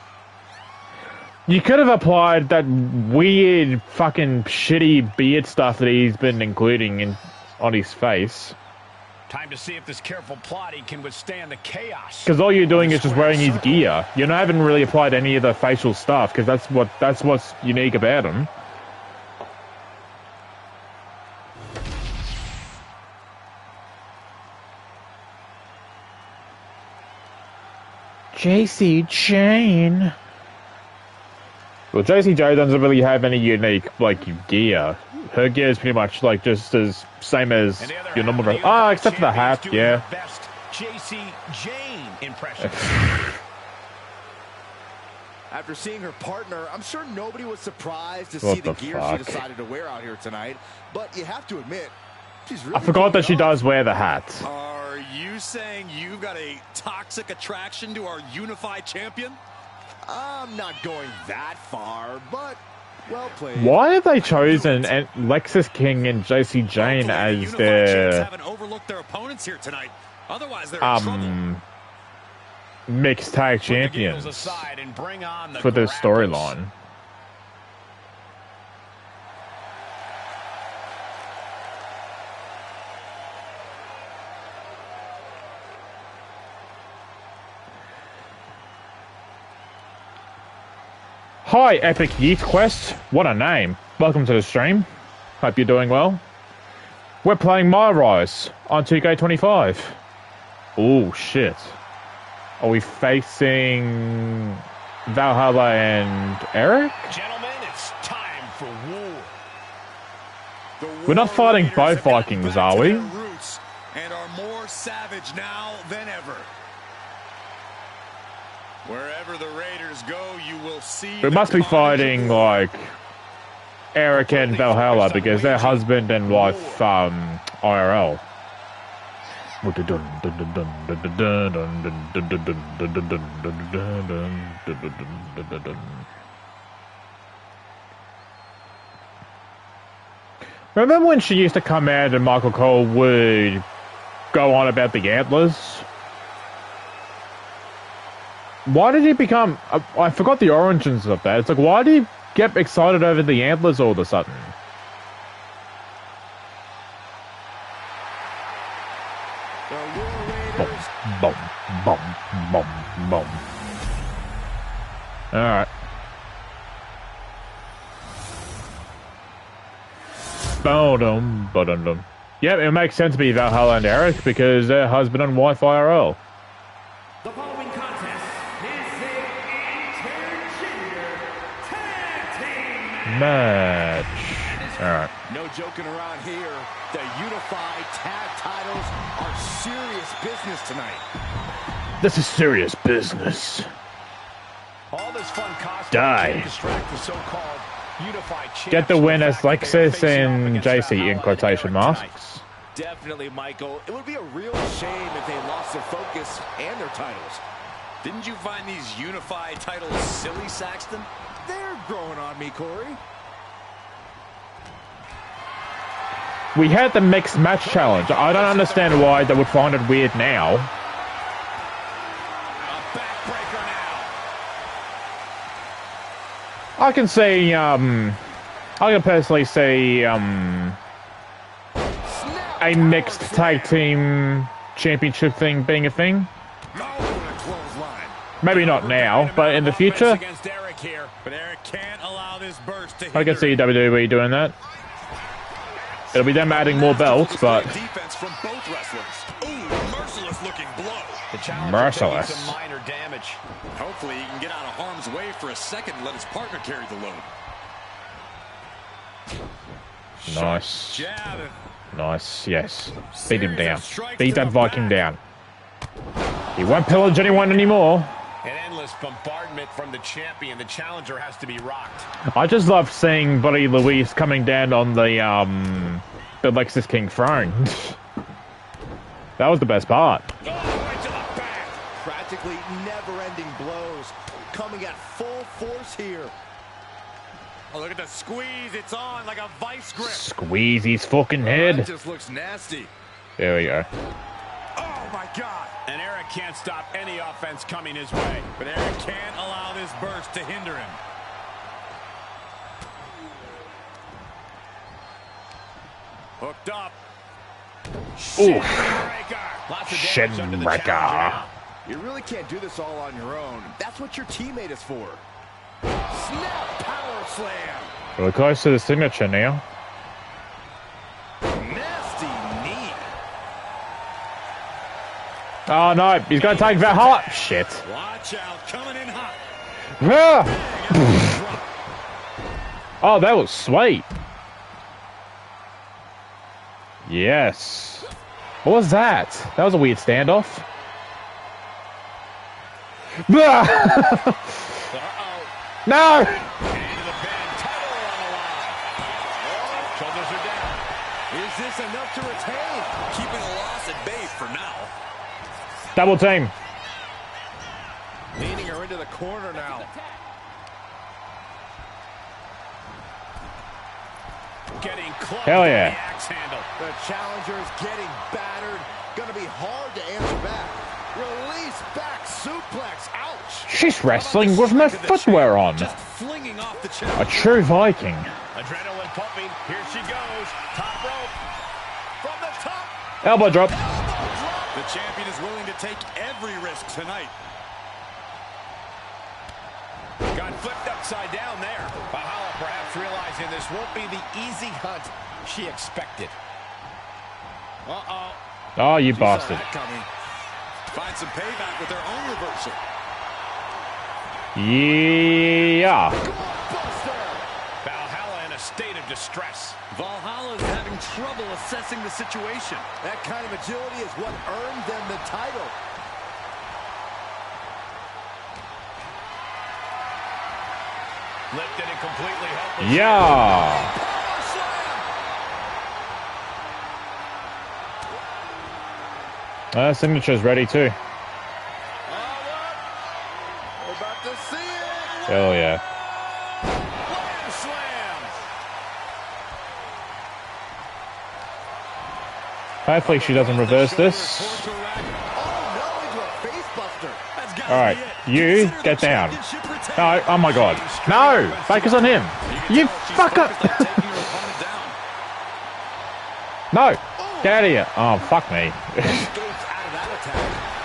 You could have applied that weird fucking shitty beard stuff that he's been including on his face. Time to see if this careful plotting can withstand the chaos. Because all you're doing is just wearing his gear. You haven't really applied any of the facial stuff, because that's what's unique about him. JC Jane. Well, JC Jane doesn't really have any unique gear. Her gear is pretty much just as same as your normal dress. Ah, except for the hat, yeah. Best JC Jane impression. After seeing her partner, I'm sure nobody was surprised to What see the the gear fuck? she decided to wear out here tonight. But you have to admit, she's really I forgot that she pulling it does wear the hat. Are you saying you've got a toxic attraction to our unified champion? I'm not going that far, but well played. Why have they chosen Lexus King and JC Jane as their Haven't overlooked their opponents here tonight. Otherwise, they're in trouble. mixed tag champions Aside and bring on the for this grapples. storyline? Hi, Epic Yeet Quest. What a name. Welcome to the stream. Hope you're doing well. We're playing MyRise on 2K25. Oh, shit. Are we facing Valhalla and Eric? Gentlemen, it's time for war. We're not fighting both Vikings, are we? Roots and are more savage now than ever. Wherever the Raiders go, you will see. We must be fighting Eric and Valhalla because they're husband and wife IRL. Remember when she used to come out and Michael Cole would go on about the antlers? Why did he become... I forgot the origins of that. It's why did he get excited over the antlers all of a sudden? Boom, boom, boom, boom, boom. Alright. Boom, boom. Yeah, it makes sense to be Valhalla and Eric because they're husband and wife IRL. The following contest is an intergender tag team Match. Alright. No joking around here. The unified tag titles are serious business tonight. This is serious business. All this fun costume Die. can't distract the so-called unified champs. Get the win as from the fact that they're Lexus facing off and against JC in Valhalla quotation and Eric marks. Definitely, Michael. It would be a real shame if they lost their focus and their titles. Didn't you find these unified titles silly, Saxton? They're growing on me, Corey. We had the mixed match challenge. I don't understand why they would find it weird now. I can see, I can personally see, a mixed tag team championship thing being a thing. Maybe not now, but in the future, I can see WWE doing that. It'll be them adding more belts, but Defense from both wrestlers. Ooh, merciless looking blow. The challenger Merciless. taking some minor damage. Hopefully he can get out of harm's way for a second and let his partner carry the load. Nice. Nice, yes. Beat him down. Beat that Viking down. He won't pillage anyone anymore. An endless bombardment from the champion. The challenger has to be rocked. I just love seeing Buddy Luis coming down on the Lexus King throne. That was the best part. Oh, right to the back. Practically never-ending blows coming at full force here. Oh, look at the squeeze. It's on like a vice grip. Squeeze his fucking head. That just looks nasty. There we go. Oh, my God. And Eric can't stop any offense coming his way. But Eric can't allow this burst to hinder him. Hooked up. Oof. Shinbreaker. You really can't do this all on your own. That's what your teammate is for. Snap power slam. We're close to the signature now. Nasty knee. Oh no, he's gonna take Valhalla. Shit. Watch out, coming in hot. Oh, that was sweet. Yes. What was that? That was a weird standoff. No! Shoulders are down. Is this enough to retain? Keeping a loss at bay for now. Double team. Leaning her into the corner now. Getting close. Hell yeah. The axe handle. The challenger is getting battered. Gonna be hard to answer back. Release back suplex. Ouch. She's wrestling with no footwear on. Just flinging off the A true Viking. Adrenaline pumping. Here she goes. Top rope. From the top. Elbow drop. The champion is willing to take every risk tonight. Got flipped upside down there. Valhalla perhaps realizing this won't be the easy hunt she expected. Uh-oh. Oh, you bastard. Find some payback with their own reversal. Yeah. Valhalla in a state of distress. Valhalla is having trouble assessing the situation. That kind of agility is what earned them the title. Lifted and completely helpless. Yeah. Signature's ready too. We're about to see it. Hell yeah. Hopefully she doesn't reverse this. Alright, you get down. No, oh my god. No! Focus on him. You fucker! No! Get out of here. Oh, fuck me.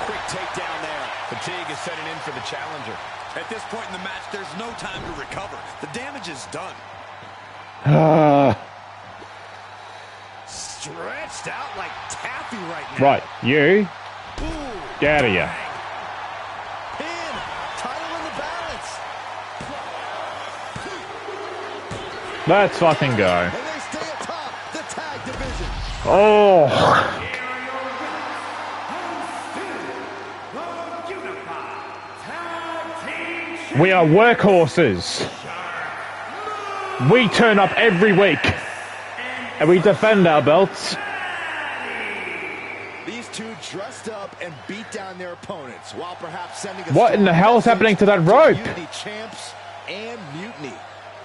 Quick takedown there. Fatigue is setting in for the challenger. At this point in the match, there's no time to recover. The damage is done. Stretched out like taffy right now. Right, you. Get out of here. Pin. Title in the balance. Let's fucking go. And they stay atop the tag division. Oh. We are workhorses. We turn up every week. And we defend our belts. These two dressed up and beat down their opponents while perhaps sending a what in the hell is happening to that rope? Unity champs and Mutiny.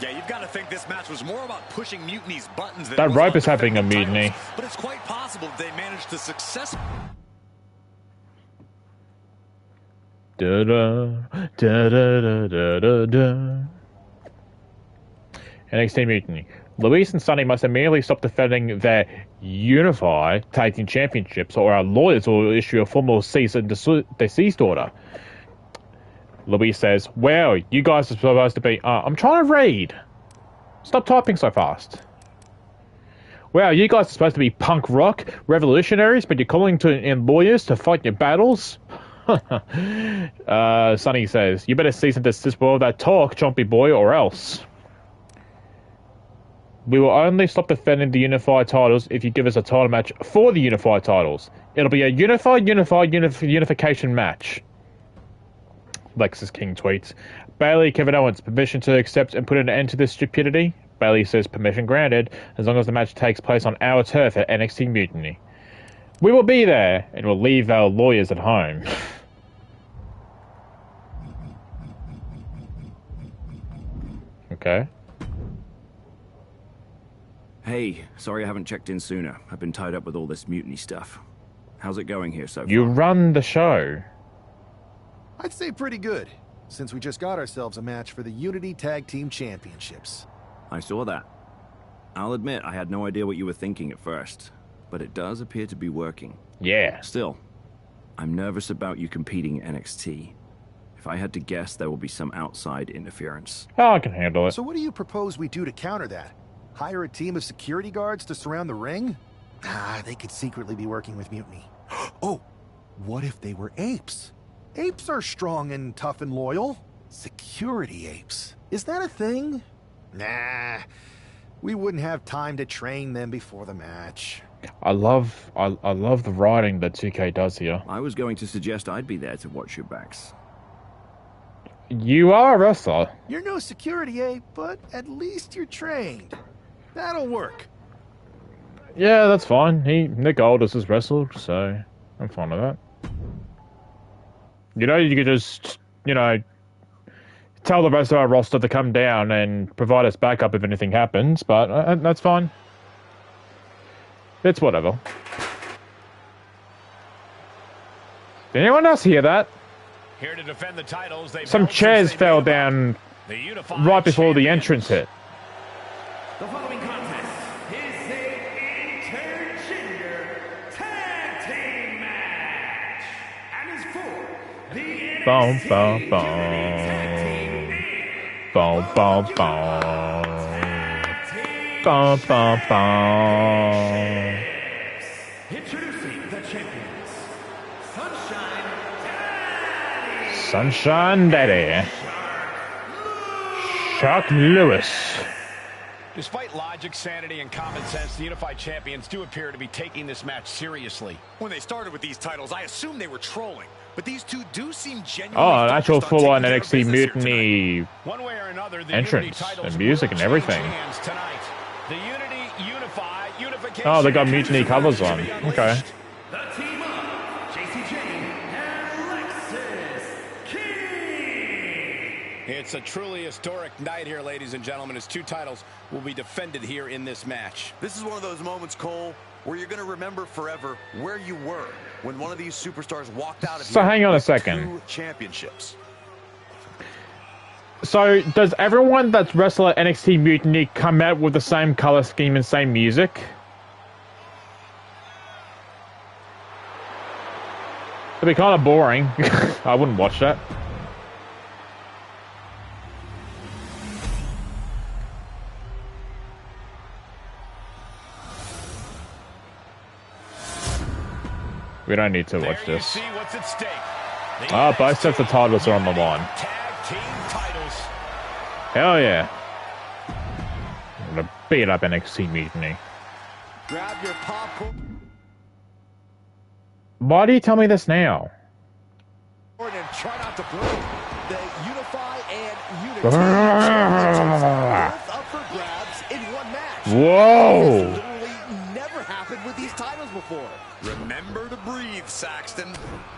Yeah, you've got to think this match was more about pushing Mutiny's buttons than that rope is having a mutiny. Titles, but it's quite possible that they managed to successfully. Da da da da da da da. NXT Mutiny. Luis and Sonny must immediately stop defending their unified tag team championships, or our lawyers will issue a formal cease and desist order. Luis says, "Well, you guys are supposed to be." I'm trying to read. Stop typing so fast. Wow, you guys are supposed to be punk rock revolutionaries, but you're calling in lawyers to fight your battles. Sonny says, "You better cease and desist all that talk, chompy boy, or else." We will only stop defending the unified titles if you give us a title match for the unified titles. It'll be a unification match. Lexus King tweets. Bayley, Kevin Owens, permission to accept and put an end to this stupidity? Bayley says permission granted, as long as the match takes place on our turf at NXT Mutiny. We will be there, and we'll leave our lawyers at home. Okay. Hey, sorry I haven't checked in sooner. I've been tied up with all this mutiny stuff. How's it going here so far? You run the show. I'd say pretty good, since we just got ourselves a match for the Unity Tag Team Championships. I saw that. I'll admit I had no idea what you were thinking at first, but it does appear to be working. Yeah. Still, I'm nervous about you competing in NXT. If I had to guess, there will be some outside interference. Oh, I can handle it. So what do you propose we do to counter that? Hire a team of security guards to surround the ring? Ah, they could secretly be working with Mutiny. Oh, what if they were apes? Apes are strong and tough and loyal. Security apes. Is that a thing? Nah, we wouldn't have time to train them before the match. I love the writing that 2K does here. I was going to suggest I'd be there to watch your backs. You are a wrestler. You're no security ape, but at least you're trained. That'll work. Yeah, that's fine. Nick Aldis has wrestled, so I'm fine with that. You know, you could just, tell the rest of our roster to come down and provide us backup if anything happens, but that's fine. It's whatever. Did anyone else hear that? Here to defend the titles, some chairs fell down right before the entrance hit. The following contest is an intergender tag team match and is for the NXT Introducing the champions, Sunshine Daddy. Chuck Lewis. Despite logic, sanity, and common sense, the Unified Champions do appear to be taking this match seriously. When they started with these titles, I assumed they were trolling, but these two do seem genuinely an actual full-on NXT Mutiny one way or another, the entrance and music and everything. The Unity Unify Unification. Oh, they got Mutiny covers on. Okay. The team up, JCJ and Lexus King. It's a truly historic night here, ladies and gentlemen, as two titles will be defended here in this match. This is one of those moments, Cole, where you're going to remember forever where you were when one of these superstars walked out of So here hang on a with second. 2 championships. So does everyone that's wrestled at NXT Mutiny come out with the same color scheme and same music? It'd be kind of boring. I wouldn't watch that. We don't need to watch this. Both sets of titles are on the line. Hell yeah. I'm gonna beat up NXT Mutiny. Grab your popcorn Why do you tell me this now? and try not to blink. The Unify and Unity both up for grabs in one match. Whoa! This literally never happened with these titles before. Remember to breathe, Saxton.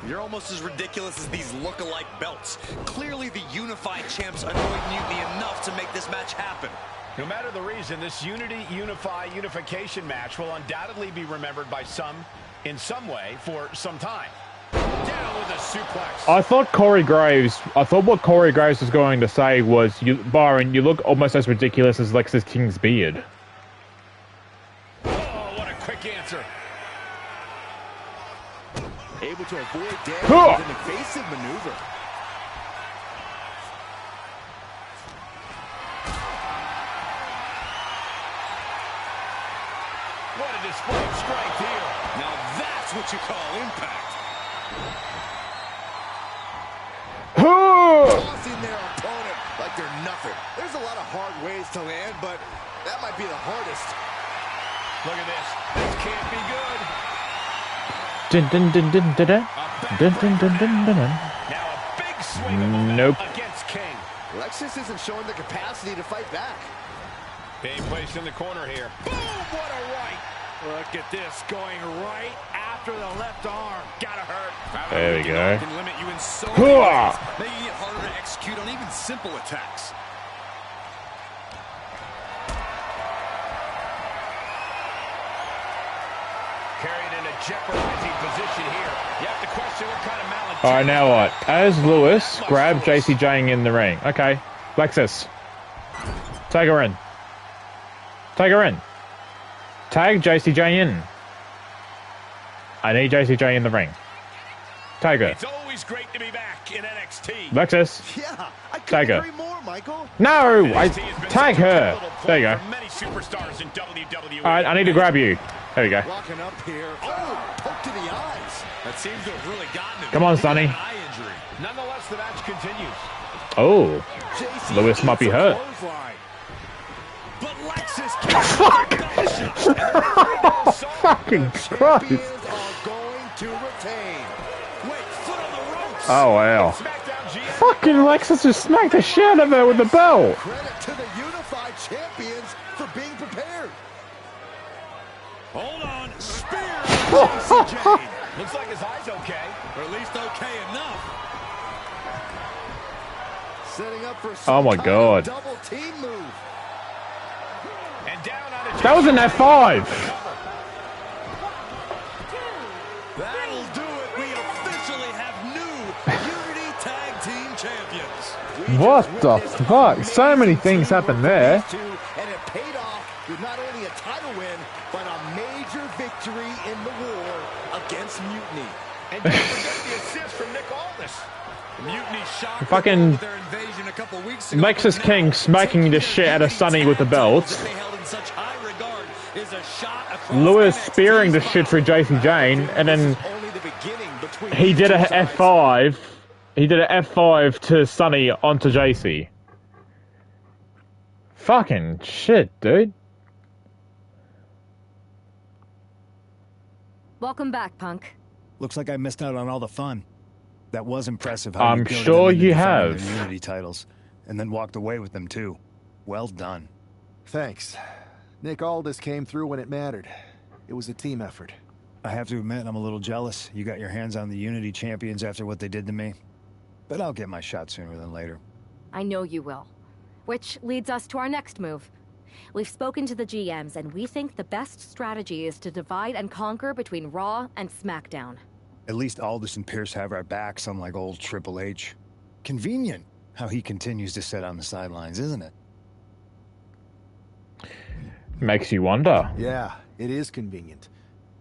You're almost as ridiculous as these look-alike belts. Clearly, the Unified Champs annoyed Mutiny enough to make this match happen. No matter the reason, this Unification match will undoubtedly be remembered by some, in some way, for some time. Down with a suplex. I thought what Corey Graves was going to say was, Byron, you look almost as ridiculous as Lexus King's beard. Oh, what a quick answer. Able to avoid damage with an evasive maneuver. What a display of strength here. Now that's what you call impact. Tossing their opponent like they're nothing. There's a lot of hard ways to land, but that might be the hardest. Look at this. This can't be good. Dun, dun, dun, dun, dun, dun. Dun, dun, dun, dun, dun, dun. Now a big swing of momentum Nope. against King. Lexus isn't showing the capacity to fight back. Being placed in the corner here. Boom! What a right. Look at this, going right after the left arm. Gotta hurt. There we go. Can limit you in so many ways, making it harder to execute on even simple attacks. Carried in a jeopardizing position here. You have to question what kind of maladjustment. All right, now what? As Lewis, grab JC Jane in the ring. Okay, Lexus, tag her in. Tag her in. Tag JC Jane in. I need JC Jane in the ring. Tag her. It's always great to be back in NXT. Lexus. Yeah, I Tag her. couldn't agree more, Michael. No, I tag her. There you go. Many superstars in WWE. All right, I need to grab you. There you go. Walking up here. Oh, poke to the eyes. That seems to have really gotten him. Come on, Sonny. An eye injury. Nonetheless, the match continues. Oh, Lewis might be hurt. But Lexus Fucking Christ. Are going to retain. Wait, foot on the ropes. Oh, wow. Fucking Lexus just smacked the shit out of her with the belt. Credit to the unified champions for being prepared. Hold on. Spear. JC Jane. Looks like his eye's okay. Or at least okay enough. Setting up for Oh my God. double team move. And down on That was an F5. That'll do it. We officially have new Unity Tag Team Champions. What the fuck? So many things happened there. And it paid off with not only a title win, but a major victory in the war against Mutiny. And don't forget the assist from Nick Aldis. Mutiny shocked Fucking with their invasion a couple weeks ago. Lexus King smacking the shit out of Sonny with the belt. That they held in such high regard is a shot across Lewis NXT. spearing the shit through JC Jane, and then Only the beginning between he did a these two sides. F5. He did a F5 to Sonny onto JC. Fucking shit, dude. Welcome back, Punk. Looks like I missed out on all the fun. That was impressive. How I'm you goaded sure them into you defending have. their Unity titles, and then walked away with them too. Well done. Thanks. Nick Aldis came through when it mattered. It was a team effort. I have to admit, I'm a little jealous. You got your hands on the Unity champions after what they did to me. But I'll get my shot sooner than later. I know you will. Which leads us to our next move. We've spoken to the GMs, and we think the best strategy is to divide and conquer between Raw and SmackDown. At least Aldis and Pierce have our backs, unlike old Triple H. Convenient how he continues to sit on the sidelines, isn't it? Makes you wonder. Yeah, it is convenient.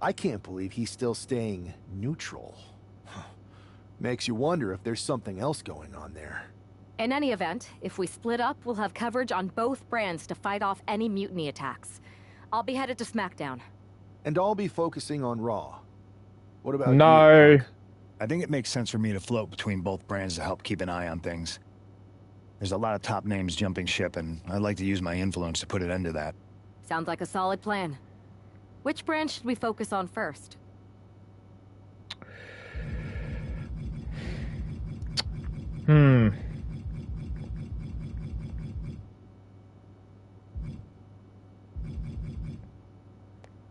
I can't believe he's still staying neutral. Makes you wonder if there's something else going on there. In any event, if we split up, we'll have coverage on both brands to fight off any mutiny attacks. I'll be headed to SmackDown. And I'll be focusing on Raw. What about No. you? I think it makes sense for me to float between both brands to help keep an eye on things. There's a lot of top names jumping ship, and I'd like to use my influence to put an end to that. Sounds like a solid plan. Which brand should we focus on first?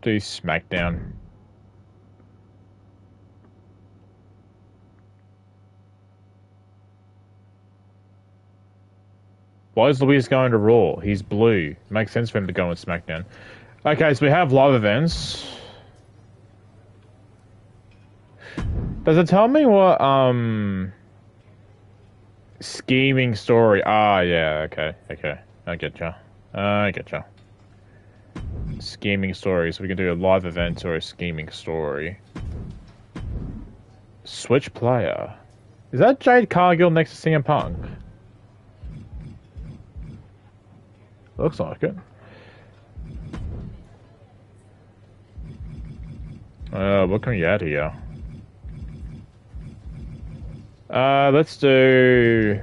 Do SmackDown. Why is Luis going to Raw? He's blue. Makes sense for him to go on SmackDown. Okay, so we have live events. Does it tell me what, scheming story? Ah, yeah, okay. I getcha. Scheming story. So we can do a live event or a scheming story. Switch player. Is that Jade Cargill next to CM Punk? Looks like it. What can we add here? Let's do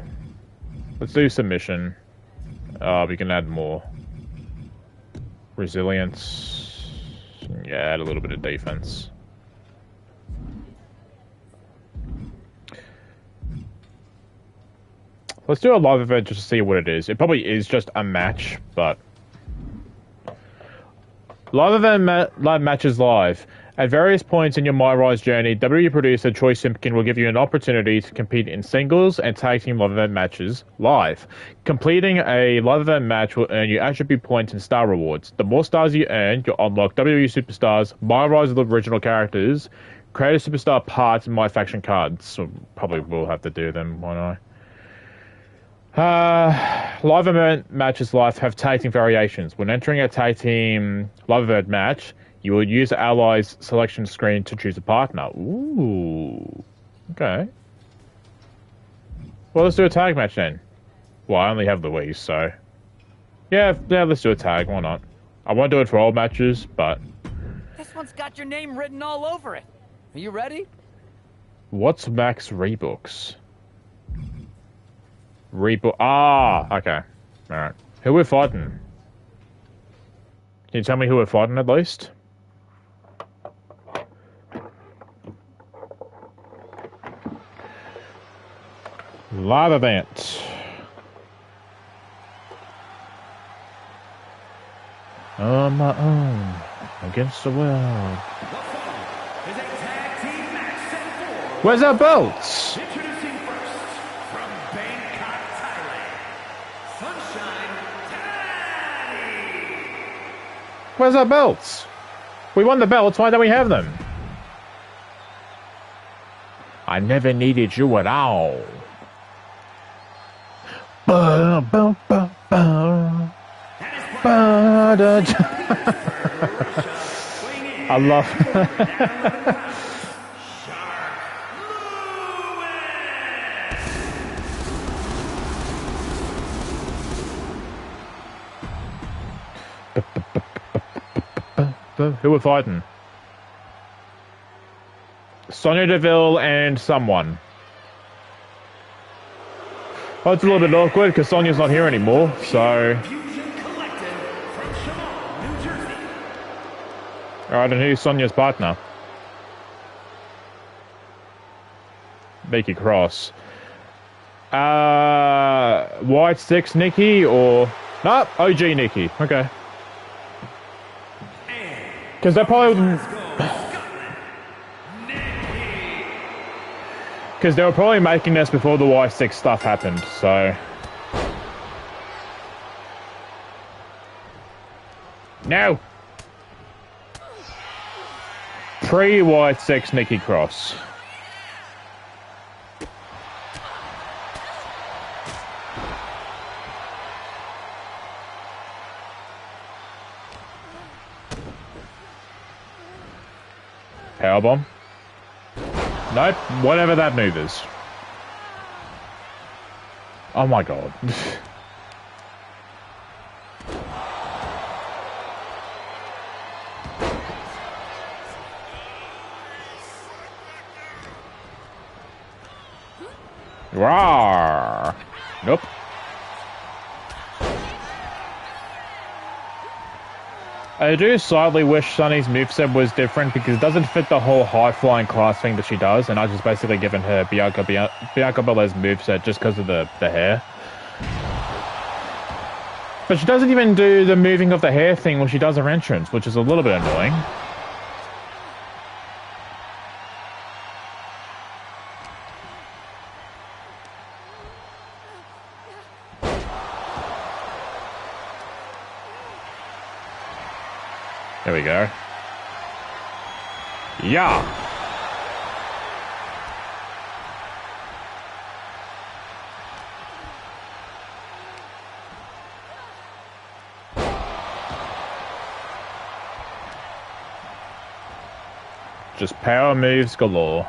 Let's do submission. We can add more. Resilience. Yeah, add a little bit of defense. Let's do a live event just to see what it is. It probably is just a match, but... Live event live matches live. At various points in your MyRise journey, WWE producer Troy Simpkin will give you an opportunity to compete in singles and tag team live event matches live. Completing a live event match will earn you attribute points and star rewards. The more stars you earn, you'll unlock WWE superstars, MyRise of the original characters, create a superstar parts, and My Faction cards. So probably will have to do them, why not? Live event matches live have tag team variations. When entering a tag team live event match, you will use the Allies selection screen to choose a partner. Ooh. Okay. Well, let's do a tag match then. Well, I only have Louise, so... Yeah, let's do a tag. Why not? I won't do it for all matches, but... This one's got your name written all over it. Are you ready? What's Max Rebooks? Ah, okay. Alright. Who we're fighting? Can you tell me who we're fighting at least? Live event. On my own. Against the world. Where's our belts? Where's our belts? We won the belts, why don't we have them? I never needed you at all. I love... Who we're fighting? Sonya Deville and someone. Oh, it's a little bit awkward because Sonya's not here anymore, so... Alright, and who's Sonya's partner? Nikki Cross. White Six Nikki or... Nope, OG Nikki. Okay. Because they probably... Because they were probably making this before the Y6 stuff happened, so... No! Pre-Y6 Nikki Cross. Powerbomb. Nope, whatever that move is. Oh my god. Rawr. Nope. I do slightly wish Sunny's moveset was different because it doesn't fit the whole high-flying class thing that she does, and I just basically given her Bianca Belair's moveset just because of the hair. But she doesn't even do the moving of the hair thing when she does her entrance, which is a little bit annoying. There we go. Yeah. Just power moves galore.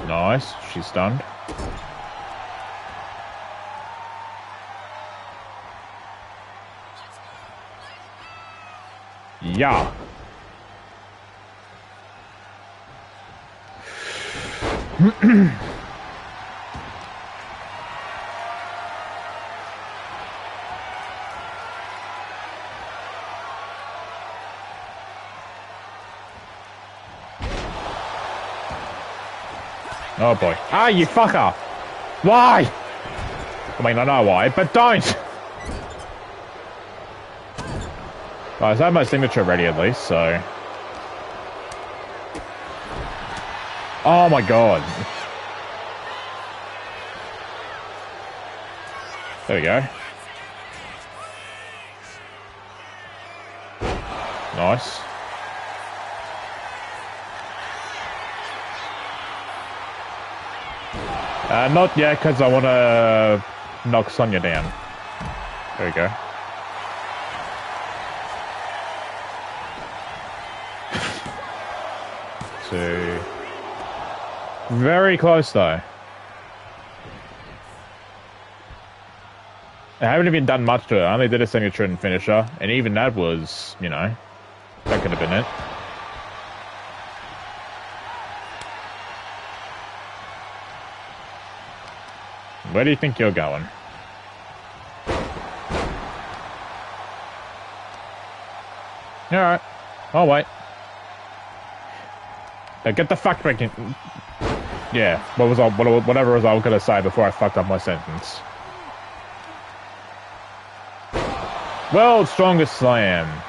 Nice. She's stunned. Yeah. Oh boy. Ah, you fucker! Why? I mean, I know why, but don't! Right, I have my signature ready at least, so... Oh my god. There we go. Nice. Not yet, because I want to knock Sonya down. There we go. Two. Very close, though. I haven't even done much to it. I only did a signature and finisher, and even that was, you know, that could have been it. Where do you think you're going? Alright. I'll wait. Now get the fuck back in. Yeah, whatever was I was gonna say before I fucked up my sentence. World's strongest slam.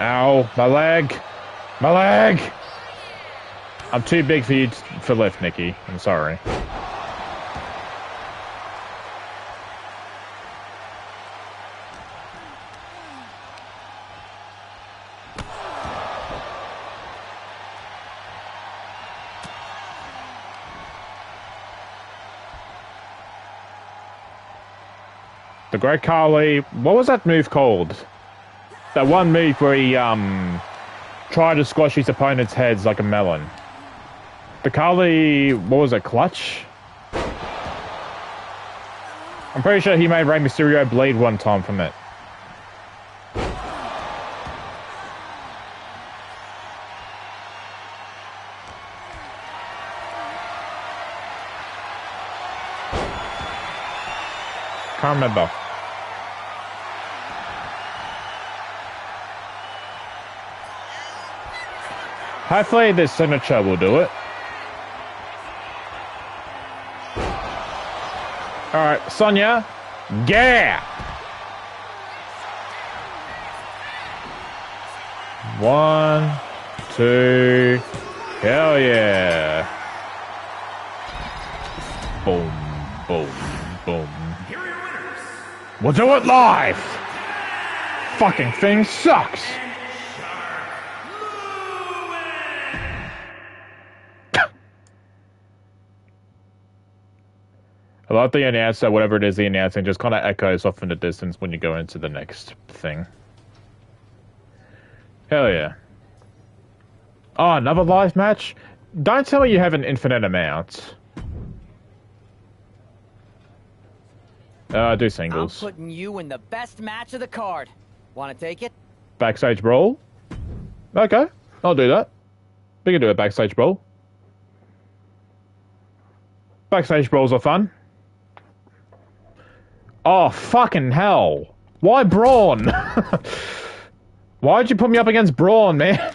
Ow, my leg! My leg! I'm too big for you for lift, Nikki. I'm sorry. The Great Khali, what was that move called? That one move where he tried to squash his opponent's heads like a melon. The Khali, what was it, clutch? I'm pretty sure he made Rey Mysterio bleed one time from it. Can't remember. Hopefully this signature will do it. Alright, Sonya. Yeah! 1, 2, hell yeah. Boom, boom, boom. We'll do it live! Fucking thing sucks! I love the announcer, whatever it is the announcing, just kind of echoes off in the distance when you go into the next thing. Hell yeah. Oh, another live match? Don't tell me you have an infinite amount. Do singles. I'm putting you in the best match of the card. Want to take it? Backstage brawl? Okay, I'll do that. We can do a backstage brawl. Backstage brawls are fun. Oh, fucking hell. Why Braun? Why'd you put me up against Braun, man?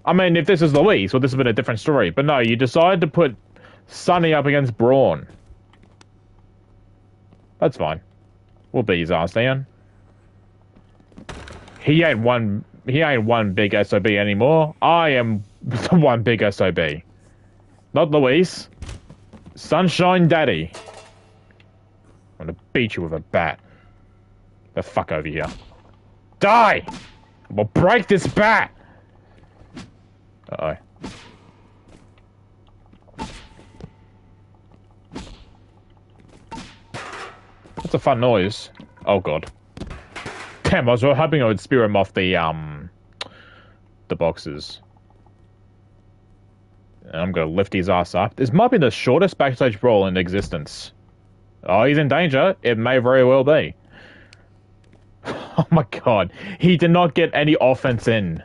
I mean, if this is Luis, well, this would have been a different story. But no, you decided to put Sonny up against Braun. That's fine. We'll beat his ass down. He ain't one big SOB anymore. I am the one big SOB. Not Luis. Sunshine Daddy. I'm gonna beat you with a bat. The fuck over here. Die! We'll break this bat! Uh-oh. That's a fun noise. Oh god. Damn, I was hoping I would spear him off the boxes. And I'm gonna lift his ass up. This might be the shortest backstage brawl in existence. Oh, he's in danger. It may very well be. Oh my god. He did not get any offense in.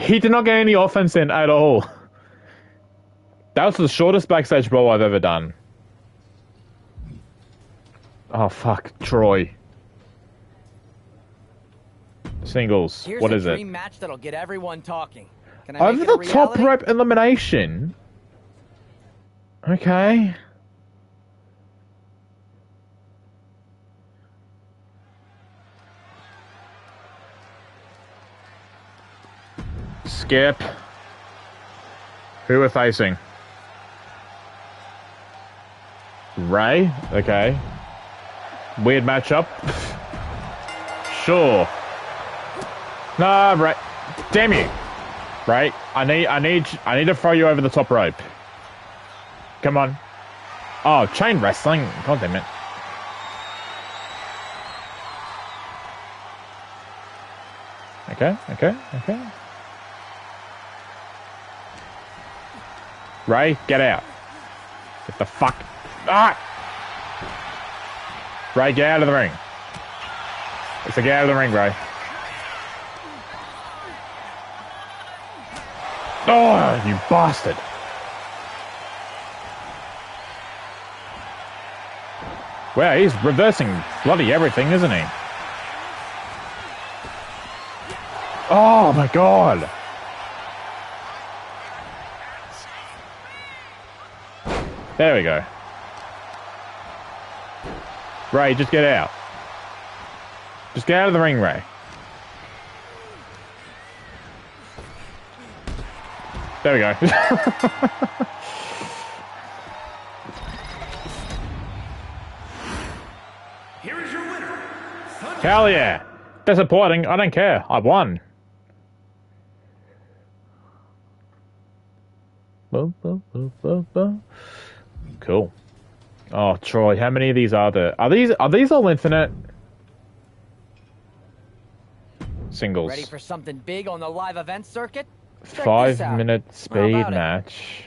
He did not get any offense in at all. That was the shortest backstage brawl I've ever done. Oh, fuck. Troy. Singles. Here's what is a it? dream match that'll get everyone talking. Can I Over make it a the top reality? rope elimination? Okay. Skip. Who we're facing? Ray? Okay. Weird matchup. Sure. No, Ray. Damn you. Ray, I need to throw you over the top rope. Come on. Oh, chain wrestling. God damn it. Okay. Ray, get out. Get the fuck... Ah! Ray, get out of the ring. It's a get out of the ring, Ray. Oh, you bastard. Wow, he's reversing bloody everything, isn't he? Oh, my God. There we go. Ray, just get out. Just get out of the ring, Ray. There we go. Here is your winner. Hell yeah. Disappointing. I don't care. I won. Cool. Oh, Troy, how many of these are there? Are these all infinite? Singles. Ready for something big on the live event circuit? Check 5-minute speed How about it? match.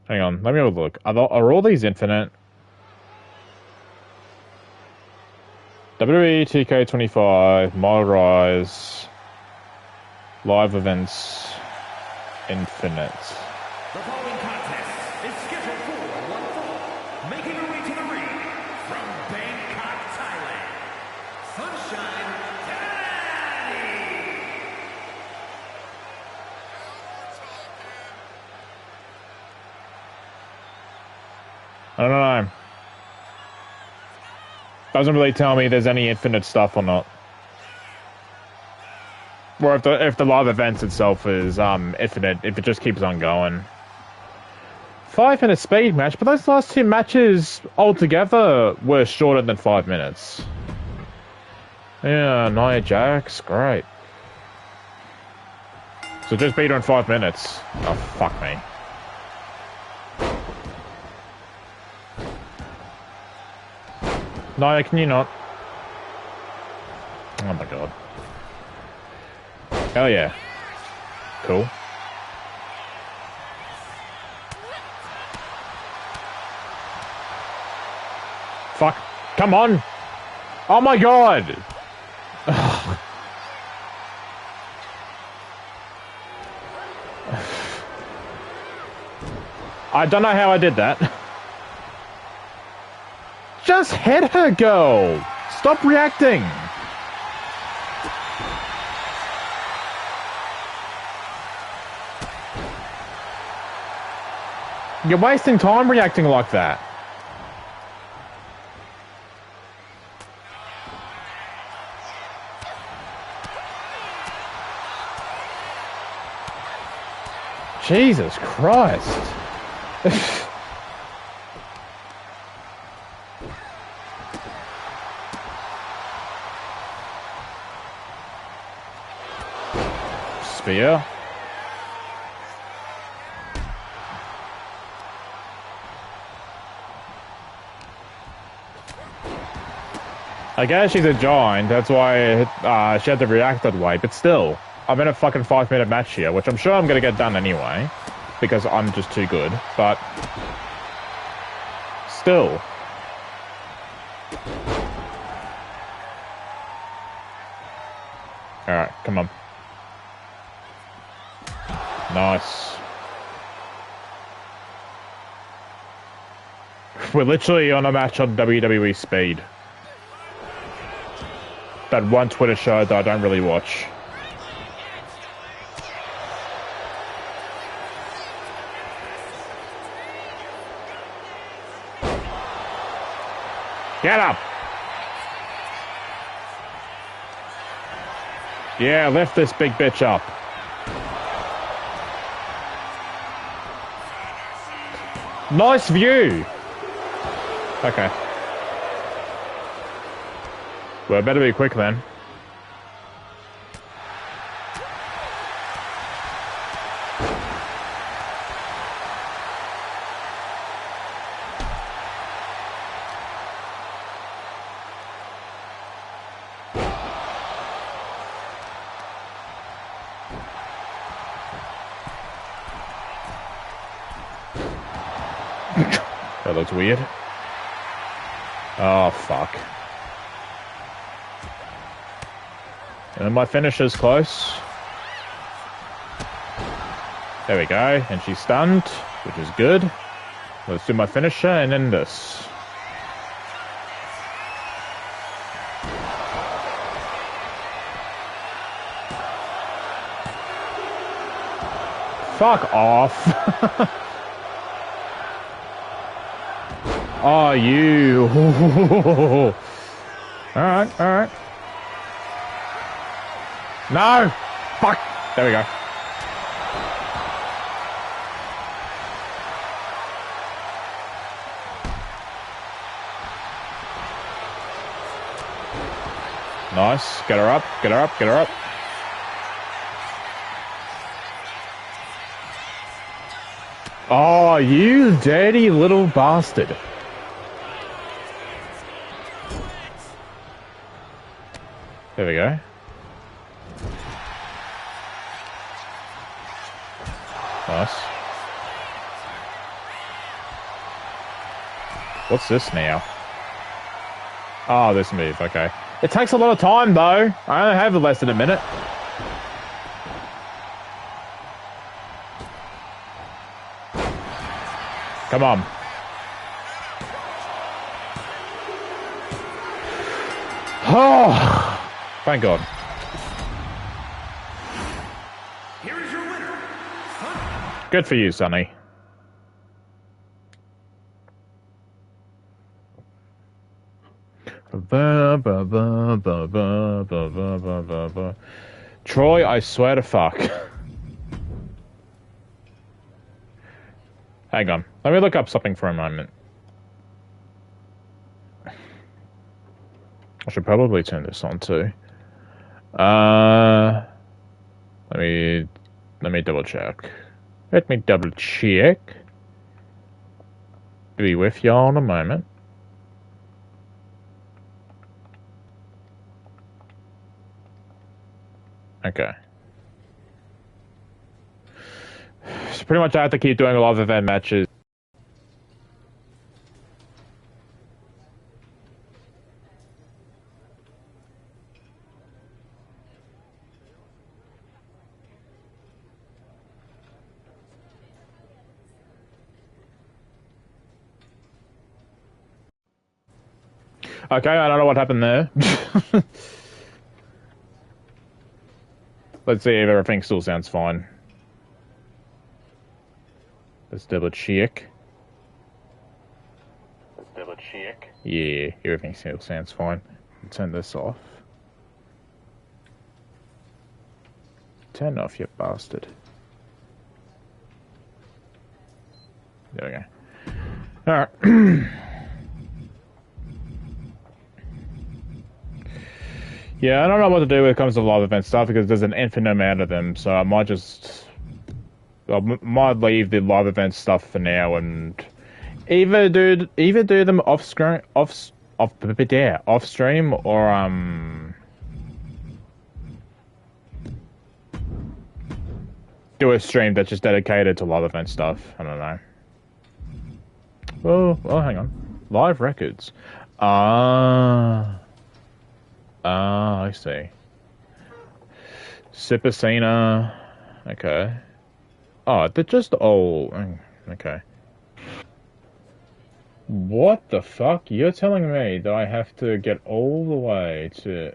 Hang on, let me have a look. Are all these infinite? WWE 2K25, MyRise, live events, infinite. The following contest is scheduled for one fall. Making her way to the ring from Bangkok, Thailand, Sunshine Daddy. I don't know. Doesn't really tell me there's any infinite stuff or not. Or if the live events itself is infinite, if it just keeps on going. 5-minute speed match, but those last two matches altogether were shorter than 5 minutes. Yeah, Nia Jax, great. So just beat her in 5 minutes. Oh, fuck me. Nia, can you not? Oh my god. Hell yeah. Cool. Fuck. Come on. Oh my god. I don't know how I did that. Just hit her, girl. Stop reacting. You're wasting time reacting like that. Jesus Christ. Spear. I guess she's a giant, that's why she had to react that way, but still, I'm in a fucking 5-minute match here, which I'm sure I'm gonna get done anyway, because I'm just too good, but still. Alright, come on. Nice. We're literally on a match on WWE speed. That one Twitter show that I don't really watch. Get up! Yeah, lift this big bitch up. Nice view! Okay. Well, better be quick then. That looks weird. Oh, fuck. And my finish is close. There we go. And she's stunned, which is good. Let's do my finisher and then this. Fuck off. Oh, you. Alright, alright. No! Fuck! There we go. Nice. Get her up, get her up, get her up. Oh, you dirty little bastard. There we go. Nice. What's this now? Oh, this move, okay. It takes a lot of time, though. I only have less than a minute. Come on. Oh! Thank God. Here is your winner, Sonny. Good for you, Sonny. Troy, I swear to fuck. Hang on. Let me look up something for a moment. I should probably turn this on too. Let me double check. Let me double check. Be with y'all in a moment. Okay. So pretty much I have to keep doing a lot of event matches. Okay, I don't know what happened there. Let's see if everything still sounds fine. Let's double check. Yeah, everything still sounds fine. Turn this off. Turn off, you bastard. There we go. Alright. Yeah, I don't know what to do when it comes to live event stuff because there's an infinite amount of them, so I might just... I might leave the live event stuff for now and either do them off stream or do a stream that's just dedicated to live event stuff. I don't know. Well, hang on. Live records. I see. Super Cena. Okay. Oh, they're just all... Okay. What the fuck? You're telling me that I have to get all the way to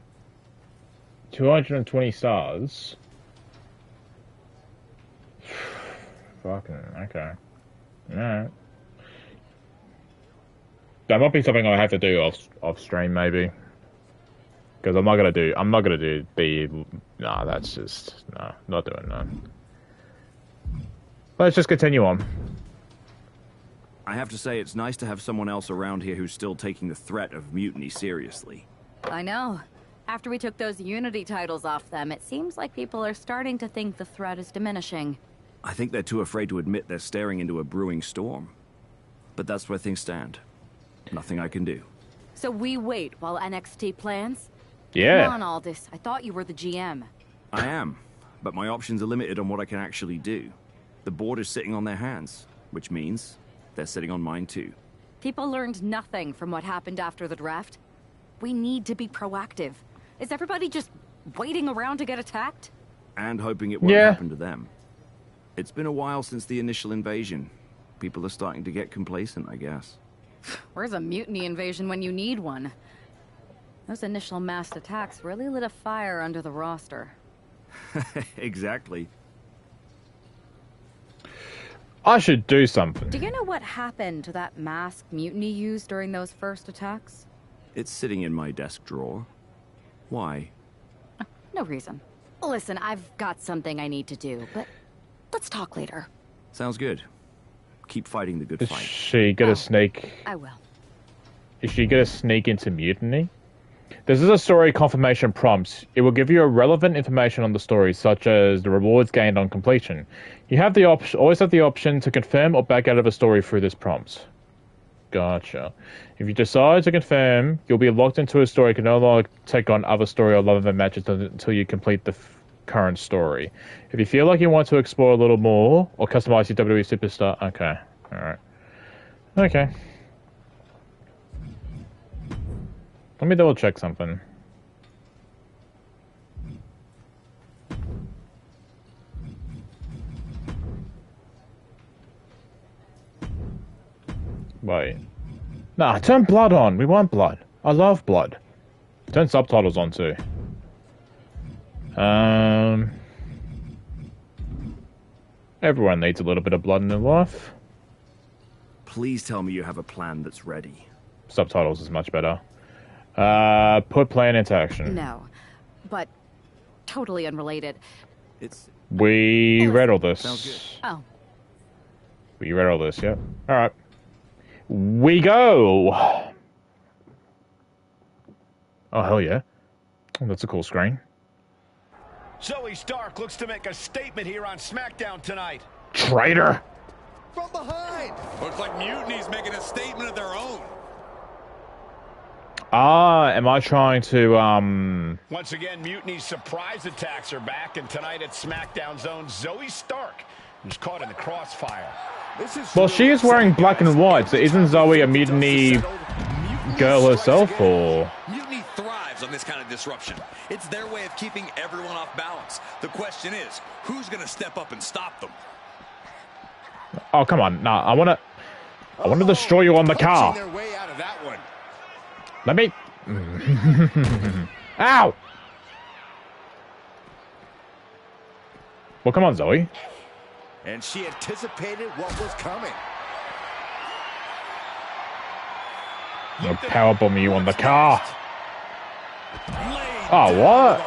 220 stars? Fucking... Okay. Alright. That might be something I have to do off stream, maybe. Because I'm not gonna do the... Nah, that's just... Nah, not doing that. Let's just continue on. I have to say, it's nice to have someone else around here who's still taking the threat of mutiny seriously. I know. After we took those Unity titles off them, it seems like people are starting to think the threat is diminishing. I think they're too afraid to admit they're staring into a brewing storm. But that's where things stand. Nothing I can do. So we wait while NXT plans? Yeah. Come on, Aldous. I thought you were the GM. I am, but my options are limited on what I can actually do. The board is sitting on their hands, which means they're sitting on mine too. People learned nothing from what happened after the draft. We need to be proactive. Is everybody just waiting around to get attacked? And hoping it won't happen to them. It's been a while since the initial invasion. People are starting to get complacent, I guess. Where's a mutiny invasion when you need one? Those initial mass attacks really lit a fire under the roster. Exactly. I should do something. Do you know what happened to that masked mutiny used during those first attacks? It's sitting in my desk drawer. Why? No reason. Listen, I've got something I need to do, but let's talk later. Sounds good. Keep fighting the good fight. Is she gonna sneak? I will. Is she gonna sneak into mutiny? This is a story confirmation prompt. It will give you relevant information on the story, such as the rewards gained on completion. You have the always have the option to confirm or back out of a story through this prompt. Gotcha. If you decide to confirm, you'll be locked into a story. You can no longer take on other story or love event matches until you complete the current story. If you feel like you want to explore a little more or customize your WWE superstar, okay, all right, okay. Let me double check something. Wait. Nah, turn blood on. We want blood. I love blood. Turn subtitles on too. Everyone needs a little bit of blood in their life. Please tell me you have a plan that's ready. Subtitles is much better. Put plan into action. No, but totally unrelated. We read all this. Sounds good. Oh. We read all this, yep. Alright. We go! Oh, hell yeah. Oh, that's a cool screen. Zoe Stark looks to make a statement here on SmackDown tonight. Traitor! From behind! Looks like Mutiny's making a statement of their own. Am I trying to, Once again, Mutiny's surprise attacks are back, and tonight at SmackDown's own Zoe Stark, who's caught in the crossfire. Well, she is wearing black and white, so isn't Zoe a mutiny girl herself, or...? Mutiny thrives on this kind of disruption. It's their way of keeping everyone off balance. The question is, who's going to step up and stop them? Oh, come on. Nah, I want to destroy you on the car. Their way out of that one. Let me... Ow! Well, come on, Zoe. And she anticipated what was coming. I'm gonna powerbomb you on the car. Oh, what?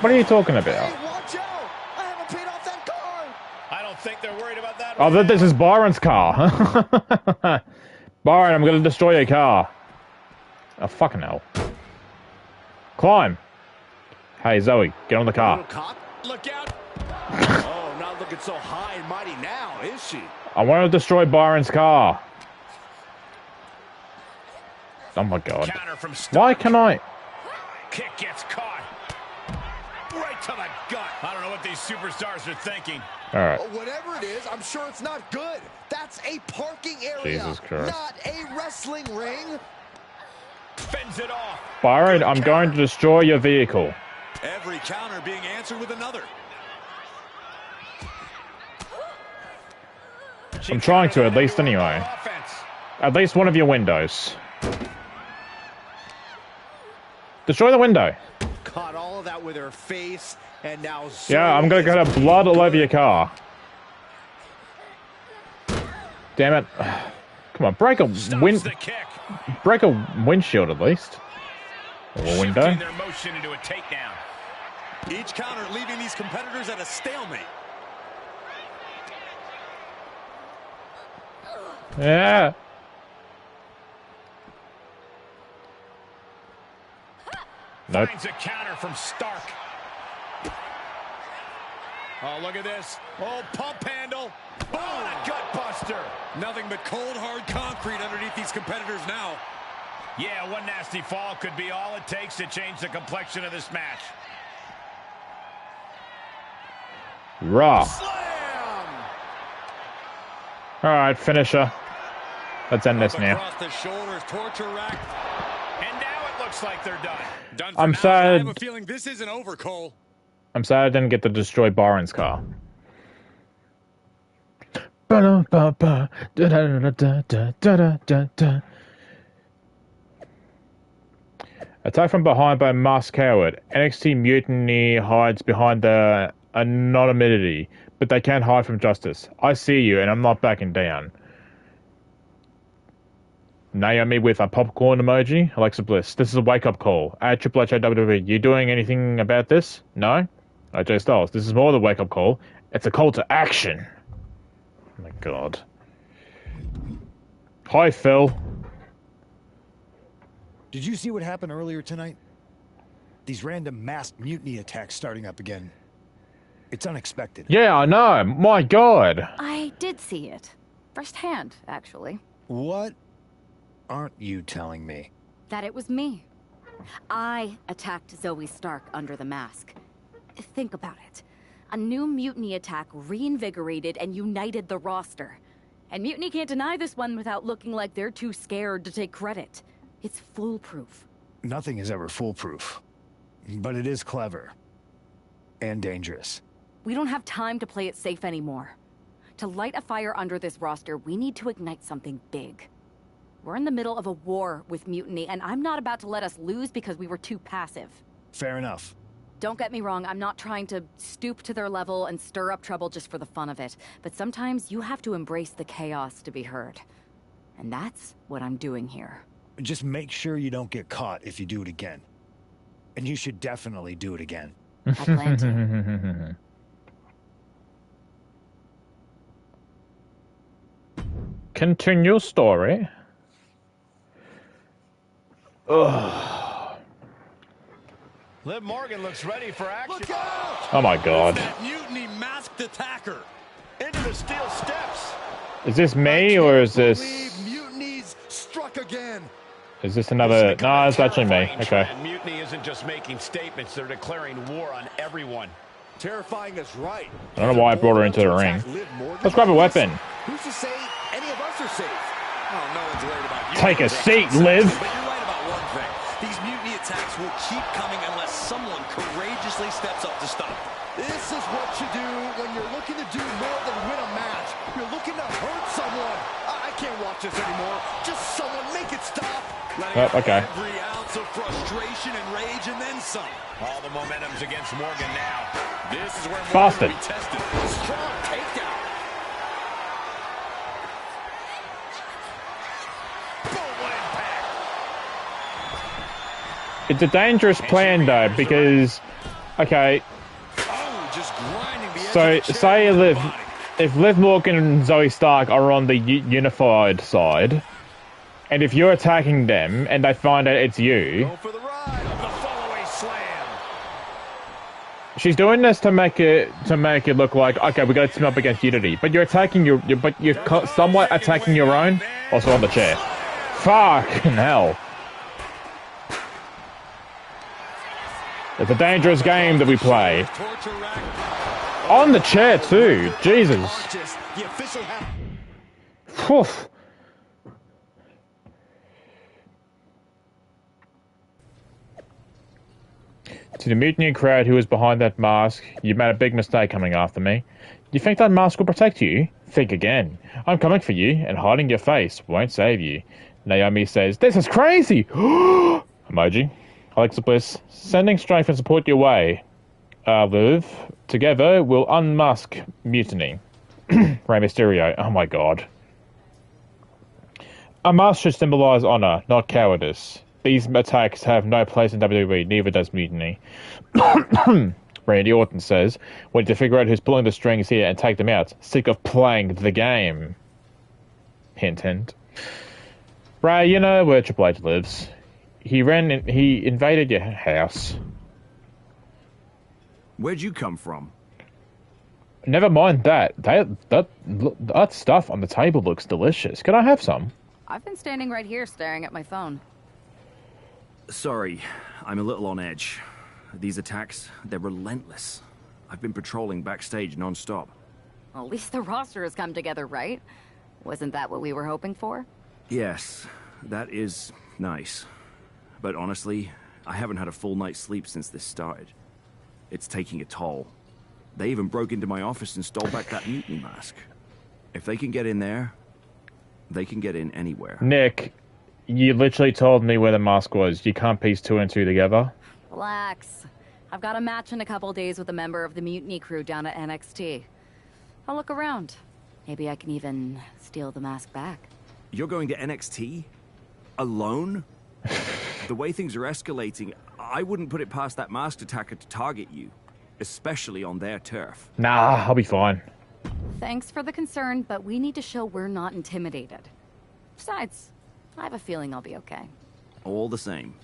What are you talking about? Hey, watch out! I haven't paid off that car! I don't think they're worried about that. Oh, this is Byron's car. Byron, I'm going to destroy your car. Oh, fucking hell. Climb. Hey, Zoe, get on the car. Look out! Oh, not looking so high and mighty now, is she? I want to destroy Byron's car. Oh my god. Why can I... Kick gets caught. Right to the gut. I don't know what these superstars are thinking. Alright. Whatever it is, I'm sure it's not good. That's a parking area, Jesus Christ. not a wrestling ring. Fends it off. Byron, I'm going to destroy your vehicle. Every counter being answered with another. I'm trying to, at least anyway. At least one of your windows. Destroy the window. Caught all of that with her face, and now yeah, I'm gonna get blood all over your car. Damn it. Come on, break a windshield at least. Or a window. Their motion into a takedown. Each counter leaving these competitors at a stalemate. Yeah. Nope. Finds a counter from Stark. Oh, look at this. Oh, pump handle. Oh, and a gut buster. Nothing but cold, hard concrete underneath these competitors now. Yeah, one nasty fall could be all it takes to change the complexion of this match. Raw. Slam! All right, finisher. Let's end this now. Across the shoulders, torture rack. And now it looks like they're done. Done for I'm now. sad. I have a feeling this isn't over, Cole. I'm sad I didn't get to destroy Byron's car. Attack from behind by masked coward. NXT Mutiny hides behind the anonymity, but they can't hide from justice. I see you, and I'm not backing down. Naomi with a popcorn emoji. Alexa Bliss. This is a wake-up call. At Triple H at WWE. You doing anything about this? No? AJ Styles. This is more than a wake-up call. It's a call to action. Oh my god. Hi, Phil. Did you see what happened earlier tonight? These random masked mutiny attacks starting up again. It's unexpected. Yeah, I know. My god. I did see it. Firsthand, actually. What aren't you telling me? That it was me. I attacked Zoe Stark under the mask. Think about it. A new mutiny attack reinvigorated and united the roster. And Mutiny can't deny this one without looking like they're too scared to take credit. It's foolproof. Nothing is ever foolproof. But it is clever. And dangerous. We don't have time to play it safe anymore. To light a fire under this roster, we need to ignite something big. We're in the middle of a war with Mutiny, and I'm not about to let us lose because we were too passive. Fair enough. Don't get me wrong, I'm not trying to stoop to their level and stir up trouble just for the fun of it. But sometimes you have to embrace the chaos to be heard. And that's what I'm doing here. Just make sure you don't get caught if you do it again. And you should definitely do it again. I plan to. Continue story. Ugh. Liv Morgan looks ready for action. Look out! Oh my god. That Mutiny masked attacker. Into the steel steps. Is this me or is this... Mutiny's struck again. Is this another... No, it's actually me. Okay. Mutiny isn't just making statements, they're declaring war on everyone. Terrifying is right. I don't know why I brought her into the ring. Let's grab a weapon. Who's to say any of us are safe? Oh, no one's worried about you. Take a seat, Liv. But you're right about one thing. These mutiny attacks will keep coming unless someone courageously steps up to stop. This is what you do when you're looking to do more than win a match. You're looking to hurt someone. I can't watch this anymore. Just someone make it stop. Oh, okay. Every ounce of frustration and rage and then some. All the momentum's against Morgan now. This is where Morgan Boston. will be tested. Strong takedown. Boom, what impact. It's a dangerous plan though, because... Okay. Oh, just grinding the So, edge of the say chair with the Liv... body. If Liv Morgan and Zoe Stark are on the unified side, and if you're attacking them and they find out it's you, Go for the ride of the follow-away slam. she's doing this to make it look like, okay, we got to team up against Unity, but you're attacking but you're somewhat attacking your own. Also on the chair. Fucking hell! It's a dangerous game that we play. On the chair too. Jesus. Whew. To the mutiny crowd who was behind that mask, you made a big mistake coming after me. You think that mask will protect you? Think again. I'm coming for you, and hiding your face won't save you. Naomi says, "This is crazy!" Emoji. Alexa Bliss, sending strength and support your way. Liv, together we'll unmask mutiny. Rey Mysterio, oh my god. A mask should symbolize honor, not cowardice. These attacks have no place in WWE, neither does mutiny. Randy Orton says, "We need to figure out who's pulling the strings here and take them out. Sick of playing the game." Hint, hint. Ray, you know where Triple H lives. He invaded your house. Where'd you come from? Never mind that. That stuff on the table looks delicious. Can I have some? I've been standing right here staring at my phone. Sorry, I'm a little on edge. These attacks, they're relentless. I've been patrolling backstage non-stop. Well, at least the roster has come together, right? Wasn't that what we were hoping for? Yes, that is nice. But honestly, I haven't had a full night's sleep since this started. It's taking a toll. They even broke into my office and stole back that mutiny mask. If they can get in there, they can get in anywhere. Nick, you literally told me where the mask was. You can't piece two and two together. Relax. I've got a match in a couple days with a member of the mutiny crew down at NXT. I'll look around. Maybe I can even steal the mask back. You're going to NXT? Alone? The way things are escalating, I wouldn't put it past that masked attacker to target you. Especially on their turf. Nah, I'll be fine. Thanks for the concern, but we need to show we're not intimidated. Besides, I have a feeling I'll be okay. All the same,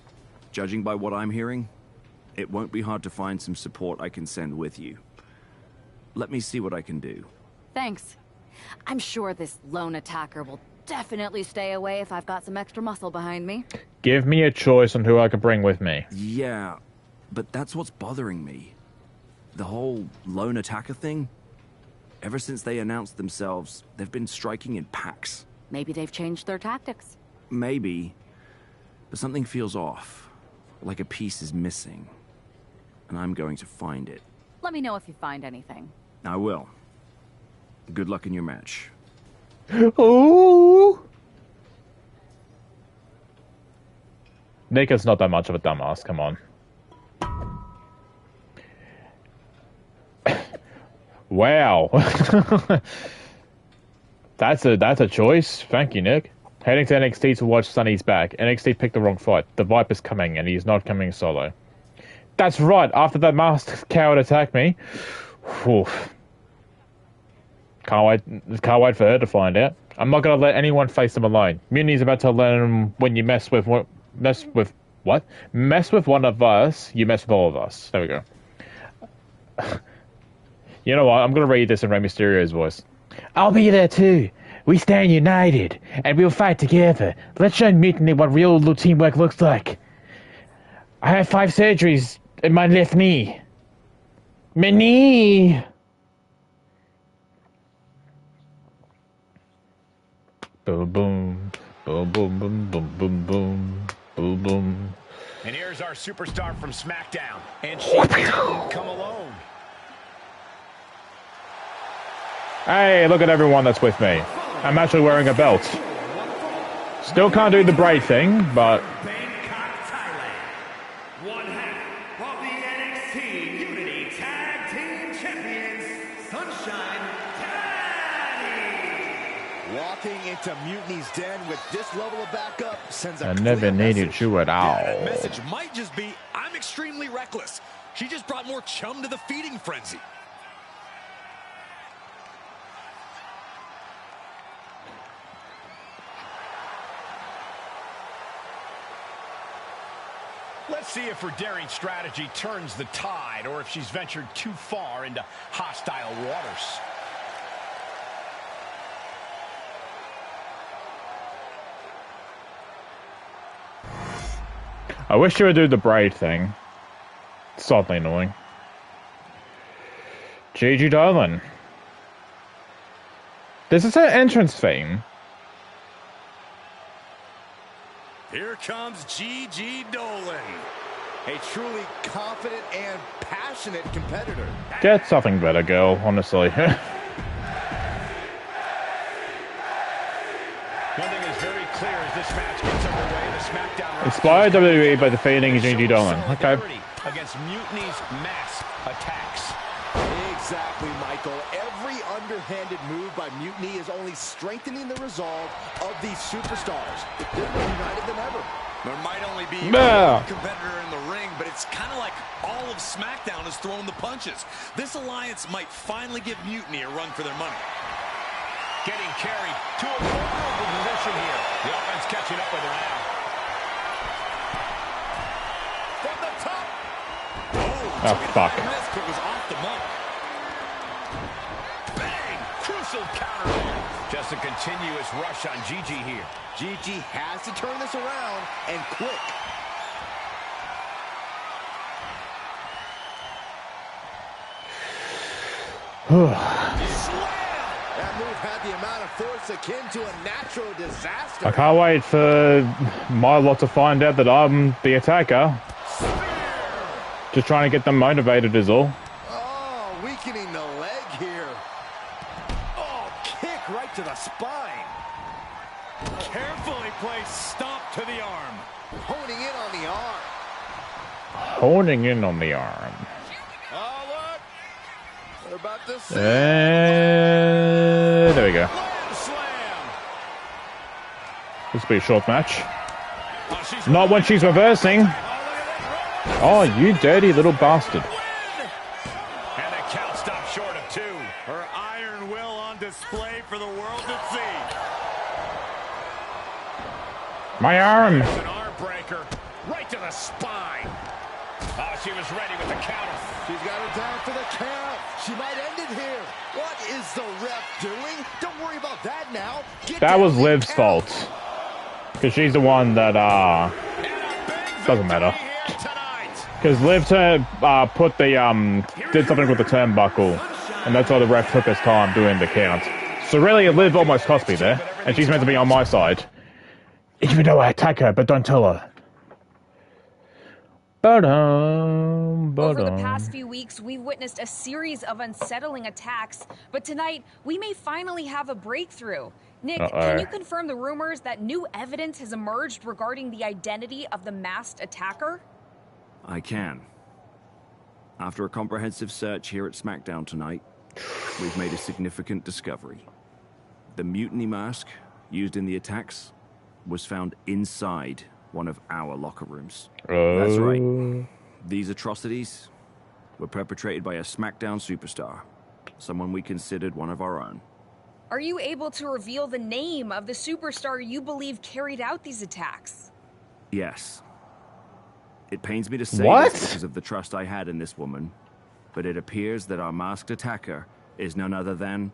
judging by what I'm hearing, it won't be hard to find some support I can send with you. Let me see what I can do. Thanks. I'm sure this lone attacker will definitely stay away if I've got some extra muscle behind me. Give me a choice on who I can bring with me. Yeah, but that's what's bothering me. The whole lone attacker thing? Ever since they announced themselves, they've been striking in packs. Maybe they've changed their tactics. Maybe. But something feels off. Like a piece is missing. And I'm going to find it. Let me know if you find anything. I will. Good luck in your match. Ooh. Nick is not that much of a dumbass, come on. Wow. That's a choice. Thank you, Nick. Heading to NXT to watch Sonny's back. NXT picked the wrong fight. The Viper's coming, and he's not coming solo. That's right. After that masked coward attacked me. Oof. Can't wait for her to find out. I'm not gonna let anyone face them alone. Mutiny's about to learn when you mess with one of us, you mess with all of us. There we go. You know what? I'm gonna read this in Rey Mysterio's voice. I'll be there too. We stand united, and we'll fight together. Let's show Mutiny what real teamwork looks like. I had 5 surgeries in my left knee. My knee! Boom, boom. Boom, boom, boom, boom, boom, boom. Boom, boom. And here's our superstar from SmackDown. And she didn't come alone. Hey, look at everyone that's with me. I'm actually wearing a belt. Still can't do the braid thing, but... Bangkok, Thailand. One half of the NXT Unity Tag Team Champions, Sunshine Teddy. Walking into Mutiny's den with this level of backup sends a I never needed you at all. That message might just be, I'm extremely reckless. She just brought more chum to the feeding frenzy. Let's see if her daring strategy turns the tide or if she's ventured too far into hostile waters. I wish she would do the braid thing. It's oddly annoying. Gigi Dolan. This is her entrance theme. Here comes Gigi Dolan. A truly confident and passionate competitor. Get something better, girl, honestly. One thing is very clear as this match gets underway. The SmackDown Inspired WWE by defeating Unity Dolan. Okay. Against Mutiny's mass attacks. Exactly, Michael. Every underhanded move by Mutiny is only strengthening the resolve of these superstars. They're more united than ever. There might only be one competitor in the ring, but it's kind of like all of SmackDown is throwing the punches. This alliance might finally give Mutiny a run for their money. Getting carried to a vulnerable position here. The offense catching up with her now. From the top. Oh, fuck. It was off the mark. Bang! Crucial counter. Just a continuous rush on Gigi here. Gigi has to turn this around, and quick. That move had the amount of force akin to a natural disaster. I can't wait for my lot to find out that I'm the attacker. Just trying to get them motivated is all. Oh, weakening the leg here. Oh, kick right to the spine. Carefully placed stomp to the arm. Honing in on the arm. Honing in on the arm. Oh, look. They're about to see. There we go. This will be a short match. Not when she's reversing. Oh, you dirty little bastard. And the count stopped short of 2. Her iron will on display for the world to see. My arm. There's an arm breaker right to the spine. Oh, she was ready with the counter. She's got her down for the count. She might end it here. What is the ref doing? Don't worry about that now. That was Liv's fault. Because she's the one that, doesn't matter. Because Liv put the, did something with the turnbuckle. And that's why the ref took his time doing the count. So really, Liv almost cost me there. And she's meant to be on my side. Even though I attack her, but don't tell her. Over the past few weeks, we've witnessed a series of unsettling attacks, but tonight, we may finally have a breakthrough. Nick, can you confirm the rumors that new evidence has emerged regarding the identity of the masked attacker? I can. After a comprehensive search here at SmackDown tonight, we've made a significant discovery. The mutiny mask used in the attacks was found inside one of our locker rooms. That's right. These atrocities were perpetrated by a SmackDown superstar, someone we considered one of our own. Are you able to reveal the name of the superstar you believe carried out these attacks? Yes. It pains me to say this because of the trust I had in this woman, but it appears that our masked attacker is none other than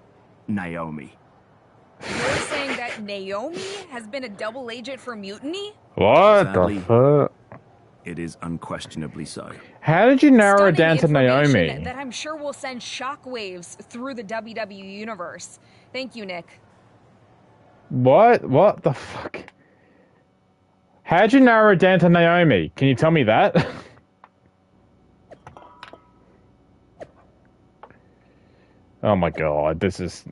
Naomi. You're saying that Naomi has been a double agent for Mutiny? What Sadly, the fuck? It is unquestionably so. How did you narrow it down to Naomi? That I'm sure will send shockwaves through the WWE universe. Thank you, Nick. What? What the fuck? How'd you narrow it down to Naomi? Can you tell me that? Oh my god, this is...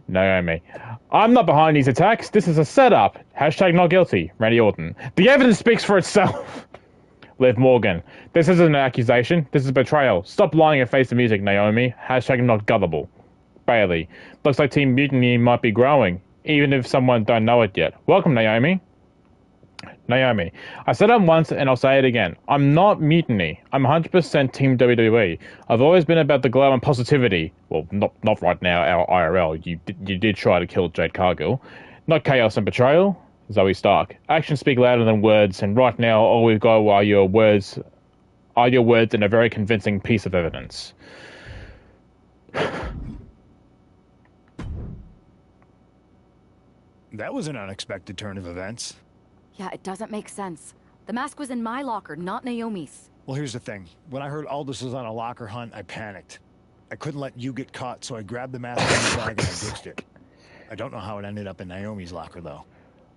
Naomi. I'm not behind these attacks. This is a setup. Hashtag not guilty. Randy Orton. The evidence speaks for itself. Liv Morgan. This isn't an accusation. This is betrayal. Stop lying and face the music, Naomi. Hashtag not gullible. Bailey. Looks like Team Mutiny might be growing, even if someone don't know it yet. Welcome, Naomi. Naomi. I said it once and I'll say it again. I'm not Mutiny. I'm 100% Team WWE. I've always been about the glow and positivity. Well, not right now, our IRL. You did try to kill Jade Cargill. Not chaos and betrayal. Zoe Stark. Actions speak louder than words, and right now all we've got are your words and a very convincing piece of evidence. That was an unexpected turn of events. Yeah, it doesn't make sense. The mask was in my locker, not Naomi's. Well, here's the thing. When I heard Aldous was on a locker hunt, I panicked. I couldn't let you get caught, so I grabbed the mask from the bag and I ditched it. I don't know how it ended up in Naomi's locker, though.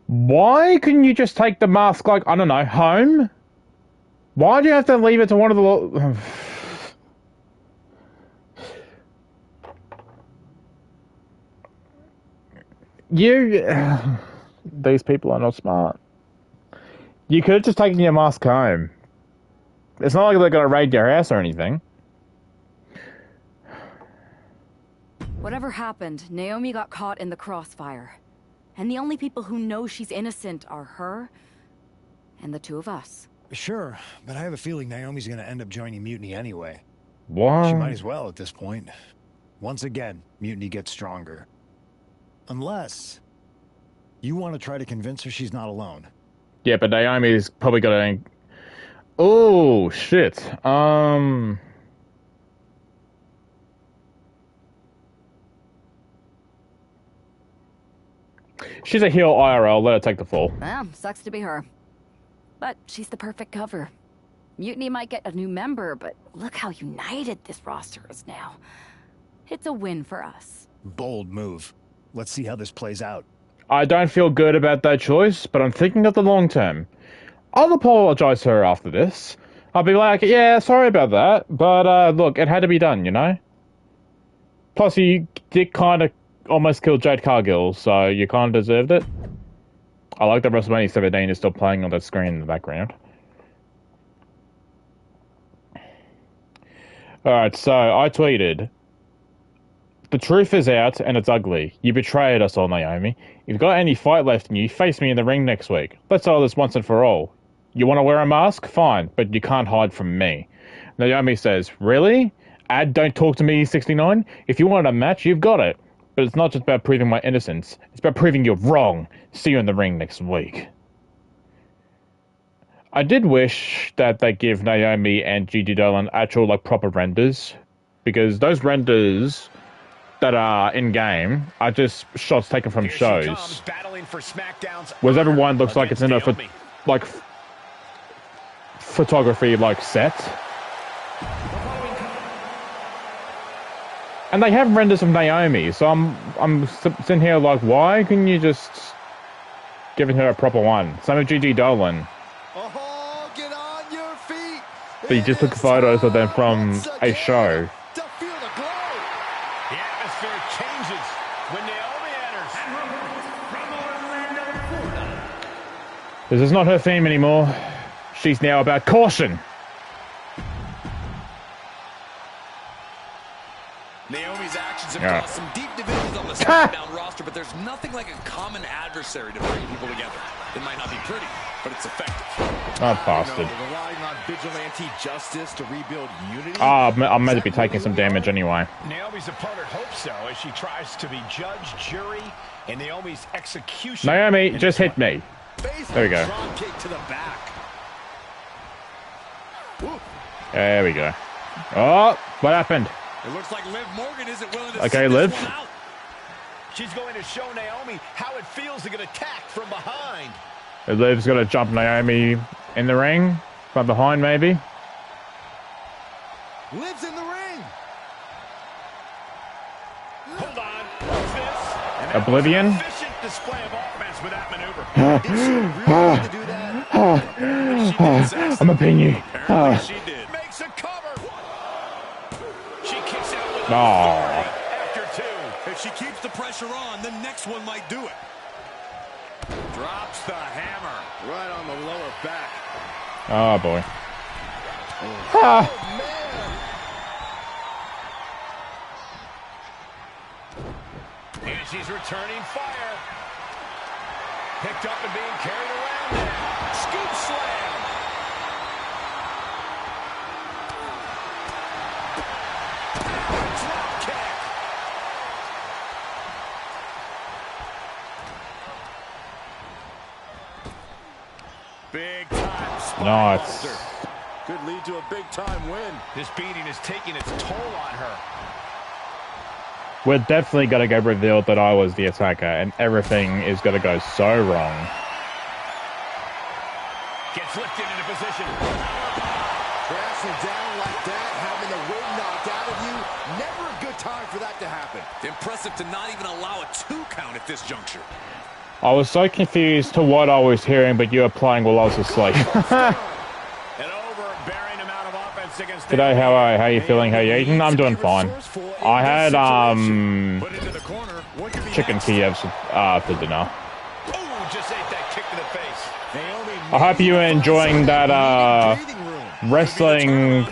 Why couldn't you just take the mask, like, I don't know, home? Why do you have to leave it to one of the... These people are not smart. You could have just taken your mask home. It's not like they're going to raid your house or anything. Whatever happened, Naomi got caught in the crossfire. And the only people who know she's innocent are her and the two of us. Sure, but I have a feeling Naomi's gonna end up joining Mutiny anyway. What? She might as well at this point. Once again, Mutiny gets stronger. Unless you want to try to convince her she's not alone. Yeah, but Naomi's probably got a... Oh, shit. She's a heel IRL. Let her take the fall. Well, sucks to be her. But she's the perfect cover. Mutiny might get a new member, but look how united this roster is now. It's a win for us. Bold move. Let's see how this plays out. I don't feel good about that choice, but I'm thinking of the long term. I'll apologize to her after this. I'll be like, yeah, sorry about that, but look, it had to be done, you know? Plus, you did kind of almost kill Jade Cargill, so you kind of deserved it. I like that WrestleMania 17 is still playing on that screen in the background. Alright, so I tweeted, the truth is out and it's ugly. You betrayed us all, Naomi. If you've got any fight left in you, face me in the ring next week. Let's settle this once and for all. You want to wear a mask? Fine, but you can't hide from me. Naomi says, really? Ad, don't talk to me, 69? If you want a match, you've got it. But it's not just about proving my innocence. It's about proving you're wrong. See you in the ring next week. I did wish that they give Naomi and Gigi Dolan actual, like, proper renders. Because those renders that are in-game are just shots taken from shows. Whereas everyone looks like it's in a, photography, like, set. And they have renders of Naomi, so I'm sitting here like, why couldn't you just giving her a proper one? Same with Gigi Dolan. Oh, get on your feet. But you just took photos of them from a show. The atmosphere changes when Naomi enters. This is not her theme anymore. She's now about caution. Naomi's actions have caused some deep divisions on the SmackDown roster, but there's nothing like a common adversary to bring people together. It might not be pretty, but it's effective. Oh, bastard. Relying on vigilante justice to rebuild unity. Oh, I'm meant to be taking some damage anyway. Naomi's opponent hopes so as she tries to be judge, jury, and Naomi's execution. Naomi, just hit me. There we go. Kick to the back. There we go. Oh, what happened? It looks like Liv Morgan isn't willing to okay, Liv. She's going to show Naomi how it feels to get attacked from behind. Liv's got to jump Naomi in the ring. From behind, maybe. Liv's in the ring. Hold on. What's this? Oblivion. Efficient display of offense with that maneuver. I'm a pingy. She did. Makes a cover. She kicks out with after two. If she keeps the pressure on, the next one might do it. Drops the hammer right on the lower back. Oh boy. Oh, man. And she's returning fire. Picked up and being carried around now. Scoop slam. Drop kick. Big time spot. Nice. Could lead to a big time win. This beating is taking its toll on her. We're definitely going to go reveal that I was the attacker, and everything is going to go so wrong. Gets lifted into position. Crashing down like that, having the wind knocked out of you, never a good time for that to happen. Impressive to not even allow a 2 count at this juncture. I was so confused to what I was hearing, but you were playing while I was asleep. And over Today, how you feeling? How you eating? I'm doing fine. I had chicken Kievs for dinner. I hope you're enjoying that wrestling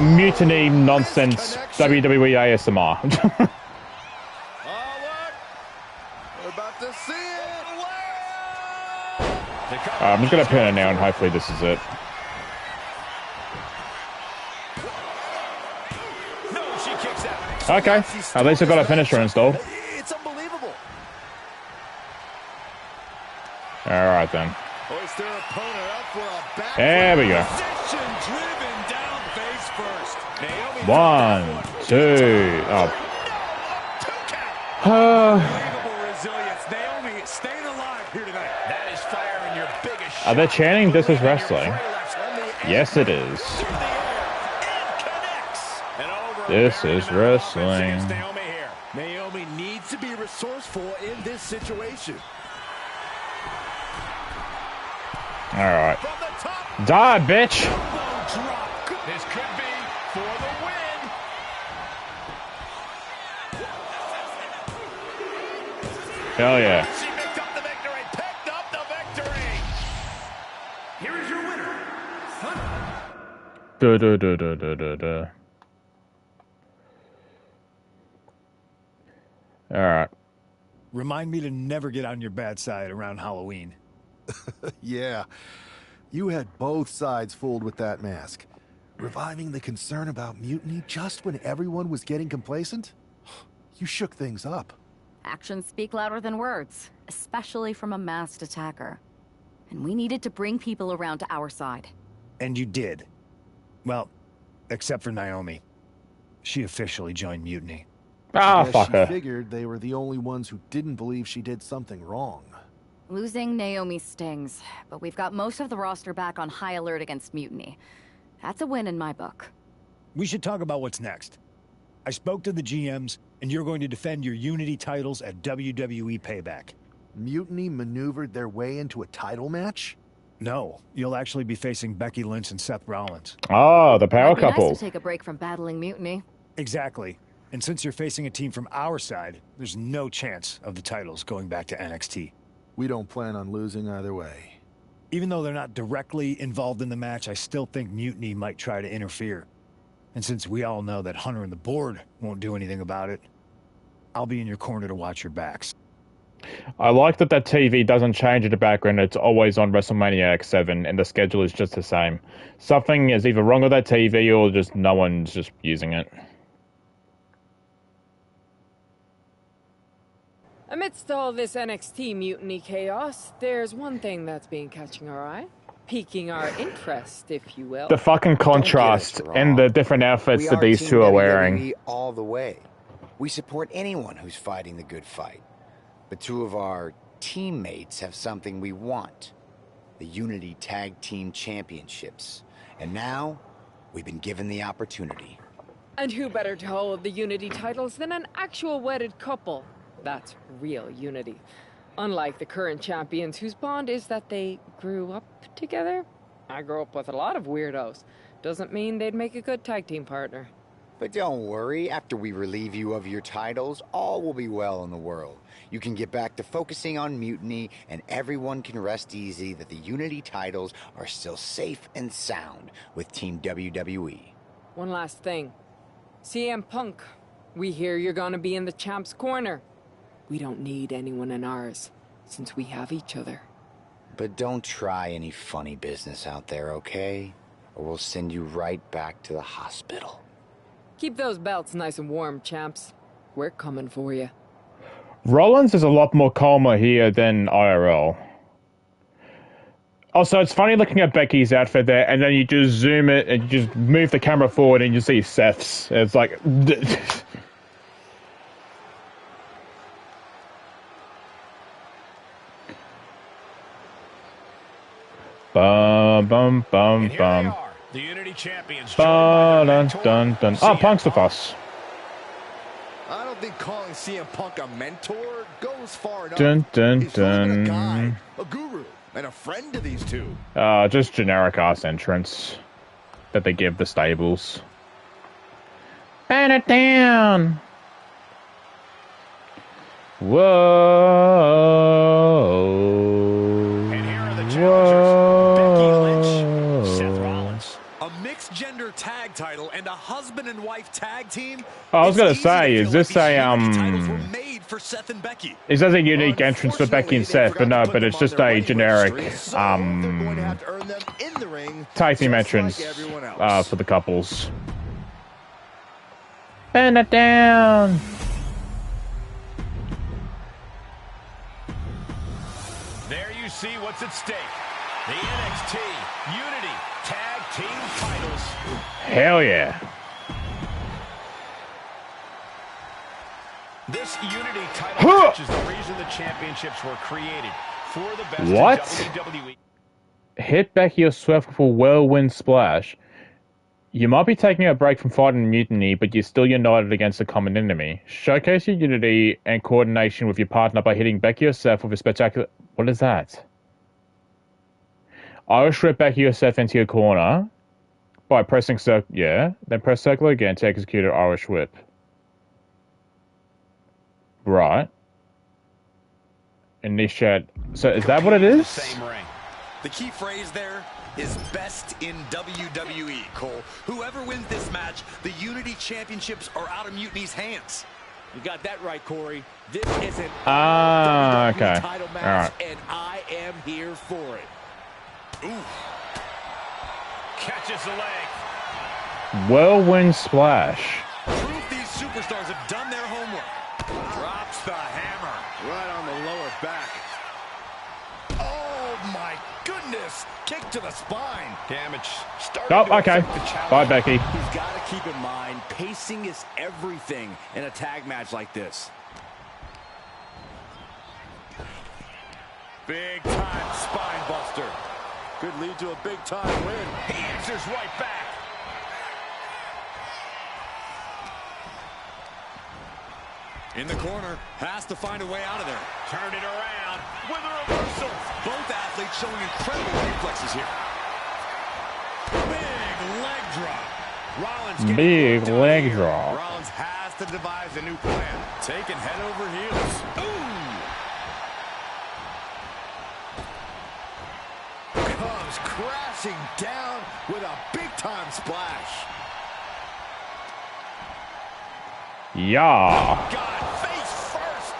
mutiny nonsense WWE ASMR. I'm just gonna pin it now and hopefully this is it. Okay, at least I've got a finisher installed. It's unbelievable. Alright then. There we go. 1, 2. Are they chanting "This is wrestling"? Yes, it is. This is wrestling. Naomi needs to be resourceful in this situation. Alright. Die, bitch! This could be for the win. Hell yeah. She picked up the victory. Picked up the victory. Here is your winner, Da. Alright. Remind me to never get on your bad side around Halloween. Yeah. You had both sides fooled with that mask. Reviving the concern about mutiny just when everyone was getting complacent? You shook things up. Actions speak louder than words, especially from a masked attacker. And we needed to bring people around to our side. And you did. Well, except for Naomi. She officially joined Mutiny. Fuck her. She figured they were the only ones who didn't believe she did something wrong. Losing Naomi stings, but we've got most of the roster back on high alert against mutiny. That's a win in my book. We should talk about what's next. I spoke to the GMs, and you're going to defend your Unity titles at WWE Payback. Mutiny maneuvered their way into a title match? No, you'll actually be facing Becky Lynch and Seth Rollins. Oh, the power couple. Nice to take a break from battling mutiny. Exactly. And since you're facing a team from our side, there's no chance of the titles going back to NXT. We don't plan on losing either way. Even though they're not directly involved in the match, I still think Mutiny might try to interfere. And since we all know that Hunter and the board won't do anything about it, I'll be in your corner to watch your backs. I like that TV doesn't change in the background. It's always on WrestleMania X7 and the schedule is just the same. Something is either wrong with that TV or just no one's just using it. Amidst all this NXT mutiny chaos, there's one thing that's been catching our eye. Piquing our interest, if you will. The fucking contrast and the different outfits that these two are wearing. All the way. We support anyone who's fighting the good fight. But two of our teammates have something we want. The Unity Tag Team Championships. And now, we've been given the opportunity. And who better to hold the Unity titles than an actual wedded couple? That's real unity. Unlike the current champions whose bond is that they grew up together. I grew up with a lot of weirdos. Doesn't mean they'd make a good tag team partner. But don't worry, after we relieve you of your titles, all will be well in the world. You can get back to focusing on Mutiny, and everyone can rest easy that the Unity titles are still safe and sound with Team WWE. One last thing. CM Punk, we hear you're gonna be in the champ's corner. We don't need anyone in ours, since we have each other. But don't try any funny business out there, okay? Or we'll send you right back to the hospital. Keep those belts nice and warm, champs. We're coming for you. Rollins is a lot more calmer here than IRL. Also, it's funny looking at Becky's outfit there, and then you just zoom it, and you just move the camera forward, and you see Seth's. It's like... Bum bum bum bum. The Unity Champions. Dun dun dun. Oh, Punk's the boss. I don't think calling CM Punk a mentor goes far enough. Dun dun He's been a guy, dun. a guru, and a friend to these two. Just generic ass entrance. that they give the stables. Burn it down! Whoa! And here are the challengers: Becky Lynch, Seth Rollins. A mixed gender tag title and a husband and wife tag team. I was gonna say, is this a It says a unique entrance for Becky and Seth, but no, but it's just a generic tag team entrance for the couples. Burn it down. There you see what's at stake. The NXT Unity Tag Team titles. Hell yeah. This Unity title match is the reason the championships were created. For the best What? WWE. Hit Becky or Swerve with a whirlwind splash. You might be taking a break from fighting Mutiny, but you're still united against a common enemy. Showcase your unity and coordination with your partner by hitting Becky or Seth with a spectacular... What is that? Irish whip Becky or Seth into your corner by pressing circle... Yeah. Then press circle again to execute an Irish whip. Right. Initiate... So is that what it is? Same ring. The key phrase there is best in WWE, Cole. Whoever wins this match, the Unity Championships are out of Mutiny's hands. You got that right, Corey. This is an okay. title match, All right. and I am here for it. Ooh. Catches the leg. Whirlwind splash. Proof these superstars have done their homework. Drops the hammer. Right on the lower back. Oh my goodness! Kick to the spine. Damage. Oh, okay. Bye, Becky. He's got to keep in mind, pacing is everything in a tag match like this. Big time spine buster. Could lead to a big time win. He answers right back. In the corner, has to find a way out of there. Turn it around with a reversal. Both athletes showing incredible reflexes here. Big leg drop. Rollins Big leg drop. Rollins has to devise a new plan. Taking head over heels. Ooh. Comes crashing down with a big-time splash. Yeah. God, face first.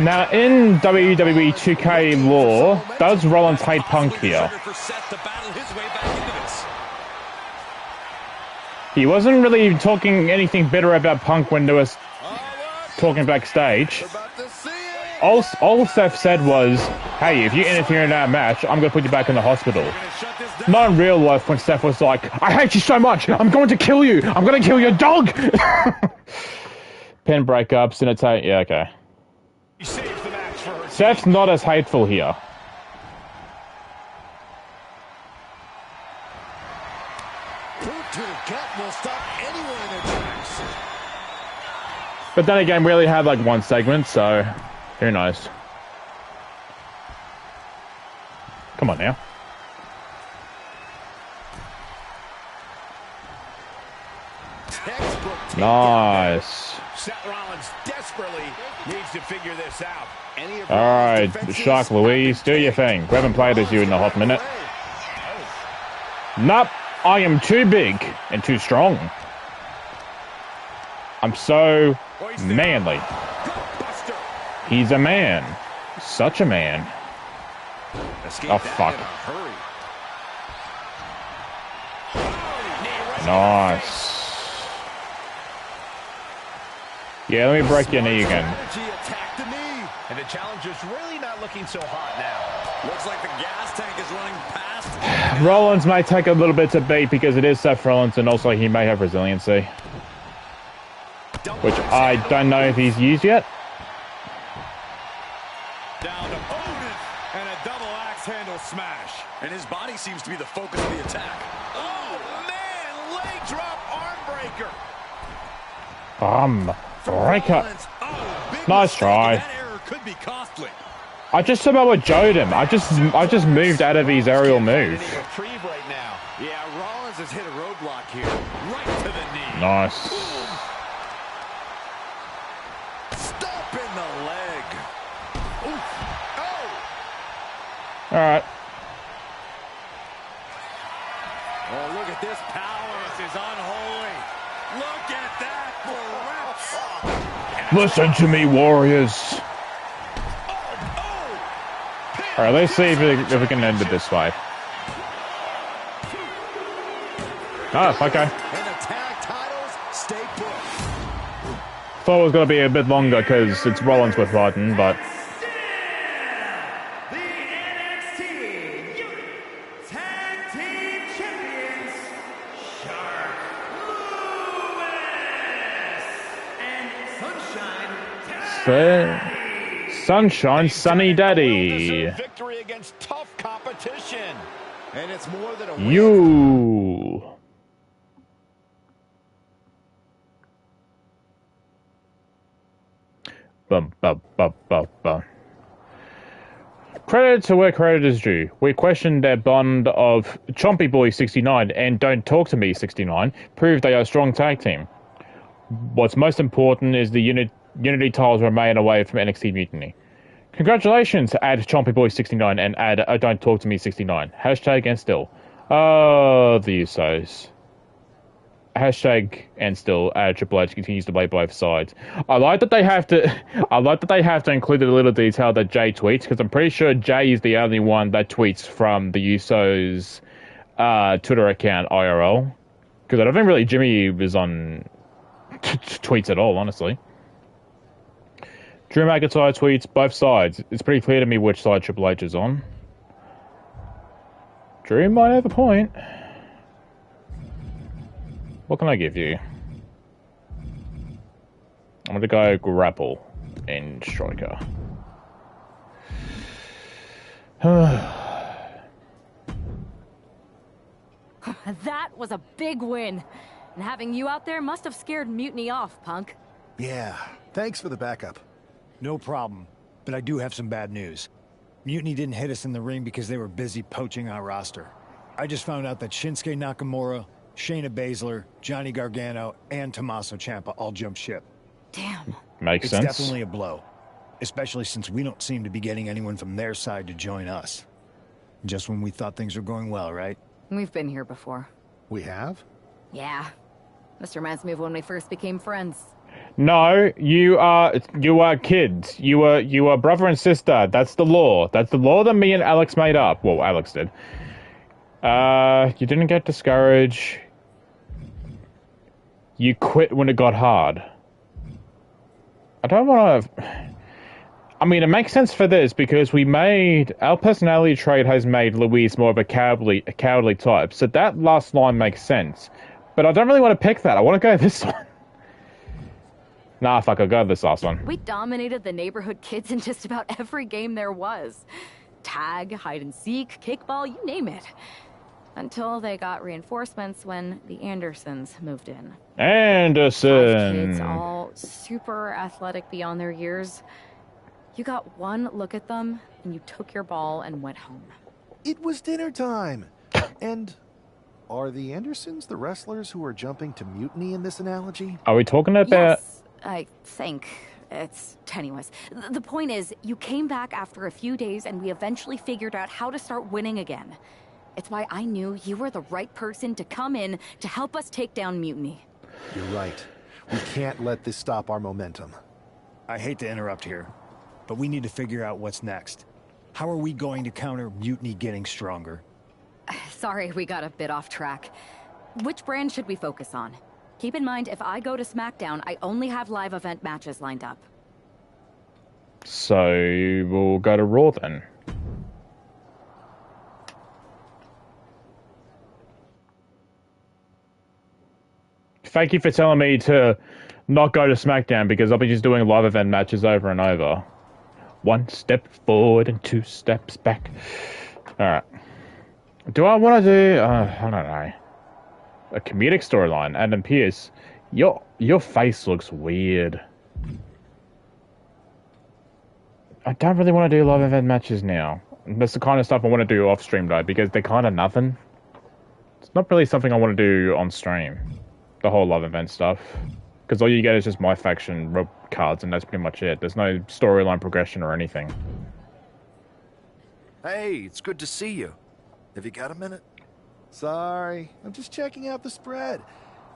Now, in WWE 2K lore, does Rollins hate Punk here? He wasn't really talking anything bitter about Punk when they was talking backstage. All Seth said was, hey, if you interfere in that match, I'm going to put you back in the hospital. Not in real life when Seth was like, I hate you so much, I'm going to kill you, I'm going to kill your dog! Pin breakups and attack, yeah, okay. Seth's not as hateful here. But then again, we only had like one segment, so who knows? Come on now. Nice. Seth Rollins desperately needs to figure this out. Alright, Shark Louise, do your thing. We haven't played as you in a hot minute. Nope, I am too big and too strong. I'm so manly. He's a man. Such a man. Oh, fuck. Nice. Yeah, let me break your knee again. And the challenger's really not looking so hot now. Looks like the gas tank is running past. Rollins may take a little bit to beat because it is Seth Rollins, and also he may have resiliency. Which I don't know if he's used yet. Down to Otis and a double axe handle smash. And his body seems to be the focus of the attack. Oh, man, leg drop arm breaker. Breaker. Nice try. That error could be costly. I just Samoa Joe'd him. I just moved out of his aerial move. Reprieve right now. Yeah, Rollins has hit a roadblock here. Right to the knee. Nice. Stop in the leg. Oof. Oh. All right. Oh, look at this power. This is unholy. Look at that for reps. Listen to me, Warriors. All right, let's see if we can end it this way. Oh, okay. And the tag titles stay put. Thought it was going to be a bit longer because it's Rollins with fighting, but... Sunshine, Sunny Daddy. Victory against tough competition. And it's more than a win. You. Bum, bum, bum, bum, bum. Credit to where credit is due. We questioned their bond of Chompy Boy 69 and Don't Talk to Me 69 proved they are a strong tag team. What's most important is the Unity titles remain away from NXT Mutiny. Congratulations, add Chompy Boy 69 and add Don't Talk to Me 69. Hashtag and still. Oh, the Usos. Hashtag and still add Triple H continues to play both sides. I like that they have to include the little detail that Jay tweets, because I'm pretty sure Jay is the only one that tweets from the Usos Twitter account IRL. Because I don't think really Jimmy was on tweets at all, honestly. Drew McIntyre tweets both sides. It's pretty clear to me which side Triple H is on. Drew might have a point. What can I give you? I'm going to go grapple in Striker. That was a big win. And having you out there must have scared Mutiny off, Punk. Yeah, thanks for the backup. No problem, but I do have some bad news. Mutiny didn't hit us in the ring because they were busy poaching our roster. I just found out that Shinsuke Nakamura, Shayna Baszler, Johnny Gargano, and Tommaso Ciampa all jumped ship. Damn. Makes sense. It's definitely a blow, especially since we don't seem to be getting anyone from their side to join us. Just when we thought things were going well, right? We've been here before. We have? Yeah. Mr. Mansmove when we first became friends. No, you are kids. You are brother and sister. That's the law. That's the law that me and Alex made up. Well, Alex did. You didn't get discouraged. You quit when it got hard. I don't want to... I mean, it makes sense for this because our personality trait has made Louise more of a cowardly type. So that last line makes sense. But I don't really want to pick that. I want to go this one. Nah, fuck, I'll go this last one. We dominated the neighborhood kids in just about every game there was. Tag, hide and seek, kickball, you name it. Until they got reinforcements when the Andersons moved in. Anderson! 5 kids, all super athletic beyond their years. You got one look at them, and you took your ball and went home. It was dinner time. And are the Andersons the wrestlers who are jumping to Mutiny in this analogy? Are we talking about... Yes, I think. It's tenuous. The point is, you came back after a few days, and we eventually figured out how to start winning again. It's why I knew you were the right person to come in to help us take down Mutiny. You're right. We can't let this stop our momentum. I hate to interrupt here, but we need to figure out what's next. How are we going to counter Mutiny getting stronger? Sorry, we got a bit off track. Which brand should we focus on? Keep in mind, if I go to SmackDown, I only have live event matches lined up. So, we'll go to Raw then. Thank you for telling me to not go to SmackDown because I'll be just doing live event matches over and over. 1 step forward and 2 steps back. Alright. Do I want to do... I don't know. A comedic storyline. Adam Pearce. Your face looks weird. I don't really want to do live event matches now. That's the kind of stuff I want to do off stream though, because they're kind of nothing. It's not really something I want to do on stream. The whole live event stuff. Because all you get is just my faction cards, and that's pretty much it. There's no storyline progression or anything. Hey, it's good to see you. Have you got a minute? Sorry, I'm just checking out the spread.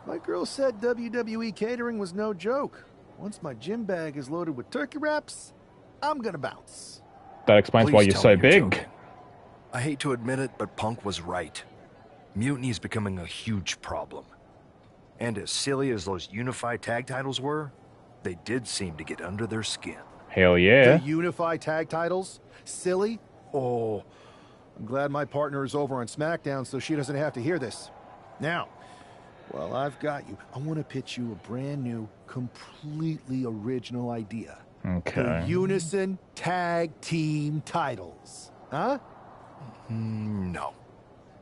My girl said WWE catering was no joke. Once my gym bag is loaded with turkey wraps, I'm gonna bounce. That explains why you're so big. Joking. I hate to admit it, but Punk was right. Mutiny is becoming a huge problem. And as silly as those unified tag titles were, they did seem to get under their skin. Hell yeah. The unified tag titles? Silly? Oh, I'm glad my partner is over on SmackDown so she doesn't have to hear this. Now, while I've got you, I want to pitch you a brand new, completely original idea. Okay. The Unison Tag Team titles. Huh? No.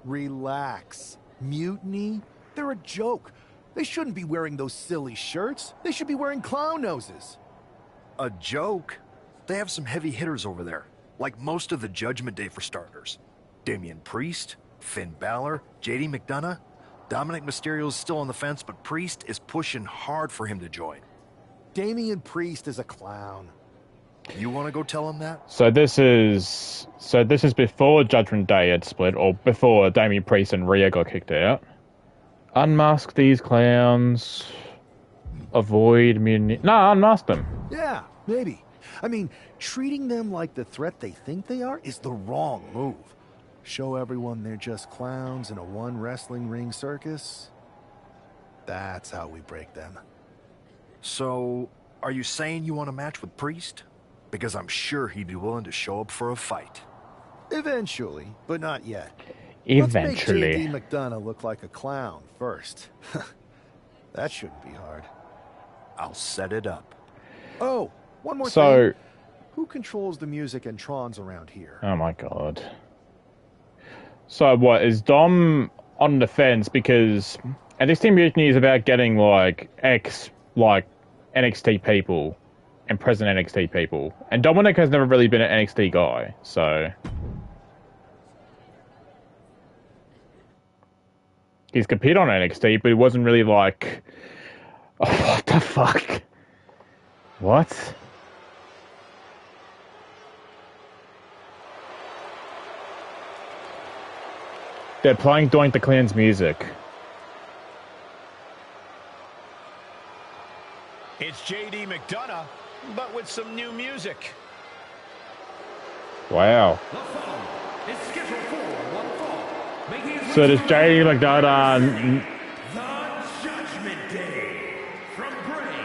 Relax. Mutiny? They're a joke. They shouldn't be wearing those silly shirts. They should be wearing clown noses. A joke? They have some heavy hitters over there. Like most of the Judgment Day for starters. Damian Priest, Finn Balor, JD McDonough. Dominic Mysterio's still on the fence, but Priest is pushing hard for him to join. Damian Priest is a clown. You want to go tell him that? So this is before Judgment Day had split, or before Damian Priest and Rhea got kicked out. Unmask these clowns. Avoid mutiny. No, unmask them. Yeah, maybe. I mean, treating them like the threat they think they are is the wrong move. Show everyone they're just clowns in a one wrestling ring circus. That's how we break them. So, are you saying you want a match with Priest? Because I'm sure he'd be willing to show up for a fight. Eventually, but not yet. Eventually. Let's make JD McDonough look like a clown first. That shouldn't be hard. I'll set it up. Oh, one more So, thing. Who controls the music and Trons around here? oh my god. So what, is Dom on the fence because NXT Mutiny is about getting like NXT people and present NXT people, and Dominic has never really been an NXT guy, so he's competed on NXT, but he wasn't really like, oh, what the fuck? What? They're playing Doink the Clan's music. It's JD McDonough, but with some new music. Wow. So does JD McDonough... The Judgment Day. From Bray,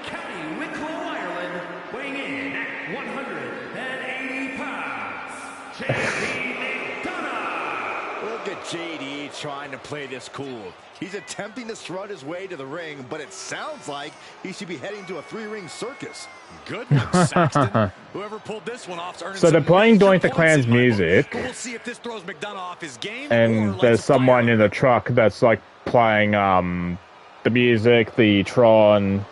County Wicklow, Ireland, weighing in at 180 pounds, JD McDonough. Look at JD trying to play this cool. He's attempting to strut his way to the ring, but it sounds like he should be heading to a three-ring circus. Good one, Saxton. Whoever pulled this one off. So they're playing Doink the Clan's music, We'll see if this throws McDonough off his game. and there's someone in the truck that's like playing the music, the Tron.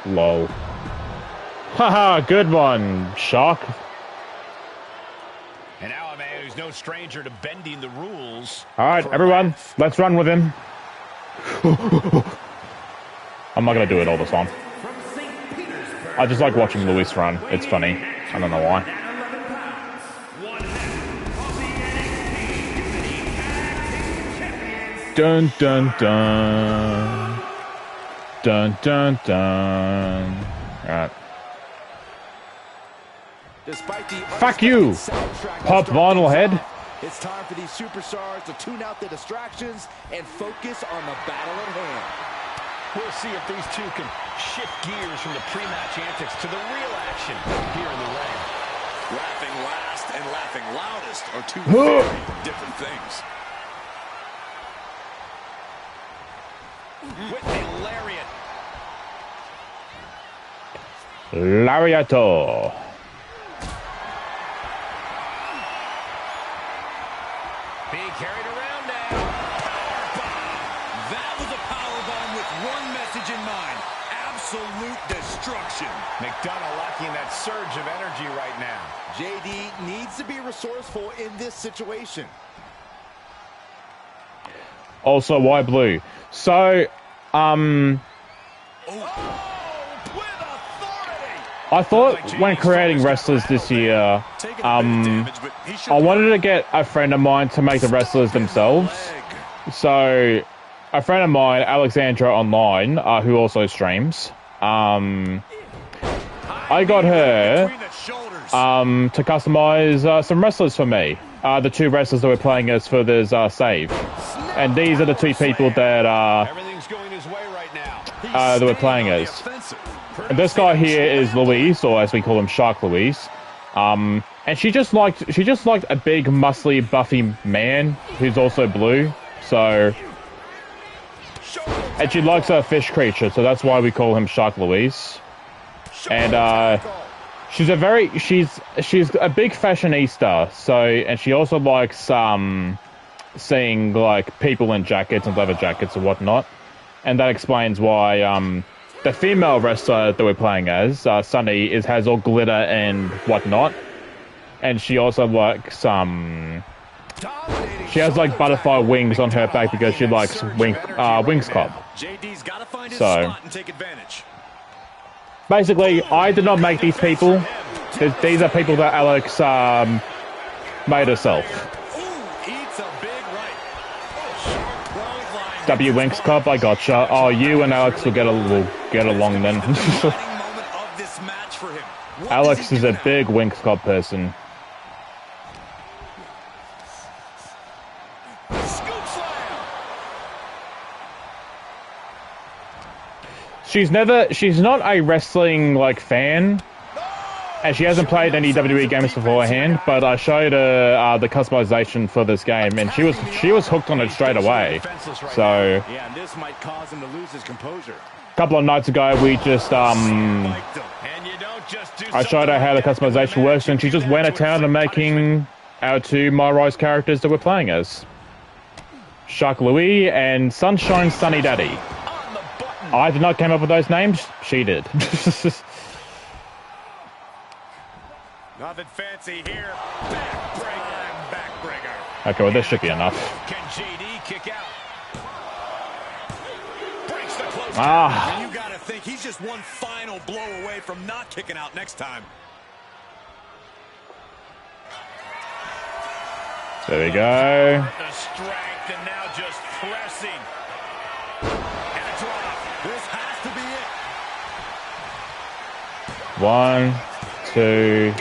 Lol. Haha, good one, Shock. And now a man who's no stranger to bending the rules. Alright, everyone, let's run with him. I'm not gonna do it all the time. I just like watching Luis run. It's funny. I don't know why. Dun dun dun. Dun dun dun. Alright. Fuck you, Pop Vinyl Head. It's time for these superstars to tune out the distractions and focus on the battle at hand. We'll see if these two can shift gears from the pre-match antics to the real action here in the ring. Laughing last and laughing loudest are two very different things. With a lariat. Lariato. Being carried around now. Powerbomb. That was a powerbomb with one message in mind. Absolute destruction. McDonough lacking that surge of energy right now. JD needs to be resourceful in this situation. Also, why blue? So, I thought when creating wrestlers this year, I wanted to get a friend of mine to make the wrestlers themselves. So, a friend of mine, Alexandra Online, who also streams, I got her to customize some wrestlers for me. The two wrestlers that we're playing as for this save. And these are the two people that we're playing as. And this guy here is Luis, or as we call him, Shark Luis. And she just liked a big, muscly, buffy man who's also blue. So, and she likes a fish creature, so that's why we call him Shark Luis. And she's a big fashionista. So, and she also likes seeing like people in jackets and leather jackets and whatnot. And that explains why the female wrestler that we're playing as, Sunny, has all glitter and whatnot. And she also likes she has like butterfly wings on her back because she likes Wings Club. So basically, I did not make these people. These are people that Alex made herself. W Winx Club, I gotcha. Oh, you and Alex will get along then. Alex is a big Winx Club person. She's not a wrestling like fan, and she hasn't played any WWE games beforehand. But I showed her the customization for this game, and she was hooked on it straight away. So, yeah, this might cause him to lose his composure. A couple of nights ago, we just I showed her how the customization works, and she just went to town on making our two MyRise characters that we're playing as, Shark Louie and Sunshine Sunny Daddy. I did not come up with those names. She did. Nothing fancy here. Backbreaker. Okay, well, this should be enough. Can JD kick out? Breaks the close. And you gotta think he's just one final blow away from not kicking out next time. There we go. The strength and now just pressing. And a drop. This has to be it. 1, 2.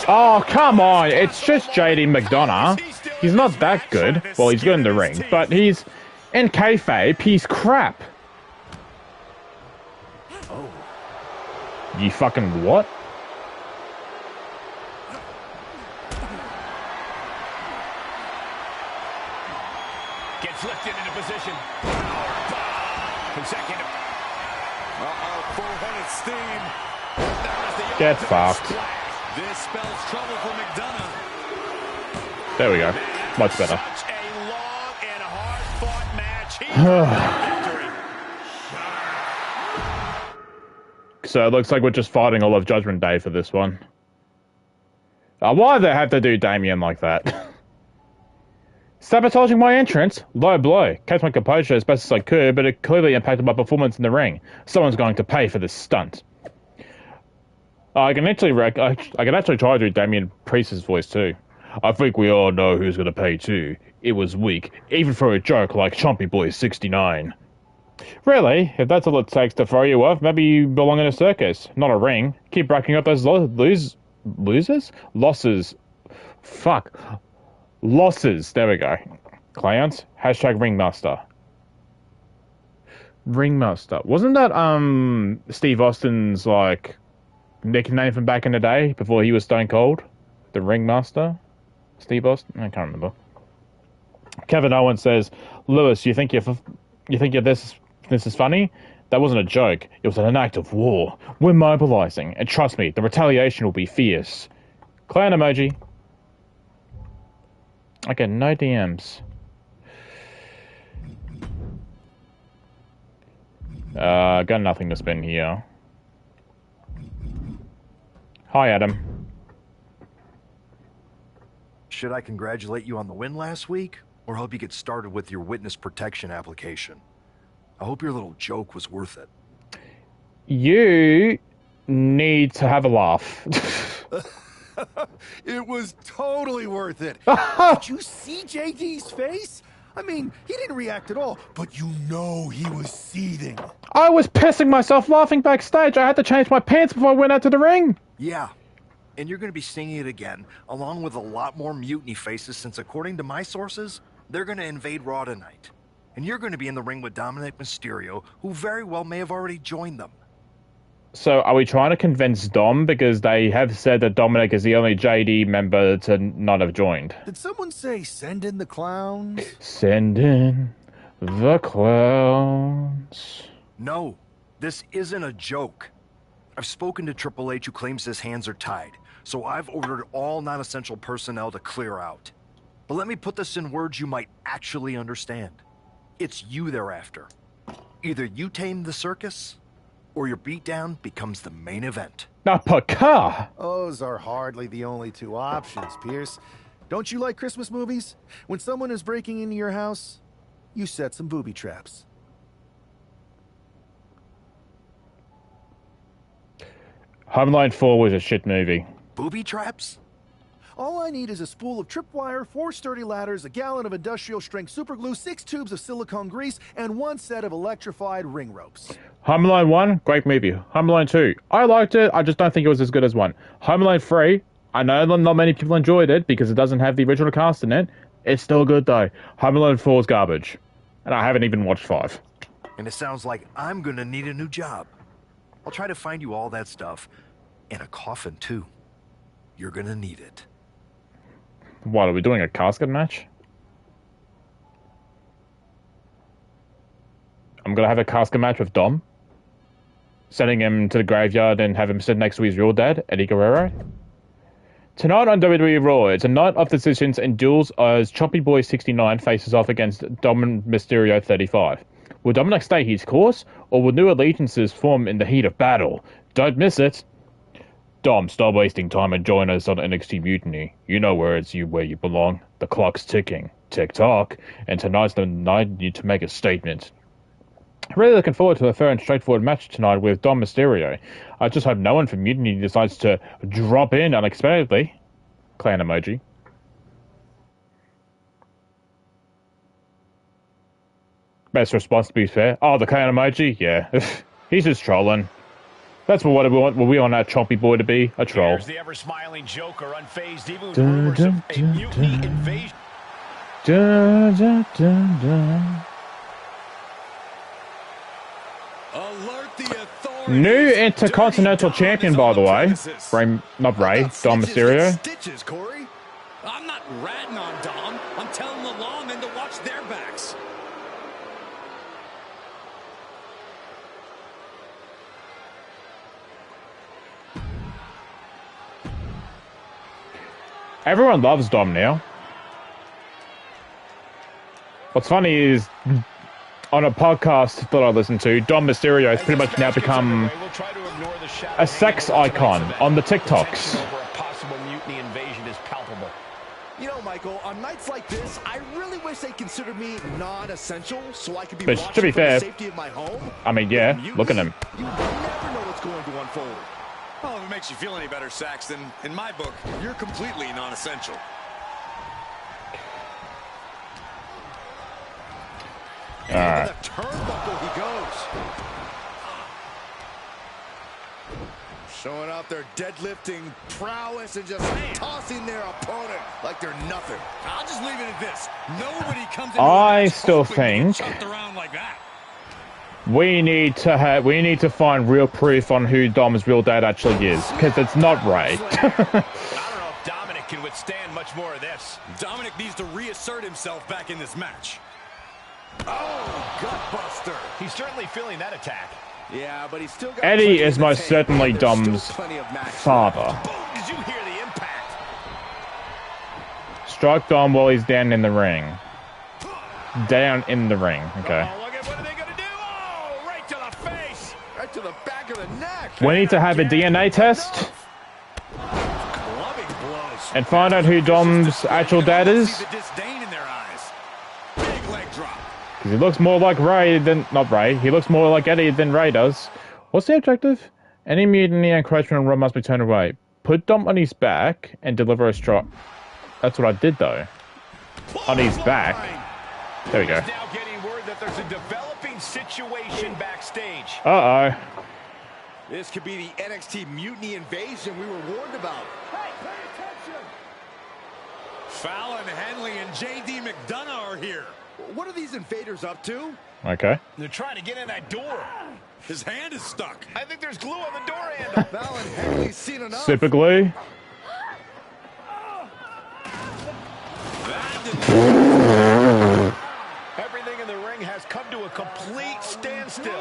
Oh, come on. It's just JD McDonough. He's not that good. Well, he's good in the ring, but he's in kayfabe. He's crap. Oh. You fucking what? Gets lifted into position. Consecutive. Full-headed steam. Get fucked. This spells trouble for McDonough. There we go. Much better. Such a long and hard-fought match. So it looks like we're just fighting all of Judgment Day for this one. Why they have to do Damien like that? Sabotaging my entrance? Low blow. Kept my composure as best as I could, but it clearly impacted my performance in the ring. Someone's going to pay for this stunt. I can actually try to do Damien Priest's voice too. I think we all know who's going to pay too. It was weak, even for a joke like Chompy Boy 69. Really? If that's all it takes to throw you off, maybe you belong in a circus, not a ring. Keep racking up those losses? Losses. Fuck. Losses. There we go. Clowns. Hashtag Ringmaster. Ringmaster. Wasn't that, Steve Austin's, like, nickname from back in the day, before he was Stone Cold? The Ringmaster? Steve Austin? I can't remember. Kevin Owens says, Lewis, you think this is funny? That wasn't a joke. It was an act of war. We're mobilizing. And trust me, the retaliation will be fierce. Clown emoji. Okay, no DMs. Got nothing to spend here. Hi, Adam. Should I congratulate you on the win last week, or help you get started with your witness protection application? I hope your little joke was worth it. You need to have a laugh. It was totally worth it. Did you see JD's face? I mean, he didn't react at all, but you know he was seething. I was pissing myself laughing backstage. I had to change my pants before I went out to the ring. Yeah, and you're going to be singing it again, along with a lot more mutiny faces, since according to my sources, they're going to invade Raw tonight. And you're going to be in the ring with Dominic Mysterio, who very well may have already joined them. So are we trying to convince Dom? Because they have said that Dominic is the only JD member to not have joined. Did someone say send in the clowns? Send in the clowns. No, this isn't a joke. I've spoken to Triple H, who claims his hands are tied, so I've ordered all non-essential personnel to clear out. But let me put this in words you might actually understand. It's you they're after. Either you tame the circus, or your beatdown becomes the main event. Napaka! Those are hardly the only two options, Pierce. Don't you like Christmas movies? When someone is breaking into your house, you set some booby traps. Home Alone 4 was a shit movie. Booby traps? All I need is a spool of tripwire, 4 sturdy ladders, a gallon of industrial-strength superglue, 6 tubes of silicone grease, and 1 set of electrified ring ropes. Home Alone 1, great movie. Home Alone 2, I liked it, I just don't think it was as good as 1. Home Alone 3, I know not many people enjoyed it because it doesn't have the original cast in it. It's still good though. Home Alone 4 is garbage. And I haven't even watched 5. And it sounds like I'm gonna need a new job. I'll try to find you all that stuff. And a coffin too. You're gonna need it. What, are we doing a casket match? I'm gonna have a casket match with Dom. Sending him to the graveyard and have him sit next to his real dad, Eddie Guerrero. Tonight on WWE Raw, it's a night of decisions and duels as Choppy Boy 69 faces off against Dominic Mysterio 35. Will Dominic stay his course, or will new allegiances form in the heat of battle? Don't miss it! Dom, stop wasting time and join us on NXT Mutiny. You know where you belong. The clock's ticking. Tick-tock. And tonight's the night you need to make a statement. Really looking forward to a fair and straightforward match tonight with Dom Mysterio. I just hope no one from Mutiny decides to drop in unexpectedly. Clan emoji. Best response, to be fair. Oh, the clan emoji? Yeah. He's just trolling. That's what we want our choppy boy to be, a troll. Here's the ever-smiling Joker, unfazed even with rumors of a mutiny invasion. New Intercontinental Champion, by the way. Not Ray, Dom Mysterio. Stitches, Corey. I'm not ratting on Dom. I'm telling the lawmen to watch their backs. Everyone loves Dom now. What's funny is, on a podcast that I listen to, Dom Mysterio has pretty much now become a sex icon on the TikToks. You know, Michael, on nights like this, I really wish they considered me non-essential so I could be But watching to be from the fair, safety of my home. I mean, yeah, look at him. You never know what's going to unfold. Well, if it makes you feel any better, Saxton, in my book, you're completely non-essential. Alright. The turnbuckle he goes. Showing off their deadlifting prowess and just tossing their opponent like they're nothing. I'll just leave it at this. Nobody comes in I still think like that. we need to find real proof on who Dom's real dad actually is, because it's not Ray. I don't know if Dominic can withstand much more of this. Dominic needs to reassert himself back in this match. Oh, gutbuster. He's certainly feeling that attack. Yeah, but he's still got Eddie is most certainly Dom's father. Did you hear the impact? Strike Dom while he's down in the ring. Down in the ring, okay. Right to the back of the neck. We need to have a DNA test and find out who Dom's actual dad is. Because he looks more like Ray than... Not Ray. He looks more like Eddie than Ray does. What's the objective? Any mutiny encroachment and run must be turned away. Put Dom on his back and deliver a strike. That's what I did, though. On his back. There we go. Now getting word that there's a developing situation backstage. Uh-oh. This could be the NXT mutiny invasion we were warned about. Hey, pay attention! Fallon, Henley, and J.D. McDonough are here. What are these invaders up to? Okay. They're trying to get in that door. His hand is stuck. I think there's glue on the door handle. Fallon, Henley's seen enough. Super glue. Everything in the ring has come to a complete standstill.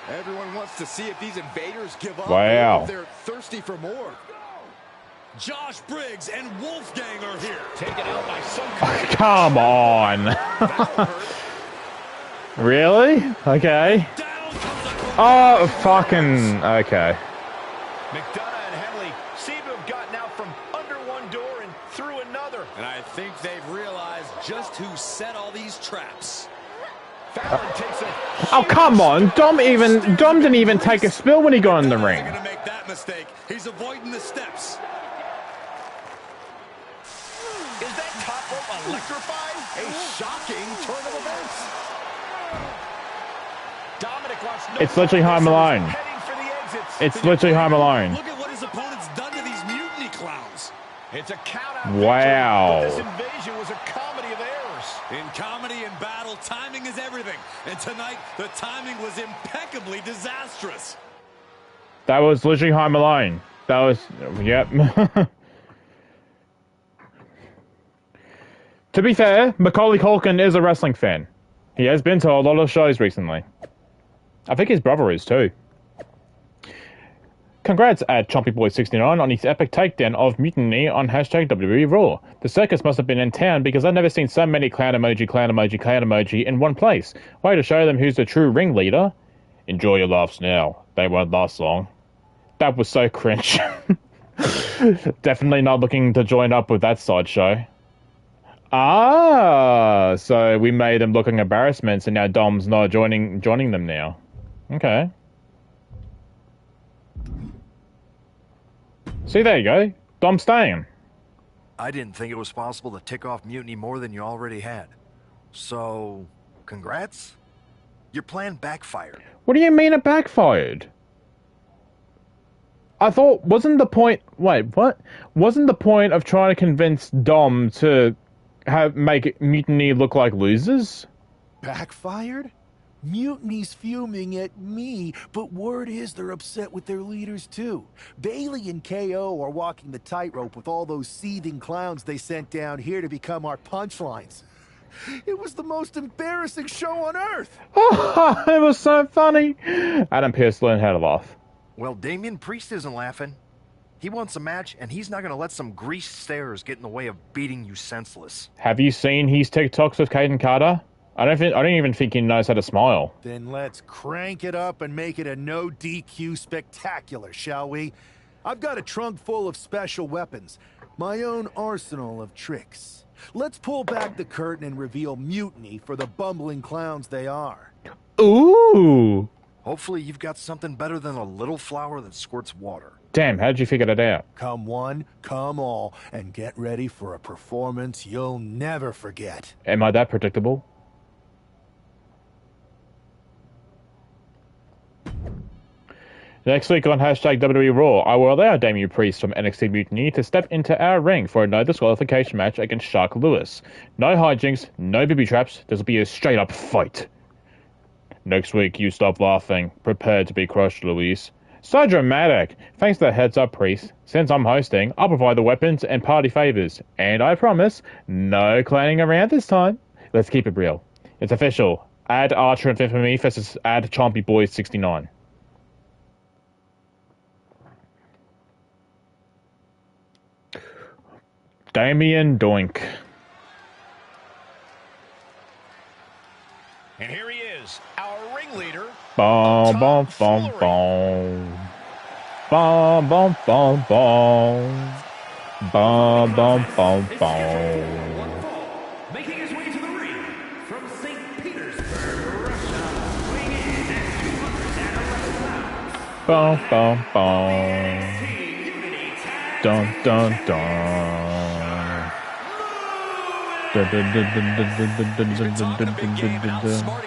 Everyone wants to see if these invaders give up. Wow. Or if they're thirsty for more. Josh Briggs and Wolfgang are here. Taken out by some Come on. Really? Okay. Oh, fucking... Okay. McDonough and Henley seem to have gotten out from under one door and through another. And I think they've realized just who set all these traps. Fallon takes a... Oh, come on. Dom didn't even take a spill when he got in the ring. Going to make that mistake. He's avoiding the steps. Is that top rope electrified? A shocking turn of events. Dominic wants no... It's literally High Malone. It's literally High Malone. Look at what his opponent's done to these mutiny clowns. It's a count-out. Wow. This invasion was a comedy of errors. In comedy and battle, timing is everything. And tonight, the timing was impeccably disastrous. That was literally High Malone. That was... Yep. To be fair, Macaulay Culkin is a wrestling fan. He has been to a lot of shows recently. I think his brother is too. Congrats at ChompyBoy69 on his epic takedown of Mutiny on hashtag WWE Raw. The circus must have been in town because I've never seen so many clown emoji, clown emoji, clown emoji in one place. Way to show them who's the true ringleader. Enjoy your laughs now. They won't last long. That was so cringe. Definitely not looking to join up with that sideshow. Ah, so we made them looking embarrassments and now Dom's not joining them now. Okay. See, there you go. Dom's staying. I didn't think it was possible to tick off Mutiny more than you already had. So, congrats? Your plan backfired. What do you mean it backfired? I thought, wasn't the point... Wait, what? Wasn't the point of trying to convince Dom to make Mutiny look like losers? Backfired? Mutiny's fuming at me, but word is they're upset with their leaders too. Bailey and KO are walking the tightrope with all those seething clowns they sent down here to become our punchlines. It was the most embarrassing show on earth. Oh, it was so funny. Adam Pearce learned how to laugh. Well, Damian Priest isn't laughing. He wants a match, and he's not going to let some greased stairs get in the way of beating you senseless. Have you seen his TikToks with Caden Carter? I don't even think he knows how to smile. Then let's crank it up and make it a no DQ spectacular, shall we? I've got a trunk full of special weapons, my own arsenal of tricks. Let's pull back the curtain and reveal Mutiny for the bumbling clowns they are. Ooh! Hopefully you've got something better than a little flower that squirts water. Damn, how did you figure that out? Come one, come all, and get ready for a performance you'll never forget. Am I that predictable? Next week on hashtag WWE Raw, I will allow Damian Priest from NXT Mutiny to step into our ring for a no disqualification match against Shark Lewis. No hijinks, no booby traps, this will be a straight up fight. Next week, you stop laughing. Prepare to be crushed, Louise. So dramatic. Thanks to the heads up, Priest. Since I'm hosting, I'll provide the weapons and party favors. And I promise, no clowning around this time. Let's keep it real. It's official. Add Archer and Infamy versus add ChompyBoy69. Damien Doink. And here he is, our ringleader, Boom, boom, boom, boom. Boom, boom, boom, boom. Boom, boom, boom, boom. Making his way to the ring from St. Petersburg, Russia, weighing in at 211 pounds. Boom, boom, boom. Dun, dun, dun. Dun, dun, dun, dun, dun, dun, dun, dun, dun, dun.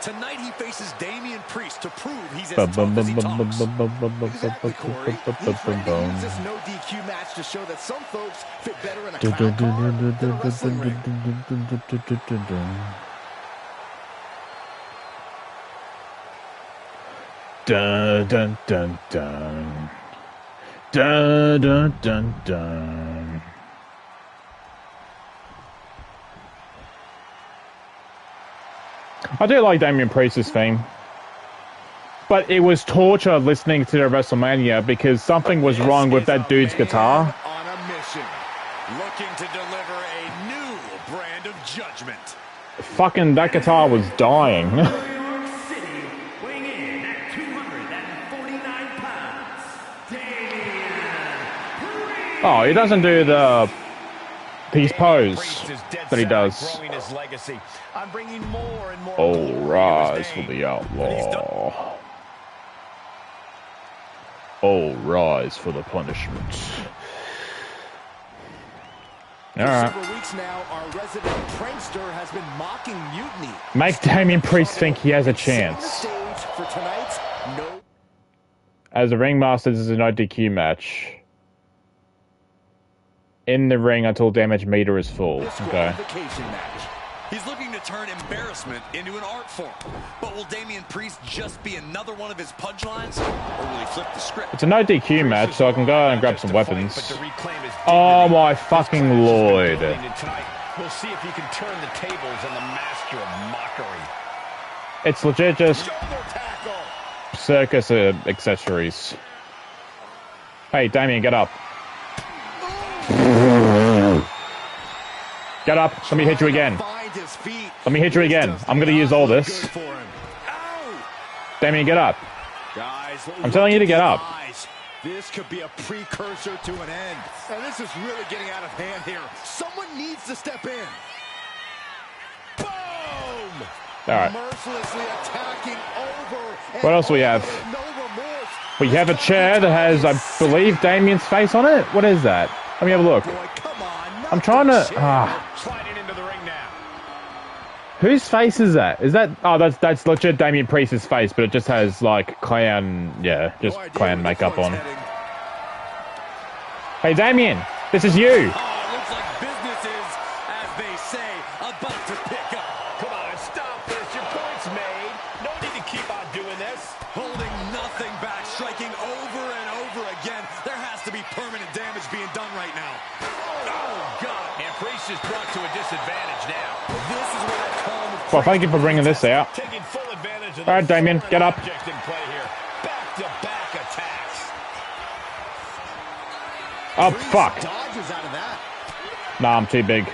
Tonight he faces Damian Priest to prove he's as tough as he talks. Exactly, Corey. He's ready to use this no DQ match to show that some folks fit better in a clown car than a wrestling ring. Dun dun dun dun. Dun dun dun dun. I do like Damian Priest's theme, but it was torture listening to the WrestleMania because something was wrong with that dude's guitar. On a mission, looking to deliver a new brand of judgment. Fucking that guitar was dying. Weighing in at 249 pounds, Damian. Oh, he doesn't do the his pose that he does. I'm bringing more and more. Oh, rise for the outlaw. Oh, rise for the punishment. All right. For weeks now, our resident prankster has been mocking Mutiny. Make Damian Priest think he has a chance. Stage for tonight's no. As a ringmaster, this is a no DQ match. In the ring until damage meter is full. Okay. He's looking to turn embarrassment into an art form. But will Damian Priest just be another one of his punchlines? Or will he flip the script? It's a no DQ match, so I can go and grab some weapons. Oh my fucking lord. We'll see if he can turn the tables on the master of mockery. It's legit just circus accessories. Hey, Damian, get up. Get up. Let me hit you again. Let me hit you again. I'm going to use all this. Damian, get up. I'm telling you to get up. This could be a precursor to an end. And this is really getting out of hand here. Someone needs to step in. Boom! All right. Mercilessly attacking over. What else do we have? We have a chair that has, I believe, Damian's face on it. What is that? Let me have a look. I'm trying to... Sliding into the ring now. Whose face is that? Is that... Oh, that's legit Damian Priest's face, but it just has, like, clown... Yeah, just clown makeup on. Hey, Damian! This is you! Looks like business is, as they say, about to pick up. Come on, stop this. Your point's made. No need to keep on doing this. Holding nothing back, striking over and over again. There has to be permanent damage being done right now. Oh, God. And Priest is brought to a disadvantage now. This is where that calm of Well, thank you for bringing this out. Taking full advantage of All right, Damian, get up. object in play here. Back-to-back attacks. Oh, fuck. Dodges out of that. Nah, I'm too big.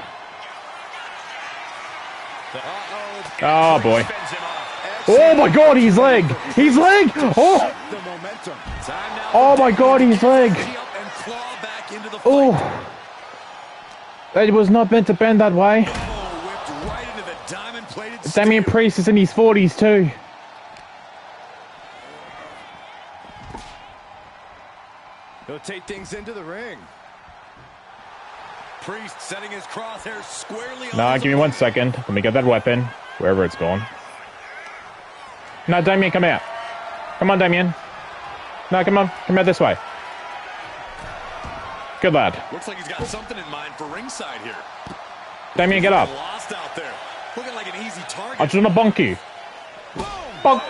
Oh, boy. Oh, my God, he's leg. He's leg. Oh. Oh, my God, he's leg. Oh. It was not meant to bend that way. Damian Priest is in his 40s, too. He'll take things into the ring. Priest setting his crosshairs squarely on. Nah, give me 1 second. Let me get that weapon, wherever it's gone. No, Damian, come out. Come on, Damian. No, come on. Come out this way. Good lad. Looks like he's got something in mind for ringside here. Damian, get up. Lost out there. Looking like an easy target. I'm just gonna bonk you. Bonk.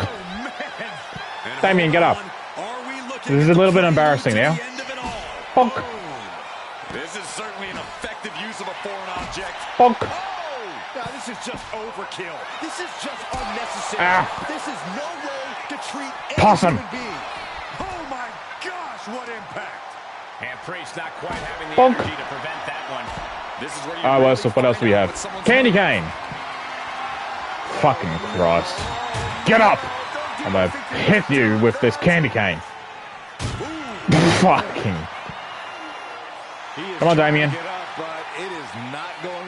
Damian, get up. This is a little bit embarrassing now. Bonk. This is certainly an effective use of a foreign object. Bonk. Now this is just overkill. This is just unnecessary. This is no way to treat any Possum. human being. Oh my gosh, what impact! And Priest not quite having the Bonk. energy to prevent that one. This is where you What else do we have? Candy cane. Fucking Christ. Get up. I'm gonna hit you with this candy cane. Fucking. Come on, Damien.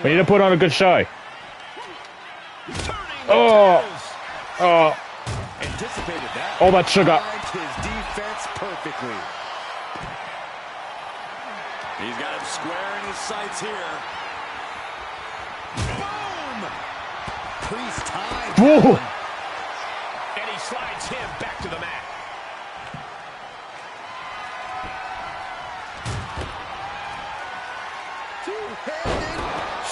We need to put on a good show. Oh. Oh. All that sugar. His defense perfectly. He's got him square in his sights here. Boom! Priest time. Whoa. And he slides him back to the mat. Two-handed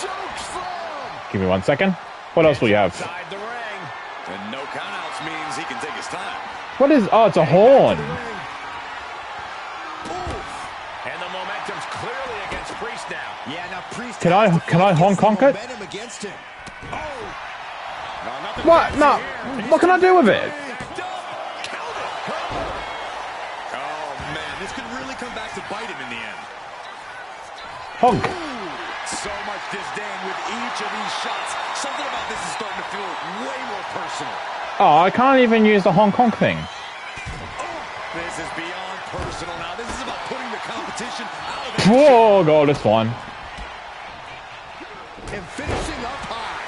choke slam. Give me 1 second. What else do we have? Inside the ring. And no countouts means he can take his time. What is? Oh, it's a horn. And the momentum's clearly against Priest now. Yeah, now Priest. Can I Hong Kong it? What? No. What can I do with it? Oh man, this could really come back to bite him in the end. Honk. So much disdain with each of these shots. Something about this is starting to feel way more personal. Oh, I can't even use the Hong Kong thing. This is beyond personal now. This is about putting the competition out of Whoa, go this one. and finishing up high.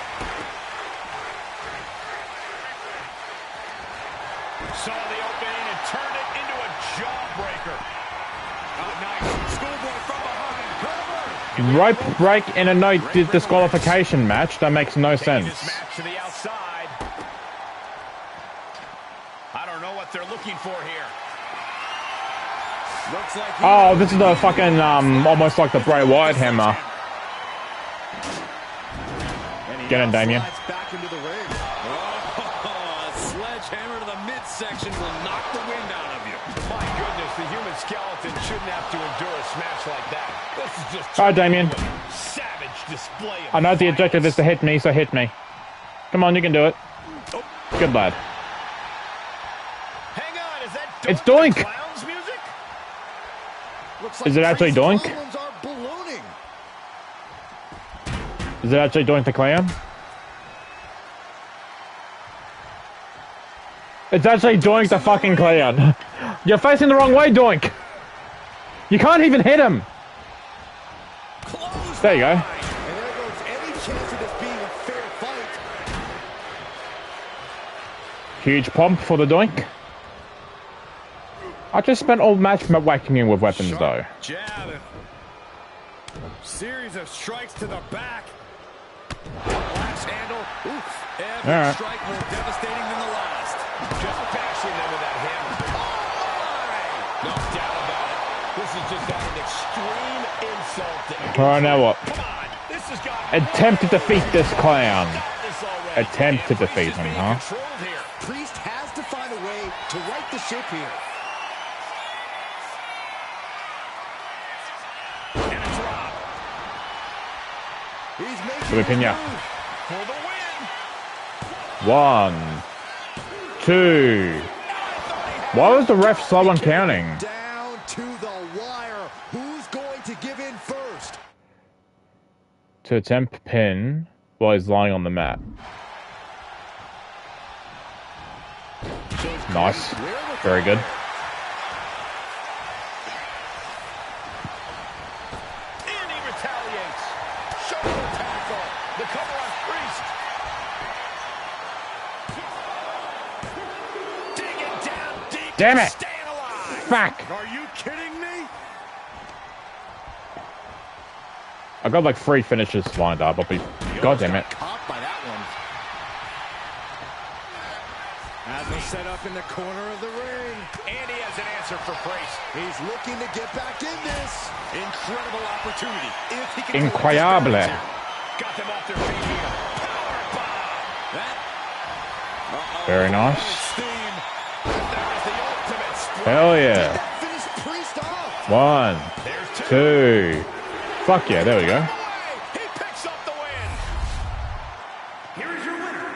Saw the opening and turned it into a jawbreaker. Oh, nice. Schoolboy from behind. Cover. Rope break in a no disqualification match. That makes no sense. This match to the outside. I don't know what they're looking for here. Looks like Oh, this is the fucking almost like the Bray Wyatt hammer. Get in, Damien. Back into the ring. Oh, a sledgehammer to the midsection will knock the wind out of you. My goodness, the human skeleton shouldn't have to endure a smash like that. This is just All right, Damien. savage display of I know the objective is to hit me, so hit me. Come on, you can do it. Good lad. Hang on, is that It's Doink. Clown's music? Is it actually Doink? Is it actually Doink the Clown? It's actually Doink the fucking Clown. You're facing the wrong way, Doink. You can't even hit him. There you go. And there goes any chance of this being a fair fight. Huge pump for the Doink. I just spent all match whacking him with weapons, though. Jab. Series of strikes to the back. Last handle. Oof. Every All right. strike more devastating than the last. Just bashing them with that hammer. No doubt about it. This is just an extreme insult to All right, now what? Come on. This has got Attempt to defeat this clown. this already. Attempt to defeat him, huh? Controlled here. Priest has to find a way to right the ship here. And a drop. He's making Good opinion. For the win. 1, 2. Why was the ref slow on counting? down to the wire. Who's going to give in first? To attempt pin while he's lying on the mat. Nice. Very good. And he retaliates. Shoulder tackle. The cover on Priest. Digging down deep. Damn it. Staying alive. Fuck. Are you kidding me? I got like 3 finishes lined up. I'll be. God damn it. Caught by that one. As they set up in the corner of the ring. And he has an answer for Priest. He's looking to get back in this. Incredible opportunity. If he can Incroyable. Got them off their feet here. Power bomb. That. Very nice. Steam. That is the ultimate split. Hell yeah. Finish Priest off. 1, There's 2. Fuck yeah, there we go. He picks up the win. Here is your winner.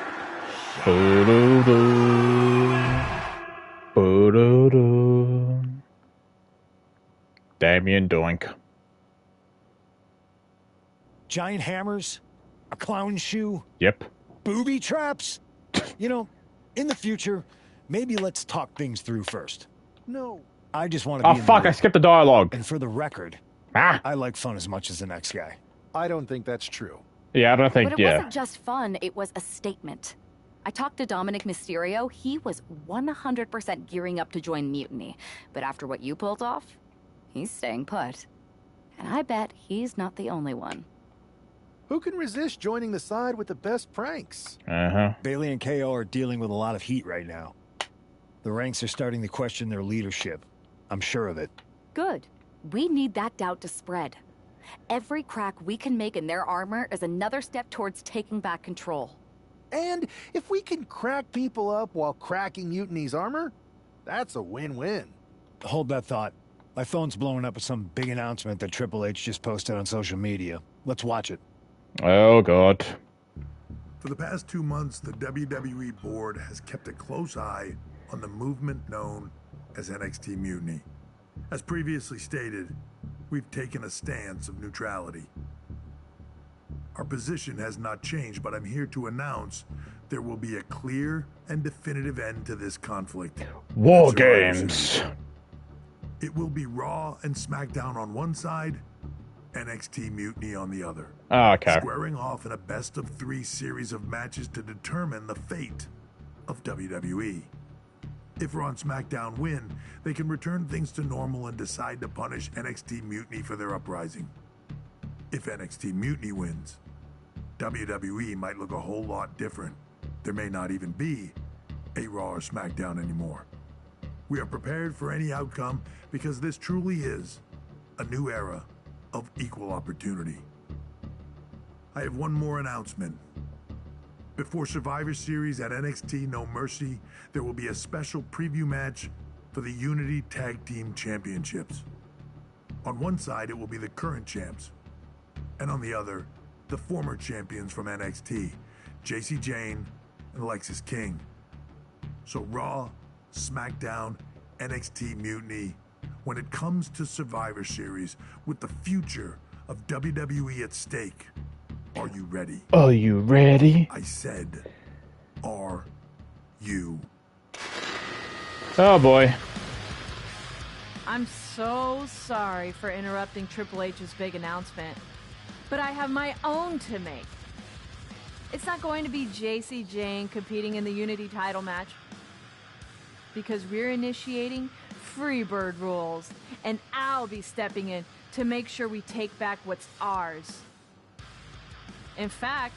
Boo-doo-doo. Boo-doo-doo. Damien Doink. Giant hammers, a clown shoe, Yep. booby traps. You know, in the future, Maybe let's talk things through first. No. I just want to Oh, be in fuck, the I skipped the dialogue. And for the record, Ah. I like fun as much as the next guy. I don't think that's true. Yeah, I don't think, But it wasn't just fun, it was a statement. I talked to Dominic Mysterio, he was 100% gearing up to join Mutiny. But after what you pulled off, he's staying put. And I bet he's not the only one. Who can resist joining the side with the best pranks? Bailey and KO are dealing with a lot of heat right now. The ranks are starting to question their leadership. I'm sure of it. Good. We need that doubt to spread. Every crack we can make in their armor is another step towards taking back control. And if we can crack people up while cracking Mutiny's armor, that's a win-win. Hold that thought. My phone's blowing up with some big announcement that Triple H just posted on social media. Let's watch it. Oh, God. For the past 2 months, the WWE board has kept a close eye on the movement known as NXT Mutiny. As previously stated, we've taken a stance of neutrality. Our position has not changed, but I'm here to announce there will be a clear and definitive end to this conflict. War Games. It will be Raw and SmackDown on one side, NXT Mutiny on the other. Oh, okay. Squaring off in a best-of-3 series of matches to determine the fate of WWE. If Raw and SmackDown win, they can return things to normal and decide to punish NXT Mutiny for their uprising. If NXT Mutiny wins, WWE might look a whole lot different. There may not even be a Raw or SmackDown anymore. We are prepared for any outcome because this truly is a new era of equal opportunity. I have one more announcement. Before Survivor Series at NXT No Mercy, there will be a special preview match for the Unity Tag Team Championships. On one side, it will be the current champs, and on the other, the former champions from NXT, JC Jane and Alexis King. So Raw, SmackDown, NXT Mutiny, when it comes to Survivor Series, with the future of WWE at stake, are you ready? Are you ready? I said, are you? Oh, boy. I'm so sorry for interrupting Triple H's big announcement, but I have my own to make. It's not going to be JC Jane competing in the Unity title match, because we're initiating Freebird rules, and I'll be stepping in to make sure we take back what's ours. In fact,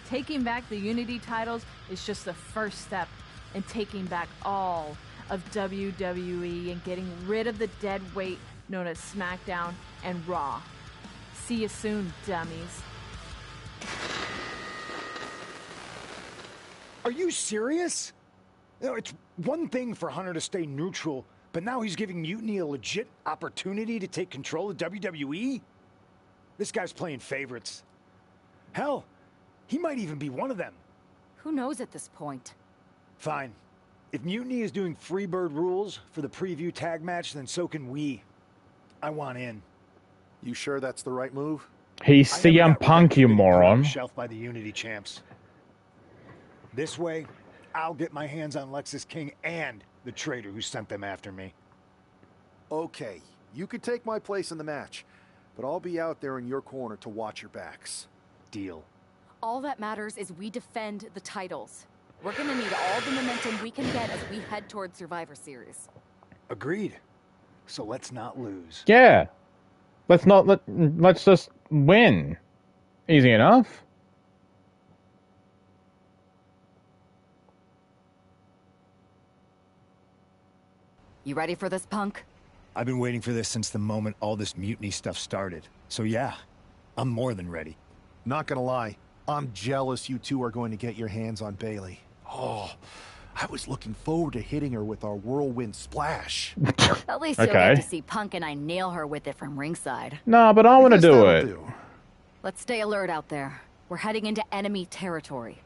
taking back the Unity titles is just the first step in taking back all of WWE and getting rid of the dead weight known as SmackDown and Raw. See you soon, dummies. Are you serious? You know, it's one thing for Hunter to stay neutral, but now he's giving Mutiny a legit opportunity to take control of WWE? This guy's playing favorites. Hell, he might even be one of them. Who knows at this point? Fine. If Mutiny is doing Freebird rules for the preview tag match, then so can we. I want in. You sure that's the right move? He's CM Punk, you moron. Shelf by the Unity champs. This way, I'll get my hands on Lexis King and the traitor who sent them after me. Okay, you could take my place in the match, but I'll be out there in your corner to watch your backs. Deal. All that matters is we defend the titles. We're gonna need all the momentum we can get as we head towards Survivor Series. Agreed. So let's not lose. Yeah. Let's just win. Easy enough. You ready for this, Punk? I've been waiting for this since the moment all this Mutiny stuff started. So yeah, I'm more than ready. Not gonna lie, I'm jealous you two are going to get your hands on Bailey. Oh, I was looking forward to hitting her with our whirlwind splash. At least you'll get to see Punk and I nail her with it from ringside. Nah, but I want to do it. Let's stay alert out there. We're heading into enemy territory.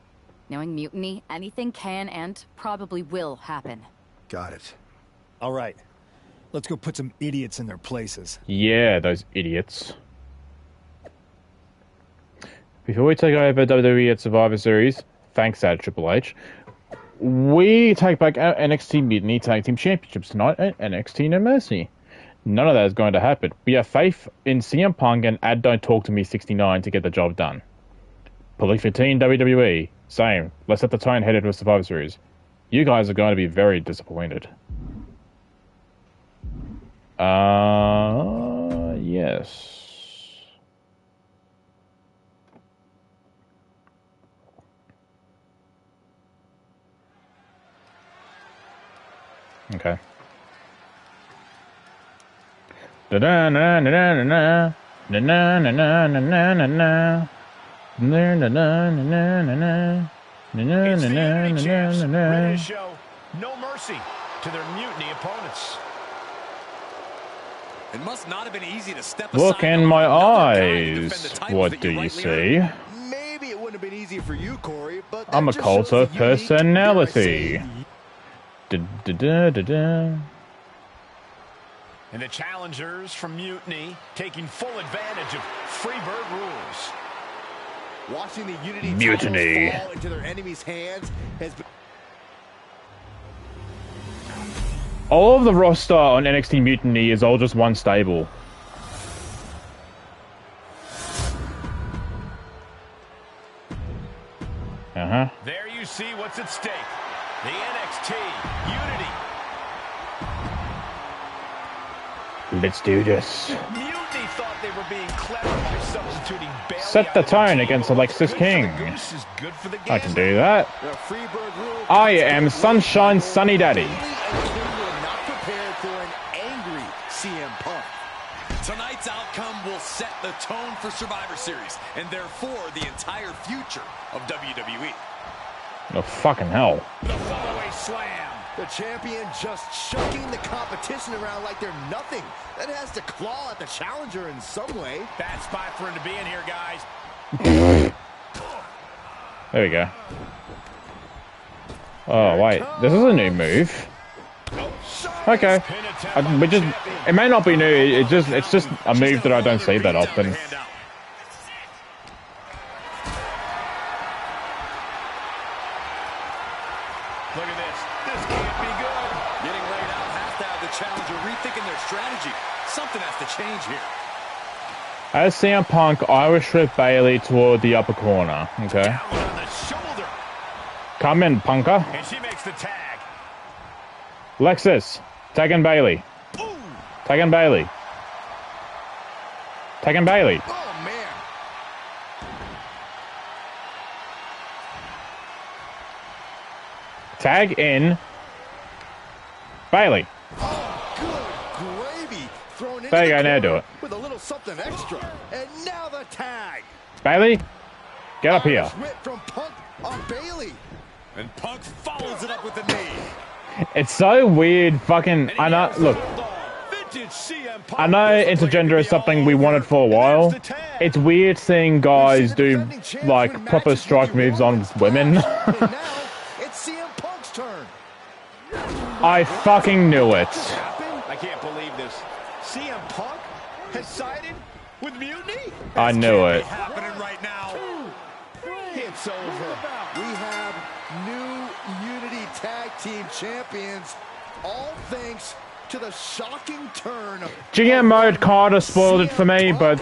Knowing Mutiny, anything can and probably will happen. Got it. All right. Let's go put some idiots in their places. Yeah, those idiots. Before we take over WWE at Survivor Series, thanks Triple H, We take back our NXT Mutiny Tag Team Championships tonight at NXT No Mercy. None of that is going to happen. We have faith in CM Punk and Add Don't Talk to Me 69 to get the job done. Police 15 WWE. Same. Let's set the tone headed with Survivor Series. You guys are going to be very disappointed. Yes. Okay. Da da na na na na na na na na na na na na. It's the Unity Champs, ready to show no mercy to their mutiny opponents. It must not have been easy to step Look in my eyes. What do you see? Maybe it wouldn't have been easy for you, Corey, but I'm a cult of personality. Da-da-da-da-da. And the challengers from Mutiny taking full advantage of Freebird rules. Watching the Unity Mutiny fall into their enemies' hands has been... All of the roster on NXT Mutiny is all just one stable. There you see what's at stake. The NXT Unity. Let's do this. Mutiny thought they were being clever by substituting Bayley. Set the tone against Alexis King. I can do that. I am Sunshine Sunny Daddy. not prepared for an angry CM Punk. Tonight's outcome will set the tone for Survivor Series, and therefore the entire future of WWE. Oh, fucking hell. The follow-away slam. The champion just chucking the competition around like they're nothing. That has to claw at the challenger in some way. Bad spot for him to be in here, guys. There we go. Oh, wait. This is a new move. Okay. It may not be new. It's just a move that I don't see that often. Look at this. This can't be good. Getting laid out has to have the challenger rethinking their strategy. Something has to change here. As CM Punk, Irish whip Bayley toward the upper corner. Okay. Come in, punker. And she makes the tag. Lexus, tag in Bayley. Tag in Bayley. Tag in Bayley. Oh, man. Tag in Bayley. Oh, good gravy. Thrown into There you the go, now corner do it. with a little something extra. And now the tag. Bayley, get up here. Irish whip from Punk on Bayley. And Punk follows it up with the knee. It's so weird, fucking. I know. Look, I know intergender is something we wanted for a while. It's weird seeing guys do like proper strike moves on women. It's CM Punk's turn. I fucking knew it. I can't believe this. CM Punk has sided with Mutiny? I knew it. Happening right now. It's over. We have new Unity Tag Team Champions, all thanks to the shocking turn. GM mode kind of spoiled it for me, but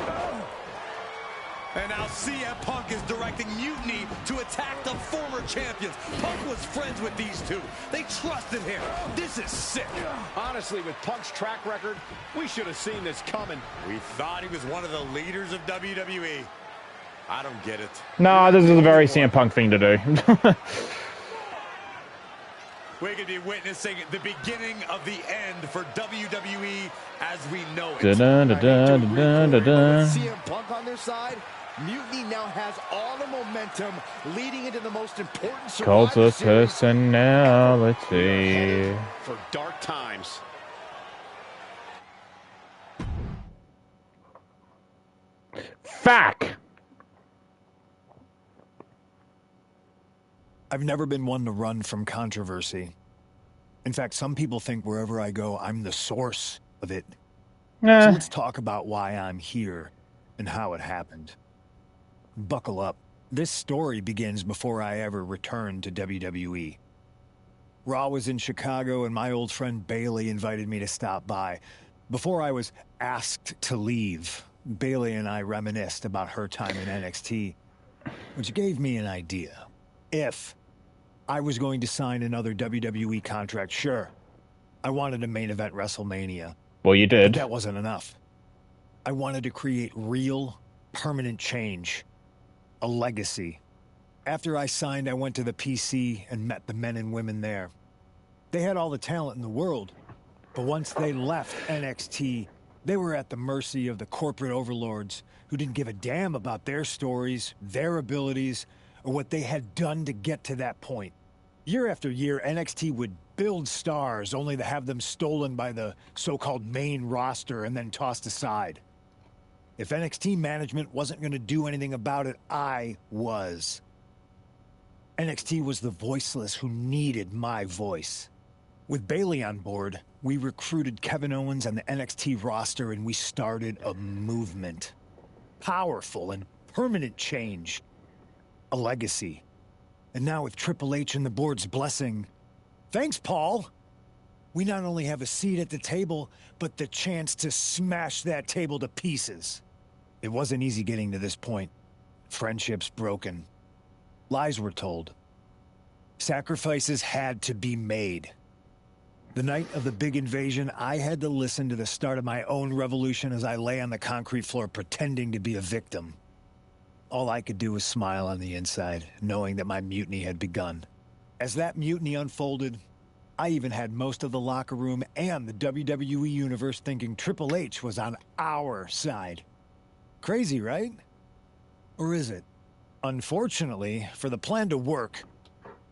And now CM Punk is directing Mutiny to attack the former champions. Punk was friends with these two. They trusted him. This is sick. Honestly, with Punk's track record, we should have seen this coming. We thought he was one of the leaders of WWE. I don't get it. no, this is a very CM Punk thing to do. We could be witnessing the beginning of the end for WWE as we know it. CM Punk on their side, Mutiny now has all the momentum leading into the most important Cult Survivor of Series personality. For dark times. Fuck. I've never been one to run from controversy. In fact, some people think wherever I go, I'm the source of it. So let's talk about why I'm here and how it happened. Buckle up. This story begins before I ever returned to WWE. Raw was in Chicago, and my old friend Bailey invited me to stop by. Before I was asked to leave, Bailey and I reminisced about her time in NXT, which gave me an idea. If I was going to sign another WWE contract, sure, I wanted a main event WrestleMania. Well, you did. But that wasn't enough. I wanted to create real, permanent change. A legacy. After I signed, I went to the PC and met the men and women there. They had all the talent in the world, but once they left NXT, they were at the mercy of the corporate overlords who didn't give a damn about their stories, their abilities, or what they had done to get to that point. Year after year, NXT would build stars only to have them stolen by the so-called main roster and then tossed aside. If NXT management wasn't going to do anything about it, I was. NXT was the voiceless who needed my voice. With Bailey on board, we recruited Kevin Owens and the NXT roster, and we started a movement. Powerful and permanent change. A legacy. And now with Triple H and the board's blessing, thanks, Paul! We not only have a seat at the table, but the chance to smash that table to pieces. It wasn't easy getting to this point. Friendships broken. Lies were told. Sacrifices had to be made. The night of the big invasion, I had to listen to the start of my own revolution as I lay on the concrete floor pretending to be a victim. All I could do was smile on the inside, knowing that my mutiny had begun. As that mutiny unfolded, I even had most of the locker room and the WWE Universe thinking Triple H was on our side. Crazy, right? Or is it? Unfortunately, for the plan to work,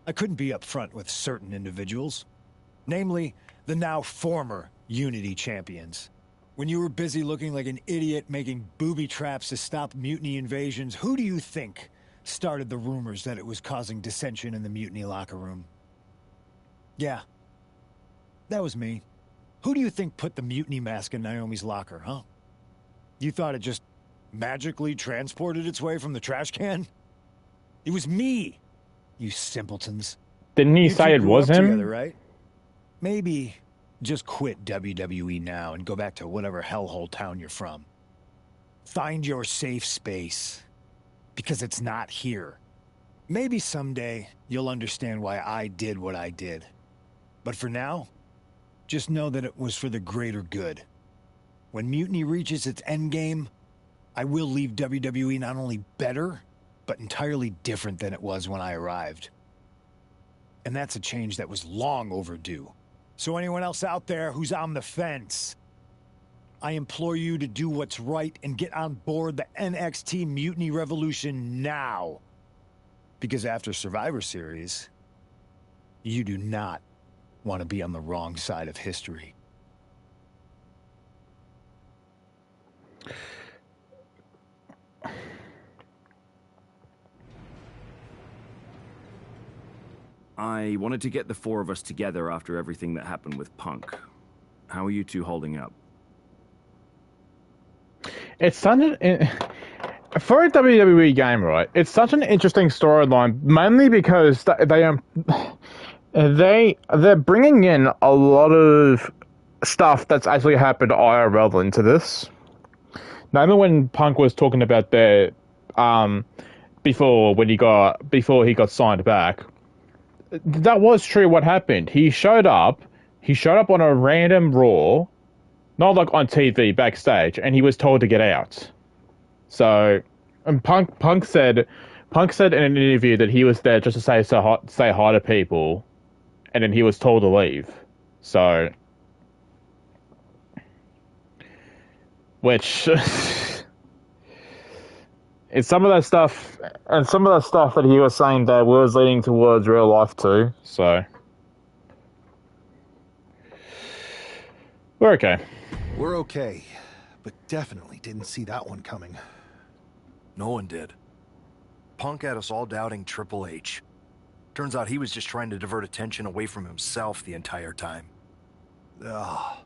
I couldn't be upfront with certain individuals. Namely, the now former Unity champions. When you were busy looking like an idiot making booby traps to stop mutiny invasions, who do you think started the rumors that it was causing dissension in the mutiny locker room? Yeah, that was me. Who do you think put the mutiny mask in Naomi's locker, huh? You thought it just magically transported its way from the trash can? It was me, you simpletons. Didn't he say it was him? Together, right? Maybe just quit WWE now and go back to whatever hellhole town you're from. Find your safe space, because it's not here. Maybe someday you'll understand why I did what I did. But for now, just know that it was for the greater good. When Mutiny reaches its endgame, I will leave WWE not only better, but entirely different than it was when I arrived. And that's a change that was long overdue. So anyone else out there who's on the fence, I implore you to do what's right and get on board the NXT Mutiny Revolution now. Because after Survivor Series, you do not want to be on the wrong side of history. I wanted to get the four of us together after everything that happened with Punk. How are you two holding up? It's such an... For a WWE game, right, it's such an interesting storyline, mainly because they're bringing in a lot of stuff that's actually happened IRL into this. Namely, when Punk was talking about their before he got signed back, that was true. What happened? He showed up on a random Raw, not like on TV backstage, and he was told to get out. So, and Punk said in an interview that he was there just to say hi to people, and then he was told to leave. So, which it's some of that stuff that he was saying that was leading towards real life too. So, we're okay. We're okay, but definitely didn't see that one coming. No one did. Punk had us all doubting Triple H. Turns out he was just trying to divert attention away from himself the entire time. Ugh.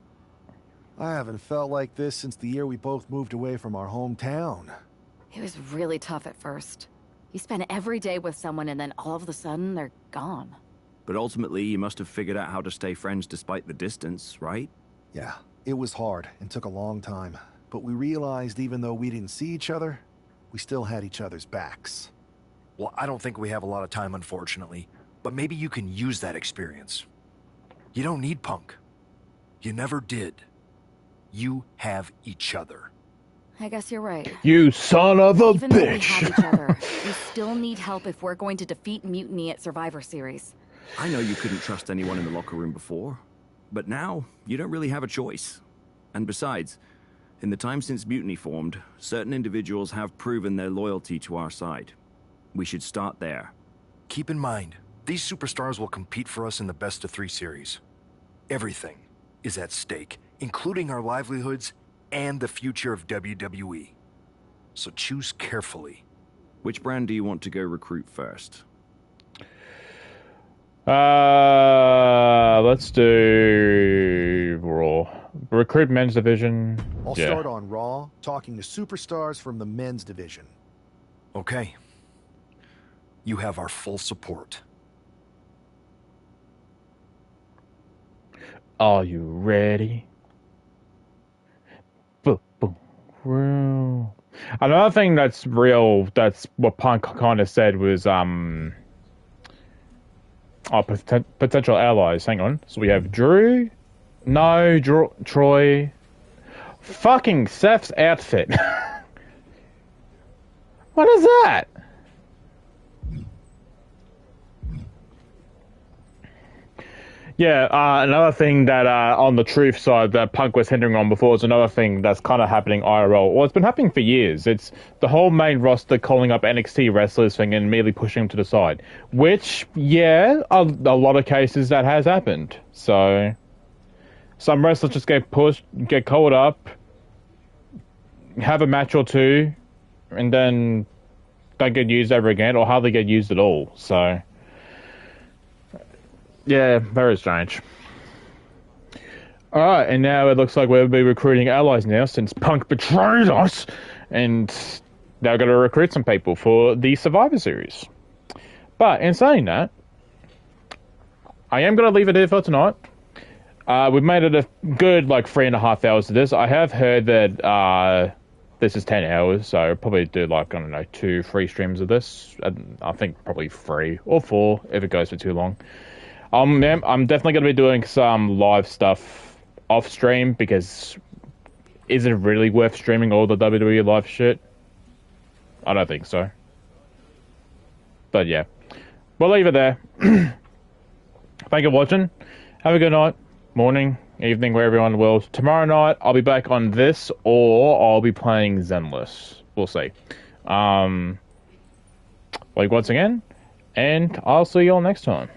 I haven't felt like this since the year we both moved away from our hometown. It was really tough at first. You spend every day with someone and then all of a sudden they're gone. But ultimately, you must have figured out how to stay friends despite the distance, right? Yeah, it was hard and took a long time. But we realized even though we didn't see each other, we still had each other's backs. Well, I don't think we have a lot of time, unfortunately. But maybe you can use that experience. You don't need Punk. You never did. You have each other. I guess you're right. You son of a Even though we bitch! have each other, we still need help if we're going to defeat Mutiny at Survivor Series. I know you couldn't trust anyone in the locker room before, but now you don't really have a choice. And besides, in the time since Mutiny formed, certain individuals have proven their loyalty to our side. We should start there. Keep in mind, these superstars will compete for us in the best-of-3 series. Everything is at stake, including our livelihoods and the future of WWE. So choose carefully. Which brand do you want to go recruit first? Let's do Raw. Recruit men's division. I'll start on Raw, talking to superstars from the men's division. Okay. You have our full support. Are you ready? Another thing that's real, that's what Punk kind of said was, potential allies. Hang on. So we have Drew. No, Troy. Fucking Seth's outfit. What is that? Yeah, another thing that on the truth side that Punk was hindering on before is another thing that's kind of happening IRL. Well, it's been happening for years. It's the whole main roster calling up NXT wrestlers thing and immediately pushing them to the side. Which, yeah, a lot of cases that has happened. So, some wrestlers just get pushed, get called up, have a match or two, and then don't get used ever again, or hardly get used at all. So, yeah, very strange. Alright, and now it looks like we'll be recruiting allies now since Punk betrayed us. And now got to recruit some people for the Survivor Series. But in saying that, I am going to leave it here for tonight. We've made it a good, 3.5 hours to this. I have heard that this is 10 hours, so I'll probably do, 2 free streams of this. I think probably 3 or 4 if it goes for too long. I'm definitely going to be doing some live stuff off stream because is it really worth streaming all the WWE live shit? I don't think so. But yeah, we'll leave it there. Thank you for watching. Have a good night, morning, evening, wherever you're in the world. Tomorrow night, I'll be back on this or I'll be playing Zenless. We'll see. Once again, and I'll see you all next time.